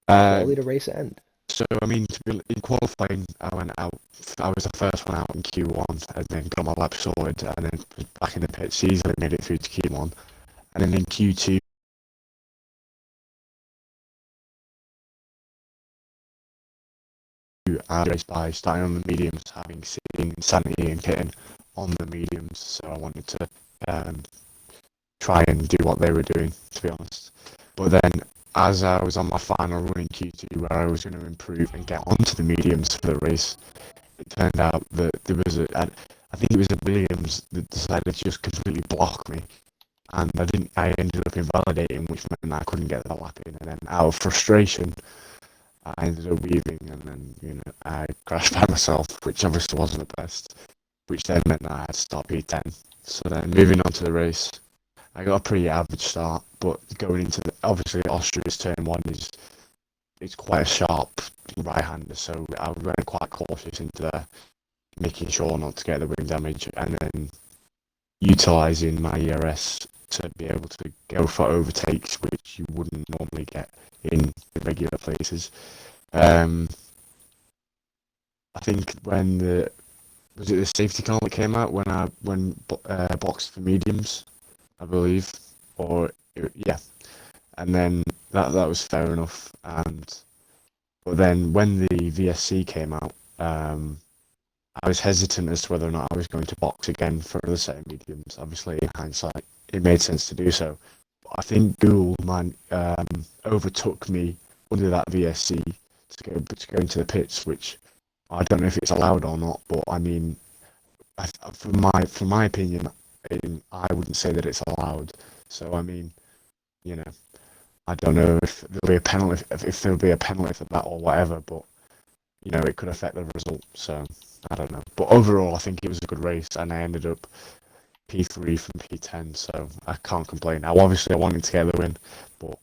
Um, quality to race end. so I mean, in qualifying, I went out. I was the first one out in Q1, and then got my lap sorted, and then was back in the pits. Easily made it through to Q1, and then in Q2. I raced by starting on the mediums, having seen Insanity and Kitten on the mediums, so I wanted to try and do what they were doing, to be honest. But then, as I was on my final run in Q2, where I was going to improve and get onto the mediums for the race, it turned out that there was I think it was a Williams that decided to just completely block me, and I ended up invalidating, which meant I couldn't get that lap in, and then out of frustration, I ended up weaving, and then I crashed by myself, which obviously wasn't the best, which then meant that I had to start P10. So then moving on to the race, I got a pretty average start, but going into obviously Austria's turn one it's quite a sharp right-hander, so I went quite cautious into there, making sure not to get the wing damage, and then utilising my ERS to be able to go for overtakes, which you wouldn't normally get in regular places. I think when was it the safety car that came out when boxed for mediums, I believe, yeah, and then that was fair enough. But then when the VSC came out, I was hesitant as to whether or not I was going to box again for the same mediums. Obviously, in hindsight, it made sense to do so. But I think Gould overtook me under that VSC to go into the pits, which I don't know if it's allowed or not. But I mean, from my opinion, I wouldn't say that it's allowed. So I mean, I don't know if there'll be a penalty if there'll be a penalty for that or whatever. But it could affect the result. So I don't know. But overall, I think it was a good race, and I ended up P3 from P10, so I can't complain. Now, obviously, I wanted to get the win, but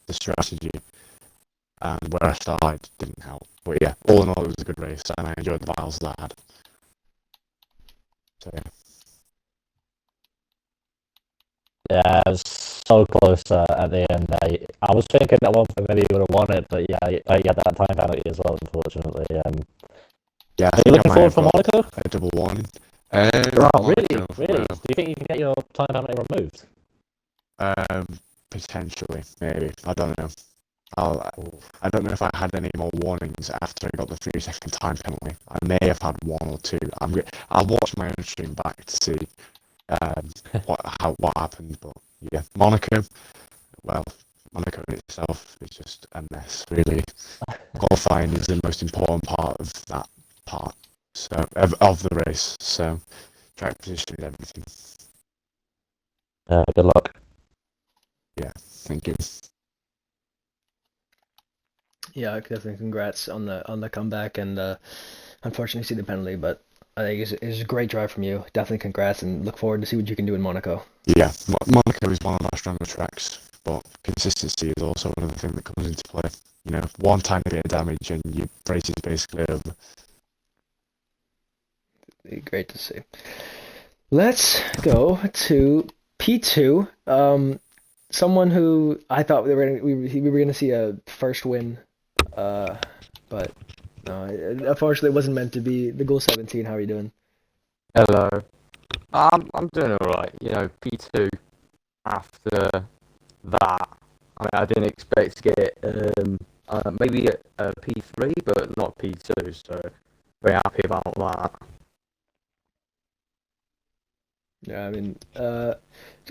the strategy and where I started didn't help. But yeah, all in all, it was a good race, and I enjoyed the battles that I had. So yeah. Yeah, I was so close at the end. I was thinking at one point maybe he would have won it, but yeah, he had that time penalty as well, unfortunately. Yeah, I Are you think I looking might forward have for got Monaco? a double one. Oh, really? Monaco, Really? Do you think you can get your time penalty removed? Potentially, maybe. I don't know. I don't know if I had any more warnings after I got the 3-second time penalty. I may have had one or two. I'll watch my own stream back to see what happened. But yeah, Monaco. Well, Monaco itself is just a mess, really. Qualifying is the most important part of that part, so of the race. So track position is everything. Good luck. Yeah, thank you. Yeah, definitely congrats on the comeback, and unfortunately see the penalty, but I think it's a great drive from you. Definitely congrats, and look forward to see what you can do in Monaco. Yeah, Monaco is one of our stronger tracks, but consistency is also another thing that comes into play. You know, one tiny bit of damage and your race is basically over. Great to see. Let's go to P2. Someone who I thought we were gonna see a first win, but no, unfortunately it wasn't meant to be. The goal 17. How are you doing? Hello. I'm doing alright. You know, P2 after that. I mean, I didn't expect to get maybe a P3, but not P2. So very happy about that. Yeah, I mean, so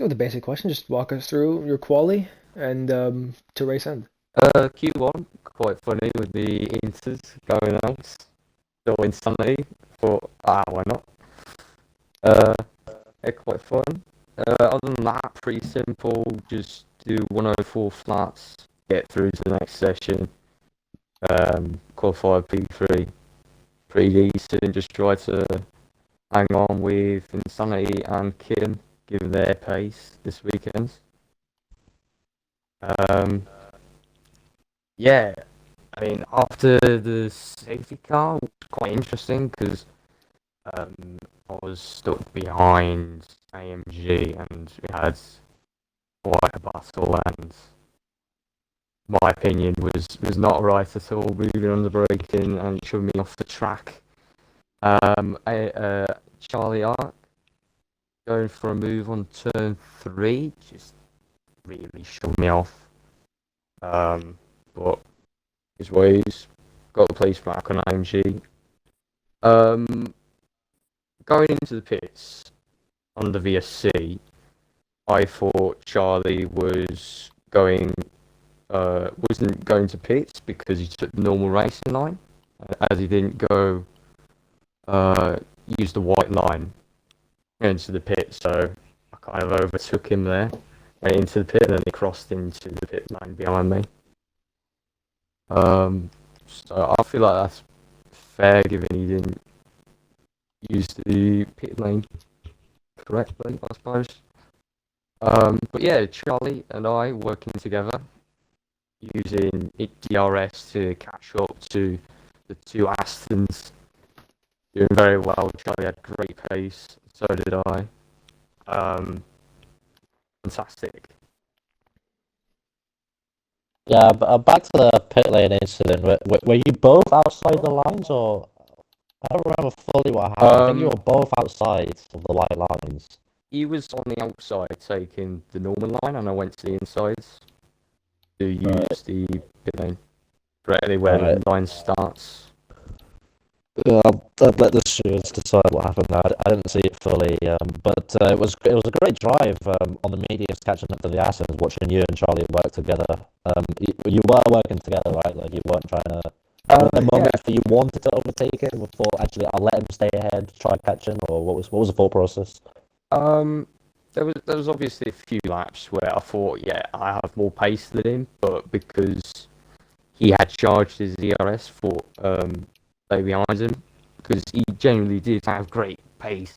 the basic question, just walk us through your quali and to race end. Q1 quite funny with the Inters going out. So instantly thought, why not? They're quite fun. Other than that, pretty simple. Just do 104 flats, get through to the next session. Qualify P3, pretty decent. Just try to hang on with Insanity and Kim, given their pace this weekend. Yeah, I mean, after the safety car, it was quite interesting because I was stuck behind AMG and we had quite a battle, and my opinion was not right at all, moving on the braking and shoving me off the track. Charlie Ark going for a move on turn 3 just really shoved me off. But his ways got the place back on AMG. Going into the pits on the VSC, I thought Charlie wasn't going to pits because he took the normal racing line, as he didn't go use the white line into the pit. So I kind of overtook him there, went into the pit, and then he crossed into the pit line behind me. So I feel like that's fair, given he didn't use the pit lane correctly, I suppose. But yeah, Charlie and I working together, using DRS to catch up to the two Astons, doing very well. Charlie had great pace, so did I. Fantastic. Yeah, but back to the pit lane incident. Were you both outside the lines, or I don't remember fully what happened. I think you were both outside of the white lines. He was on the outside taking the normal line, and I went to the inside to use the pit lane directly where the line starts. I'd let the stewards decide what happened there. I didn't see it fully, but it was a great drive on the mediums, catching up to the Assassins, watching you and Charlie work together. You were working together, right? Like, you weren't trying to. Were there moments that you wanted to overtake him, or thought, actually, I'll let him stay ahead, try catch him, or what was the thought process? There was obviously a few laps where I thought, yeah, I have more pace than him, but because he had charged his DRS for stay behind him, because he genuinely did have great pace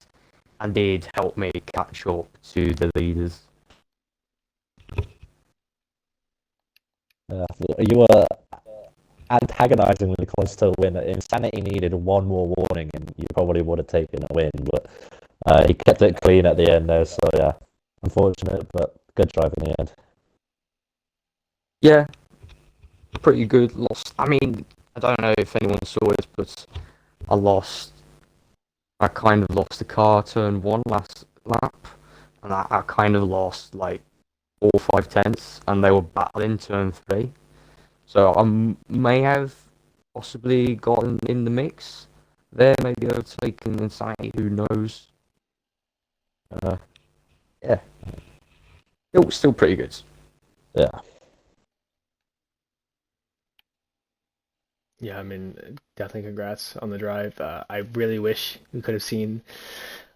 and did help me catch up to the leaders. You were antagonizingly close to a win. Insanity needed one more warning, and you probably would have taken a win, but he kept it clean at the end there. So yeah, unfortunate, but good drive in the end. Yeah, pretty good. Lost. I mean, I don't know if anyone saw it, but I kind of lost the car turn one last lap, and I kind of lost like 4 or 5 tenths, and they were battling turn three. So I may have possibly gotten in the mix there, maybe overtaken Insanity, who knows? Yeah, it was still pretty good. Yeah. Yeah, I mean, definitely congrats on the drive. I really wish we could have seen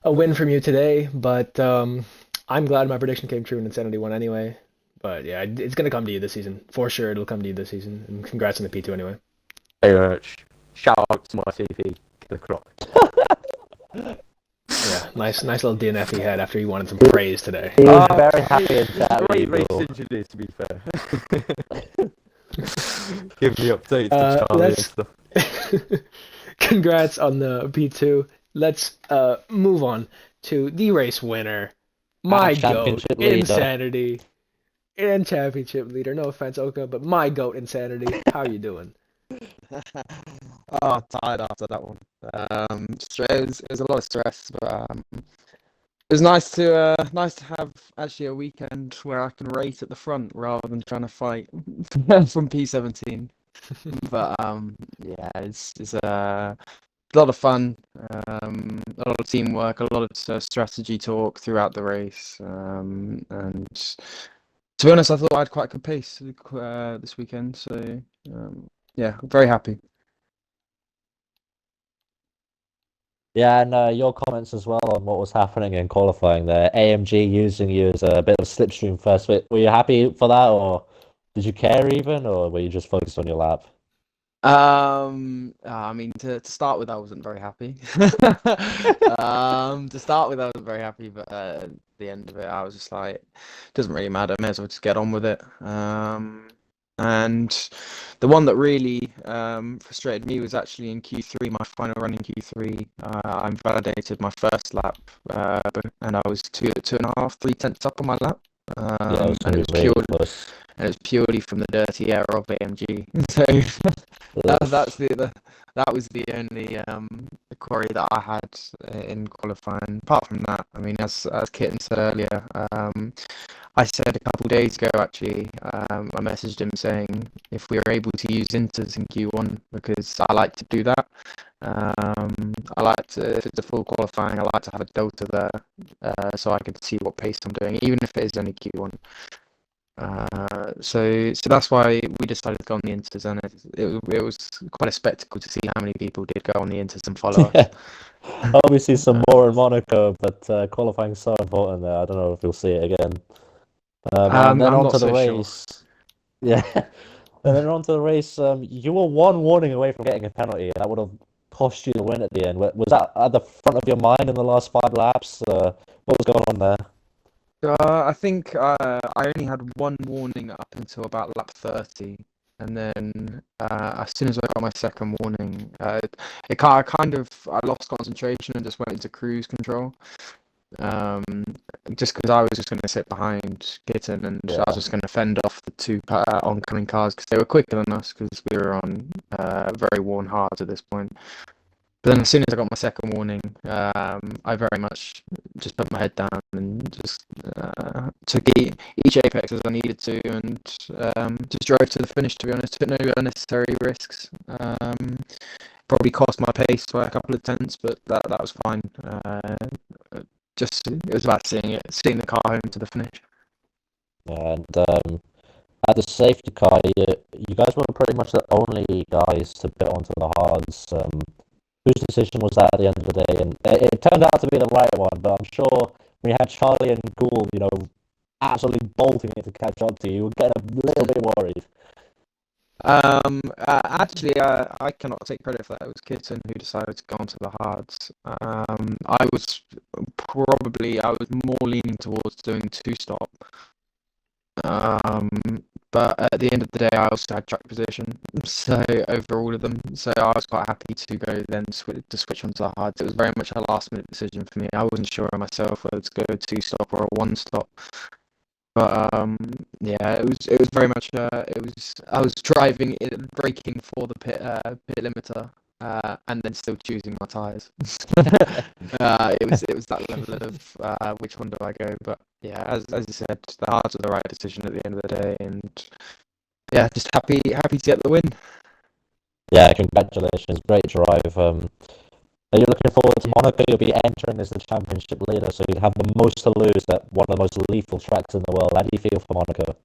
a win from you today, but I'm glad my prediction came true and Insanity won anyway. But yeah, it's gonna come to you this season for sure. It'll come to you this season, and congrats on the P2 anyway. Hey, shout out to my CP, Killer Croc. Yeah, nice little DNF he had after he wanted some praise today. He was very happy in chat. Great race engineer, to be fair. Give me updates to Charlie and stuff. Congrats on the P2. Let's move on to the race winner, my goat, Insanity, and championship leader. No offense, Oka, but my goat, Insanity. How you doing? Oh, tired after that one. It was a lot of stress, but it was nice to have actually a weekend where I can race at the front rather than trying to fight from P17. But yeah, it's a lot of fun, a lot of teamwork, a lot of strategy talk throughout the race, and to be honest, I thought I had quite a good pace this weekend. So yeah, I'm very happy. Yeah, and your comments as well on what was happening in qualifying there. AMG using you as a bit of a slipstream first. Were you happy for that, or did you care even, or were you just focused on your lap? I mean, to start with, I wasn't very happy. To start with, I wasn't very happy, but at the end of it, I was just like, it doesn't really matter. May as well just get on with it. And the one that really frustrated me was actually in Q3, my final run in Q3. I invalidated my first lap, and I was 2.5, 3 tenths up on my lap. Yeah, And it was purely from the dirty air of AMG. So that was the only quarry that I had in qualifying. Apart from that, I mean, as Kitten said earlier, I said a couple of days ago actually, I messaged him saying if we were able to use inters in Q1 because I like to do that. I like to, if it's a full qualifying, I like to have a delta there, so I can see what pace I'm doing, even if it is only Q1. So that's why we decided to go on the inters, and it was quite a spectacle to see how many people did go on the inters and follow us. Obviously, some more in Monaco, but qualifying is so important there. I don't know if you'll see it again. And then I'm on not to the so sure. race. Yeah, and then on to the race. You were one warning away from getting a penalty, and that would have cost you the win at the end. Was that at the front of your mind in the last 5 laps? What was going on there? I think I only had one warning up until about lap 30, and then as soon as I got my second warning, I lost concentration and just went into cruise control. Just because I was just going to sit behind Kitten and I was just going to fend off the two oncoming cars because they were quicker than us because we were on very worn hards at this point. But then as soon as I got my second warning, I very much just put my head down and just took each apex as I needed to and just drove to the finish, to be honest. Took no unnecessary risks. Probably cost my pace by a couple of tenths, but that was fine. It was about seeing the car home to the finish. And at the safety car, you guys were pretty much the only guys to pit onto the hards. Whose decision was that at the end of the day? And it turned out to be the right one, but I'm sure when you had Charlie and Gould, absolutely bolting it to catch up to you, you were getting a little bit worried. Actually, I cannot take credit for that. It was Kitten who decided to go onto the hards. I was more leaning towards doing two stop. But at the end of the day, I also had track position, so over all of them. So I was quite happy to go then switch onto the hards. It was very much a last minute decision for me. I wasn't sure myself whether to go a 2-stop or a 1-stop. But yeah, it was very much it was I was driving braking for the pit limiter, and then still choosing my tyres. It was that level of which one do I go? But yeah, as you said, the hards were the right decision at the end of the day, and yeah, just happy to get the win. Yeah, congratulations, great drive. Are you looking forward to Monaco? You'll be entering as the championship leader, so you'd have the most to lose at one of the most lethal tracks in the world. How do you feel for Monaco?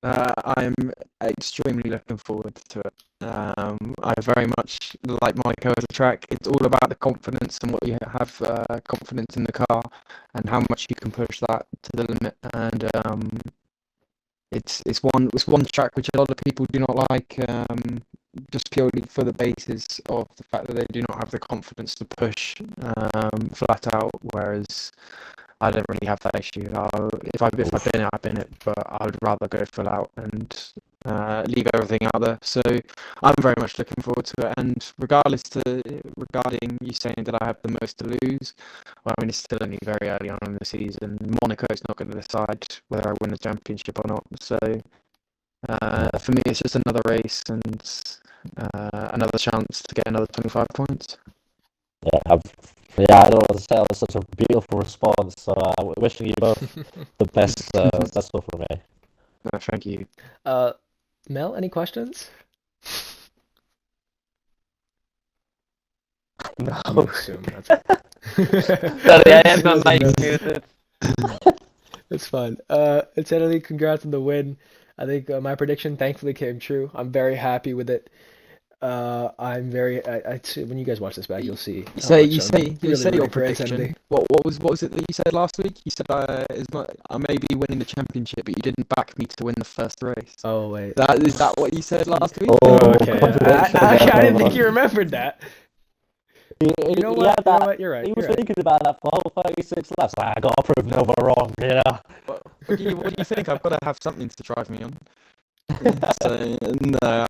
I'm extremely looking forward to it. I very much like Monaco as a track. It's all about the confidence and what you have confidence in the car and how much you can push that to the limit. And it's one track which a lot of people do not like, just purely for the basis of the fact that they do not have the confidence to push flat out. Whereas I don't really have that issue. If I've been it, I've been it. But I would rather go full out and leave everything out there. So I'm very much looking forward to it. And regarding you saying that I have the most to lose, well, I mean, it's still only very early on in the season. Monaco is not going to decide whether I win the championship or not. So for me, it's just another race and another chance to get another 25 points. Yeah, I know that was such a beautiful response. So wishing you both the best. That's all from me. No, thank you. Mel, any questions? No. You assume that's Sorry, I am not like muted. It's fine. Insanity, congrats on the win. I think my prediction thankfully came true. I'm very happy with it. I'm very. When you guys watch this back, you'll see. You say really your rooting for prediction. Insanity. What was it that you said last week? You said I may be winning the championship, but you didn't back me to win the first race. Oh wait. Is that what you said last week? Oh, okay. I didn't think you remembered that. You know what? You know what? You're right. He was You're right. thinking about that for the whole 36 laps. I got to prove Nova wrong, you know. What do you think? I've got to have something to drive me on. So no,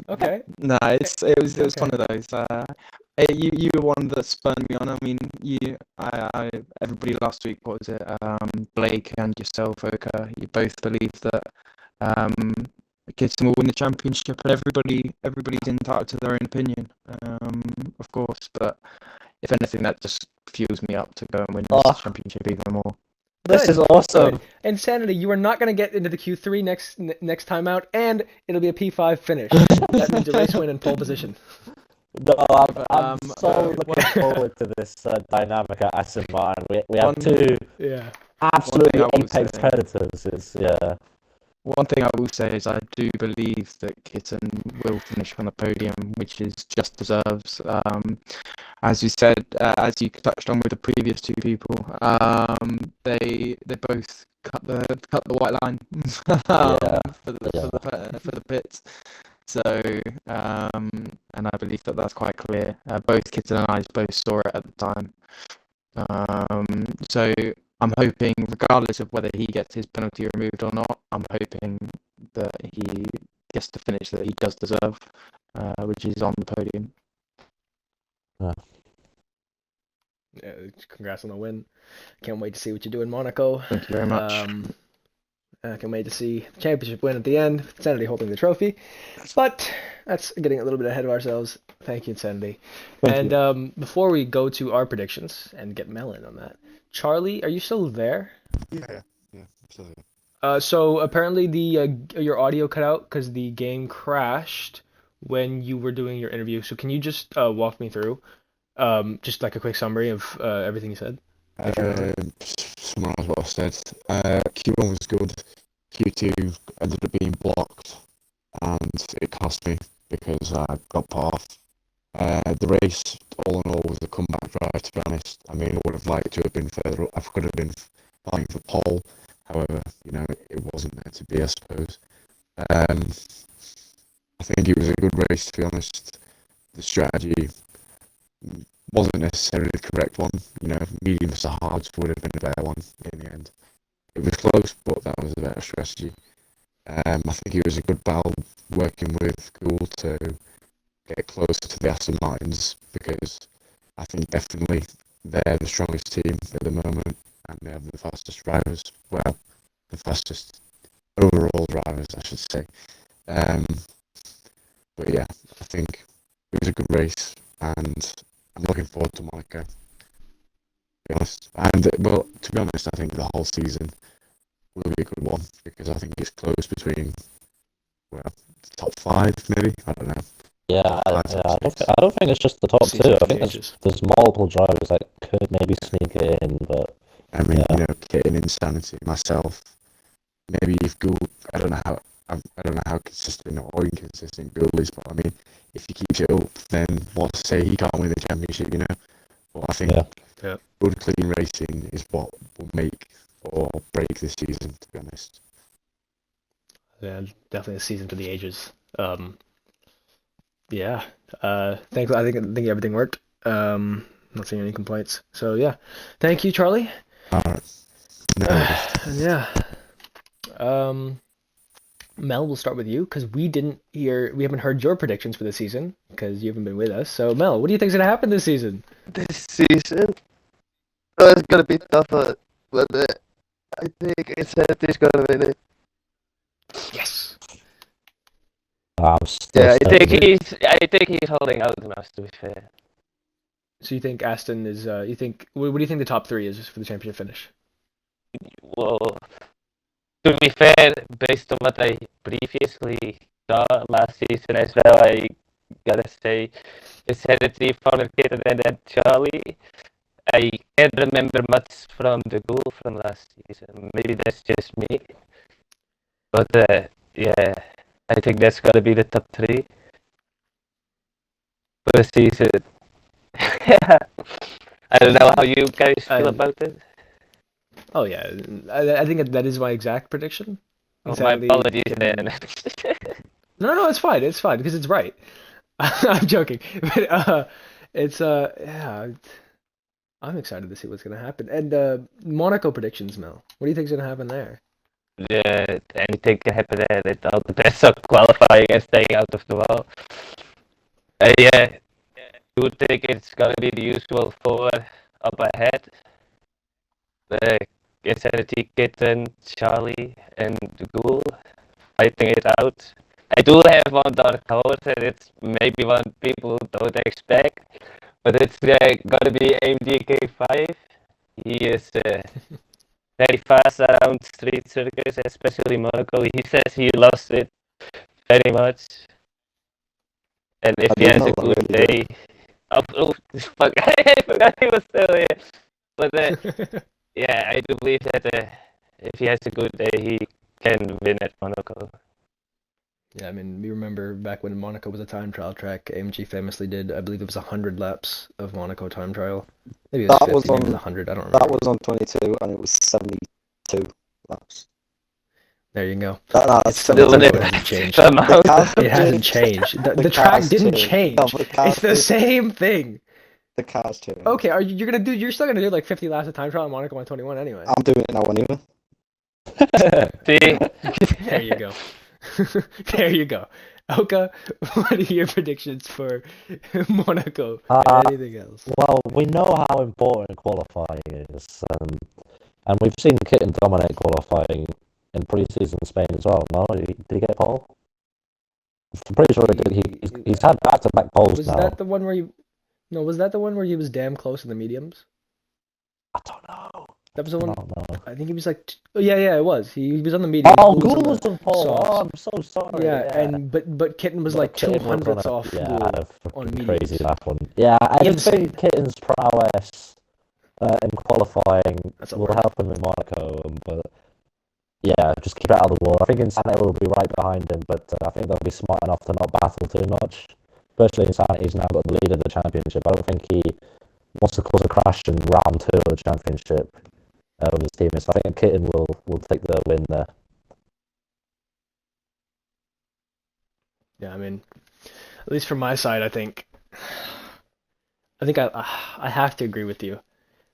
Okay. no, it was Okay. one of those. You were one that spurred me on. I mean, everybody last week, what was it? Blake and yourself, Oka, you both believed that Kitson will win the championship, and everybody's entitled to their own opinion, of course. But if anything, that just fuels me up to go and win this championship even more. This is awesome. Good. Insanity, you are not going to get into the Q3 next time out, and it'll be a P5 finish. That means a race win and pole position. No, I'm so looking forward to this dynamic at Aston Martin. We have two absolutely apex predators. One thing I will say is I do believe that Kitten will finish on the podium, which is just deserves. As you said, as you touched on with the previous two people, they both cut the white line for the pits. So, and I believe that that's quite clear. Both Kitten and I both saw it at the time. So I'm hoping, regardless of whether he gets his penalty removed or not, I'm hoping that he gets the finish that he does deserve, which is on the podium. Yeah, congrats on the win. Can't wait to see what you do in Monaco. Thank you very much. I can wait to see the championship win at the end. Insanity holding the trophy. But that's getting a little bit ahead of ourselves. Thank you, Insanity. Before we go to our predictions and get Mel in on that, Charlie, are you still there? Yeah, I'm still here. So apparently your audio cut out because the game crashed when you were doing your interview. So can you just walk me through just like a quick summary of everything you said? Summarize what I said. Q1 was good. Q2 ended up being blocked, and it cost me because I got put off. The race, all in all, was a comeback drive, to be honest. I mean, I would have liked to have been further up. I could have been fighting for pole. However, it wasn't meant to be, I suppose. I think it was a good race, to be honest. The strategy wasn't necessarily the correct one. Mediums to hards would have been a better one in the end. It was close, but that was a better strategy. I think it was a good battle working with Gould to get closer to the Aston Martins, because I think definitely they're the strongest team at the moment, and they have the fastest drivers. Well, the fastest overall drivers, I should say. But yeah, I think it was a good race, and I'm looking forward to Monaco, to be honest. And well, to be honest, I think the whole season will be a good one, because I think it's close between, well, the top five maybe. I don't know. Yeah, Top five, top six. I don't think it's just the top Season two. I for the think ages. there's multiple drivers that could maybe sneak it in, but I mean, yeah. you know, Kitten, Insanity, myself. Maybe if Gould, I don't know how consistent or inconsistent Gould is, but I mean, if he keeps it up, then what's to say he can't win the championship, you know? But I think Yeah. good, clean racing is what will make or break this season, to be honest. Yeah, definitely a season for the ages. Yeah. I think everything worked. Not seeing any complaints. So yeah, thank you, Charlie. All right. No worries. And yeah. Mel, we'll start with you because we haven't heard your predictions for the season because you haven't been with us. So Mel, what do you think's gonna happen this season? This season, it's gonna be tougher, but I think Insanity's gonna win it. Yes. I'm still Yeah, certain. I think he's holding out the most, to be fair. So you think Aston is? You think? What do you think the top three is for the championship finish? Well, to be fair, based on what I previously saw last season as well, I gotta say Insanity, Founder Kitten, and then Charlie. I can't remember much from the goal from last season. Maybe that's just me. But yeah, I think that's gotta be the top three for the season. I don't know how you guys feel about it. Oh yeah, I think that is my exact prediction. Oh, my Insanity apologies can- then. No, it's fine. It's fine because it's right. I'm joking, but it's yeah. I'm excited to see what's gonna happen. And Monaco predictions, Mel. What do you think's gonna happen there? Yeah, anything can happen there. It all depends on qualifying and staying out of the wall. Yeah, you would think it's gonna be the usual four up ahead. Insanity, Kitten, Charlie, and Ghoul fighting it out. I do have one dark horse, and it's maybe one people don't expect, but it's gonna be AMDK5. He is very fast around street circuits, especially Monaco. He says he loves it very much, and if I he didn't has know a that, good really day, fuck, I forgot he was still here. But yeah, I do believe that if he has a good day, he can win at Monaco. Yeah, I mean, we remember back when Monaco was a time trial track, AMG famously did, I believe it was 100 laps of Monaco time trial. Maybe it was That 50, was maybe it was on 100, I don't remember. that was on 22, and it was 72 laps. There you go. That's It's still Still somehow an it hasn't changed. impressive amount. The cars It hasn't changed. changed. The The track cars didn't changed. change. No, the cars It's the did. same thing. The cars changed. Okay, you're still gonna do like 50 laps of time trial in Monaco 121 anyway. I'm doing it now anyway. See, There you go. There you go. Oka, what are your predictions for Monaco and anything else? Well, we know how important qualifying is, and we've seen Kitten dominate qualifying in pre-season Spain as well. No, did he get pole? I'm pretty sure he did. He's had back-to-back poles Was now. that the one where was that the one where he was damn close in the mediums? I don't know. That was the one. I don't know. I think he was like. Oh yeah, it was. He was on the mediums. Oh, Gould Gould on was the on pole. softs. Oh, I'm so sorry. Yeah, and but Kitten was like Kitten 200ths was on off yeah, Gould had a on fucking mediums. crazy lap one. Yeah, I just Insane. think Kitten's prowess in qualifying That's a will word. help him in Monaco, but yeah, just keep it out of the wall. I think Insanity will be right behind him, but I think they'll be smart enough to not battle too much. Especially Insanity's now got the lead of the championship. I don't think he wants to cause a crash in round 2 of the championship with his teammates. So I think Kitten will take the win there. Yeah, I mean, at least from my side, I think I have to agree with you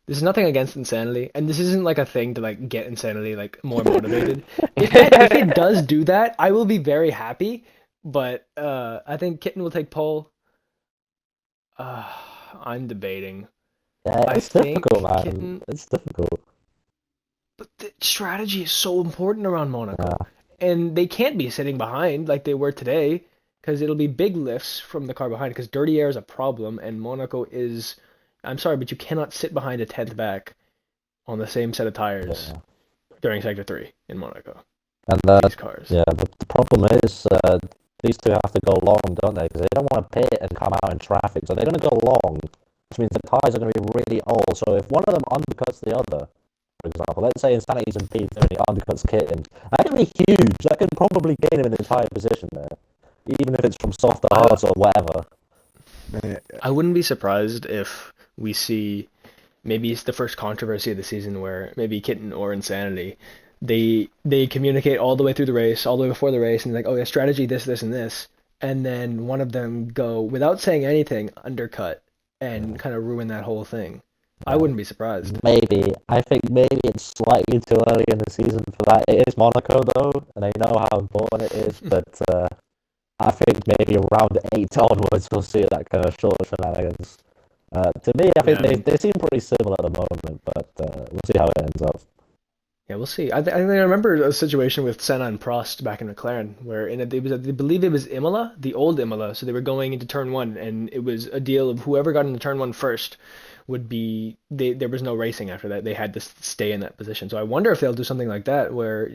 This is nothing against Insanity, and this isn't like a thing to like get Insanity like more motivated. If it does do that, I will be very happy. But I think Kitten will take pole. Uh, I'm debating. Yeah, I it's think difficult, man. Kitten, It's difficult. but the strategy is so important around Yeah, Monaco, and they can't be sitting behind like they were today, because it'll be big lifts from the car behind. Because dirty air is a problem, and Monaco is. I'm sorry, but you cannot sit behind a tenth back on the same set of tires yeah. during Sector 3 in Monaco. And These cars. yeah, but the problem is these two have to go long, don't they? Because they don't want to pit and come out in traffic, so they're going to go long, which means the tires are going to be really old. So if one of them undercuts the other, for example, let's say Insanity's in P3 and he undercuts Kitten, that can be huge. That can probably gain him an entire position there, even if it's from soft to hard or whatever. I wouldn't be surprised if we see maybe it's the first controversy of the season where maybe Kitten or Insanity they communicate all the way through the race, all the way before the race, and like, oh yeah, strategy this and this, and then one of them go without saying anything, undercut and kind of ruin that whole thing. I wouldn't be surprised. Maybe. I think maybe it's slightly too early in the season for that. It is Monaco though, and I know how important it is, but I think maybe around 8 onwards we'll see that kind of short shenanigans. To me, I think they seem pretty similar at the moment, but we'll see how it ends up. Yeah, we'll see. I remember a situation with Senna and Prost back in McLaren where it was, I believe it was Imola, the old Imola. So they were going into turn one, and it was a deal of whoever got into turn one first would be there was no racing after that. They had to stay in that position. So I wonder if they'll do something like that where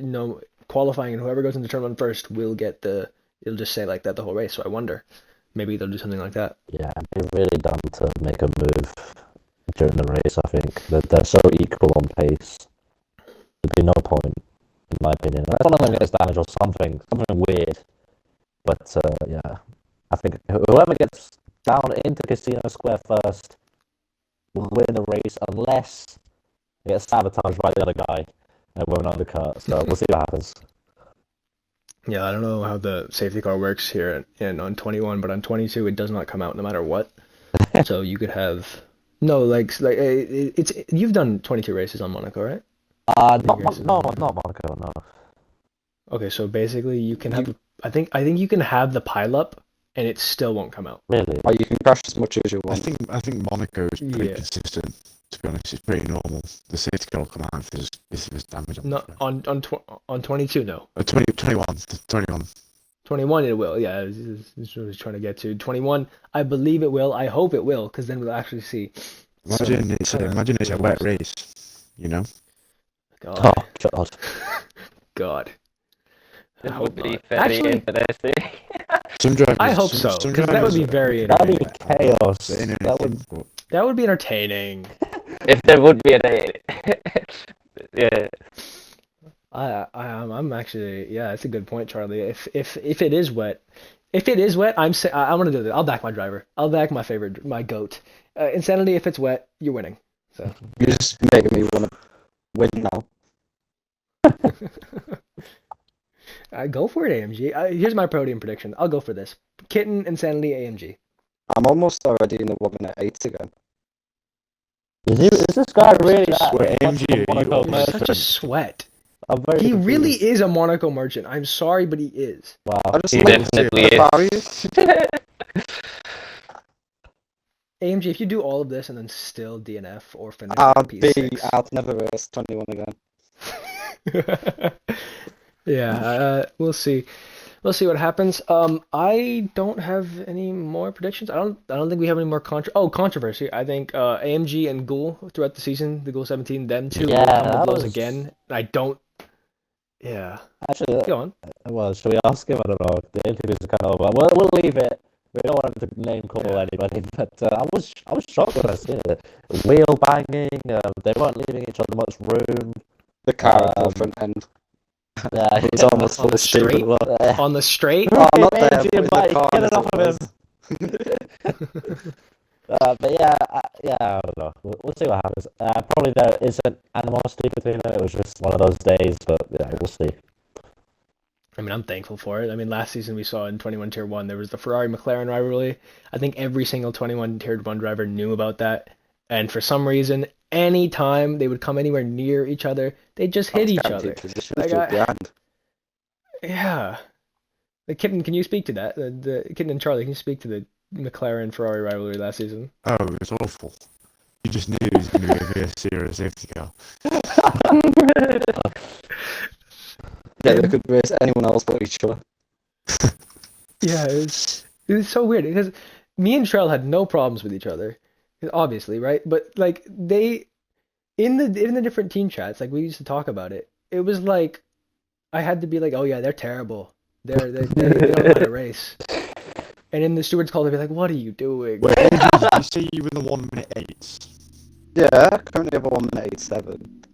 qualifying and whoever goes into turn one first will get it'll just say like that the whole race. So I wonder maybe they'll do something like that. Yeah, they're really dumb to make a move during the race. I think that they're so equal on pace. There'd be no point, in my opinion. Unless one of them gets damaged or something weird. But yeah, I think whoever gets down into Casino Square first will win the race, unless they get sabotaged by the other guy and we're an undercut. So we'll see what happens. Yeah, I don't know how the safety car works here on 21, but on 22 it does not come out no matter what. So you could have it's you've done 22 races on Monaco, right? Not Monaco, no. Okay, so basically you can have I think you can have the pileup and it still won't come out. Really? Or you can crash as much as you want. I think Monaco is pretty Yeah. consistent. To be honest, it's pretty normal. The safety car will come out if there's damage. Not on 22, no. 21. 21 it will. Yeah, this is what I was trying to get to. 21, I believe it will. I hope it will, because then we'll actually see. Imagine it's a wet race, you know? God. Oh, God. God. I It hope would be not. very Actually, interesting. Some drivers, I hope so, some because that would be very That'd be entertaining. chaos. That would be entertaining. If there would be yeah. I'm actually, yeah, that's a good point, Charlie. If it is wet, I want to do this. I'll back my driver. I'll back my goat. Insanity, if it's wet, you're winning. So You're just making me want to win now. go for it, AMG. Here's my podium prediction. I'll go for this. Kitten, Insanity, AMG. I'm almost already in the 1:08 again. Is this guy really that Wait, much of a AMG, Monaco you- He's such a merchant? sweat. I'm very He confused. really is a Monaco merchant. I'm sorry, but he is. Wow. I just He like definitely the is. barriers. AMG, if you do all of this and then still DNF or finish I'll never race 21 again. Yeah, we'll see. We'll see what happens. I don't have any more predictions. I don't think we have any more controversy. I think AMG and Ghoul throughout the season, the Ghoul 17, them two will come to blows again. I don't. Yeah. Actually, Go on. well, should we ask him? I don't know. The interviews are kind of over. We'll leave it. We don't want him to name call anybody, but I was shocked when I see it. Wheel banging. They weren't leaving each other much room. The car at the front end. Yeah, It was almost full of steam as well. On the straight? Oh, not there, AMG but in the might get corners it off it of was. him. But yeah, I don't know. We'll see what happens. Probably there isn't animosity between them. It was just one of those days, but yeah, we'll see. I mean, I'm thankful for it. I mean, last season we saw in 21 Tier 1, there was the Ferrari-McLaren rivalry. I think every single 21 Tier 1 driver knew about that. And for some reason, any time they would come anywhere near each other, they'd just hit each other. Position Like, behind. yeah. The Kitten, can you speak to that? The Kitten and Charlie, can you speak to the McLaren Ferrari rivalry last season? Oh, it was awful. You just knew it was going to be a serious safety car. Yeah, they could race anyone else but each other. Yeah, it was so weird because me and Trell had no problems with each other, obviously, right? But like they in the different team chats, like we used to talk about it. It was like I had to be like, oh yeah, they're terrible. They don't know how to race. And in the stewards call, they'd be like, what are you doing? Wait, did you say you were in the 1 minute 8s? Yeah, currently have a 1 minute 8.7.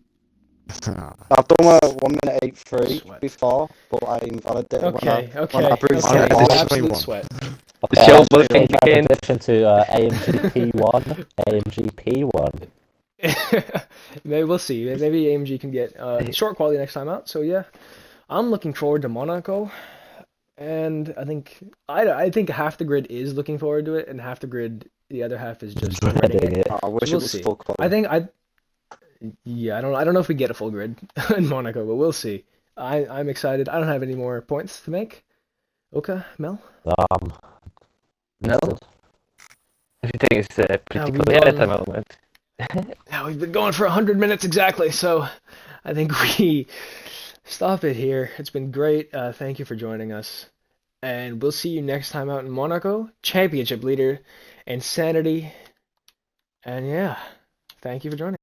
I've done a 1 minute 8.3 Sweat. before, but I invalidated Okay, when okay, I briefly okay. I lost. did Absolute 21. sweat. Okay, Show I'll what change you my can. prediction to AMG P1, AMG P1. Maybe we'll see. Maybe AMG can get short quality next time out. So yeah, I'm looking forward to Monaco, and I think half the grid is looking forward to it, and half the grid, the other half is just dreading Dreading it. it. I wish So we'll it was see. full quality. Yeah, I don't know if we get a full grid in Monaco, but we'll see. I'm excited. I don't have any more points to make. Okay, Mel. No? Everything is Yeah, pretty we've clear at the gone. moment. Yeah, we've been going for 100 minutes exactly, so I think we stop it here. It's been great. Thank you for joining us, and we'll see you next time out in Monaco. Championship leader, Insanity, and yeah, thank you for joining.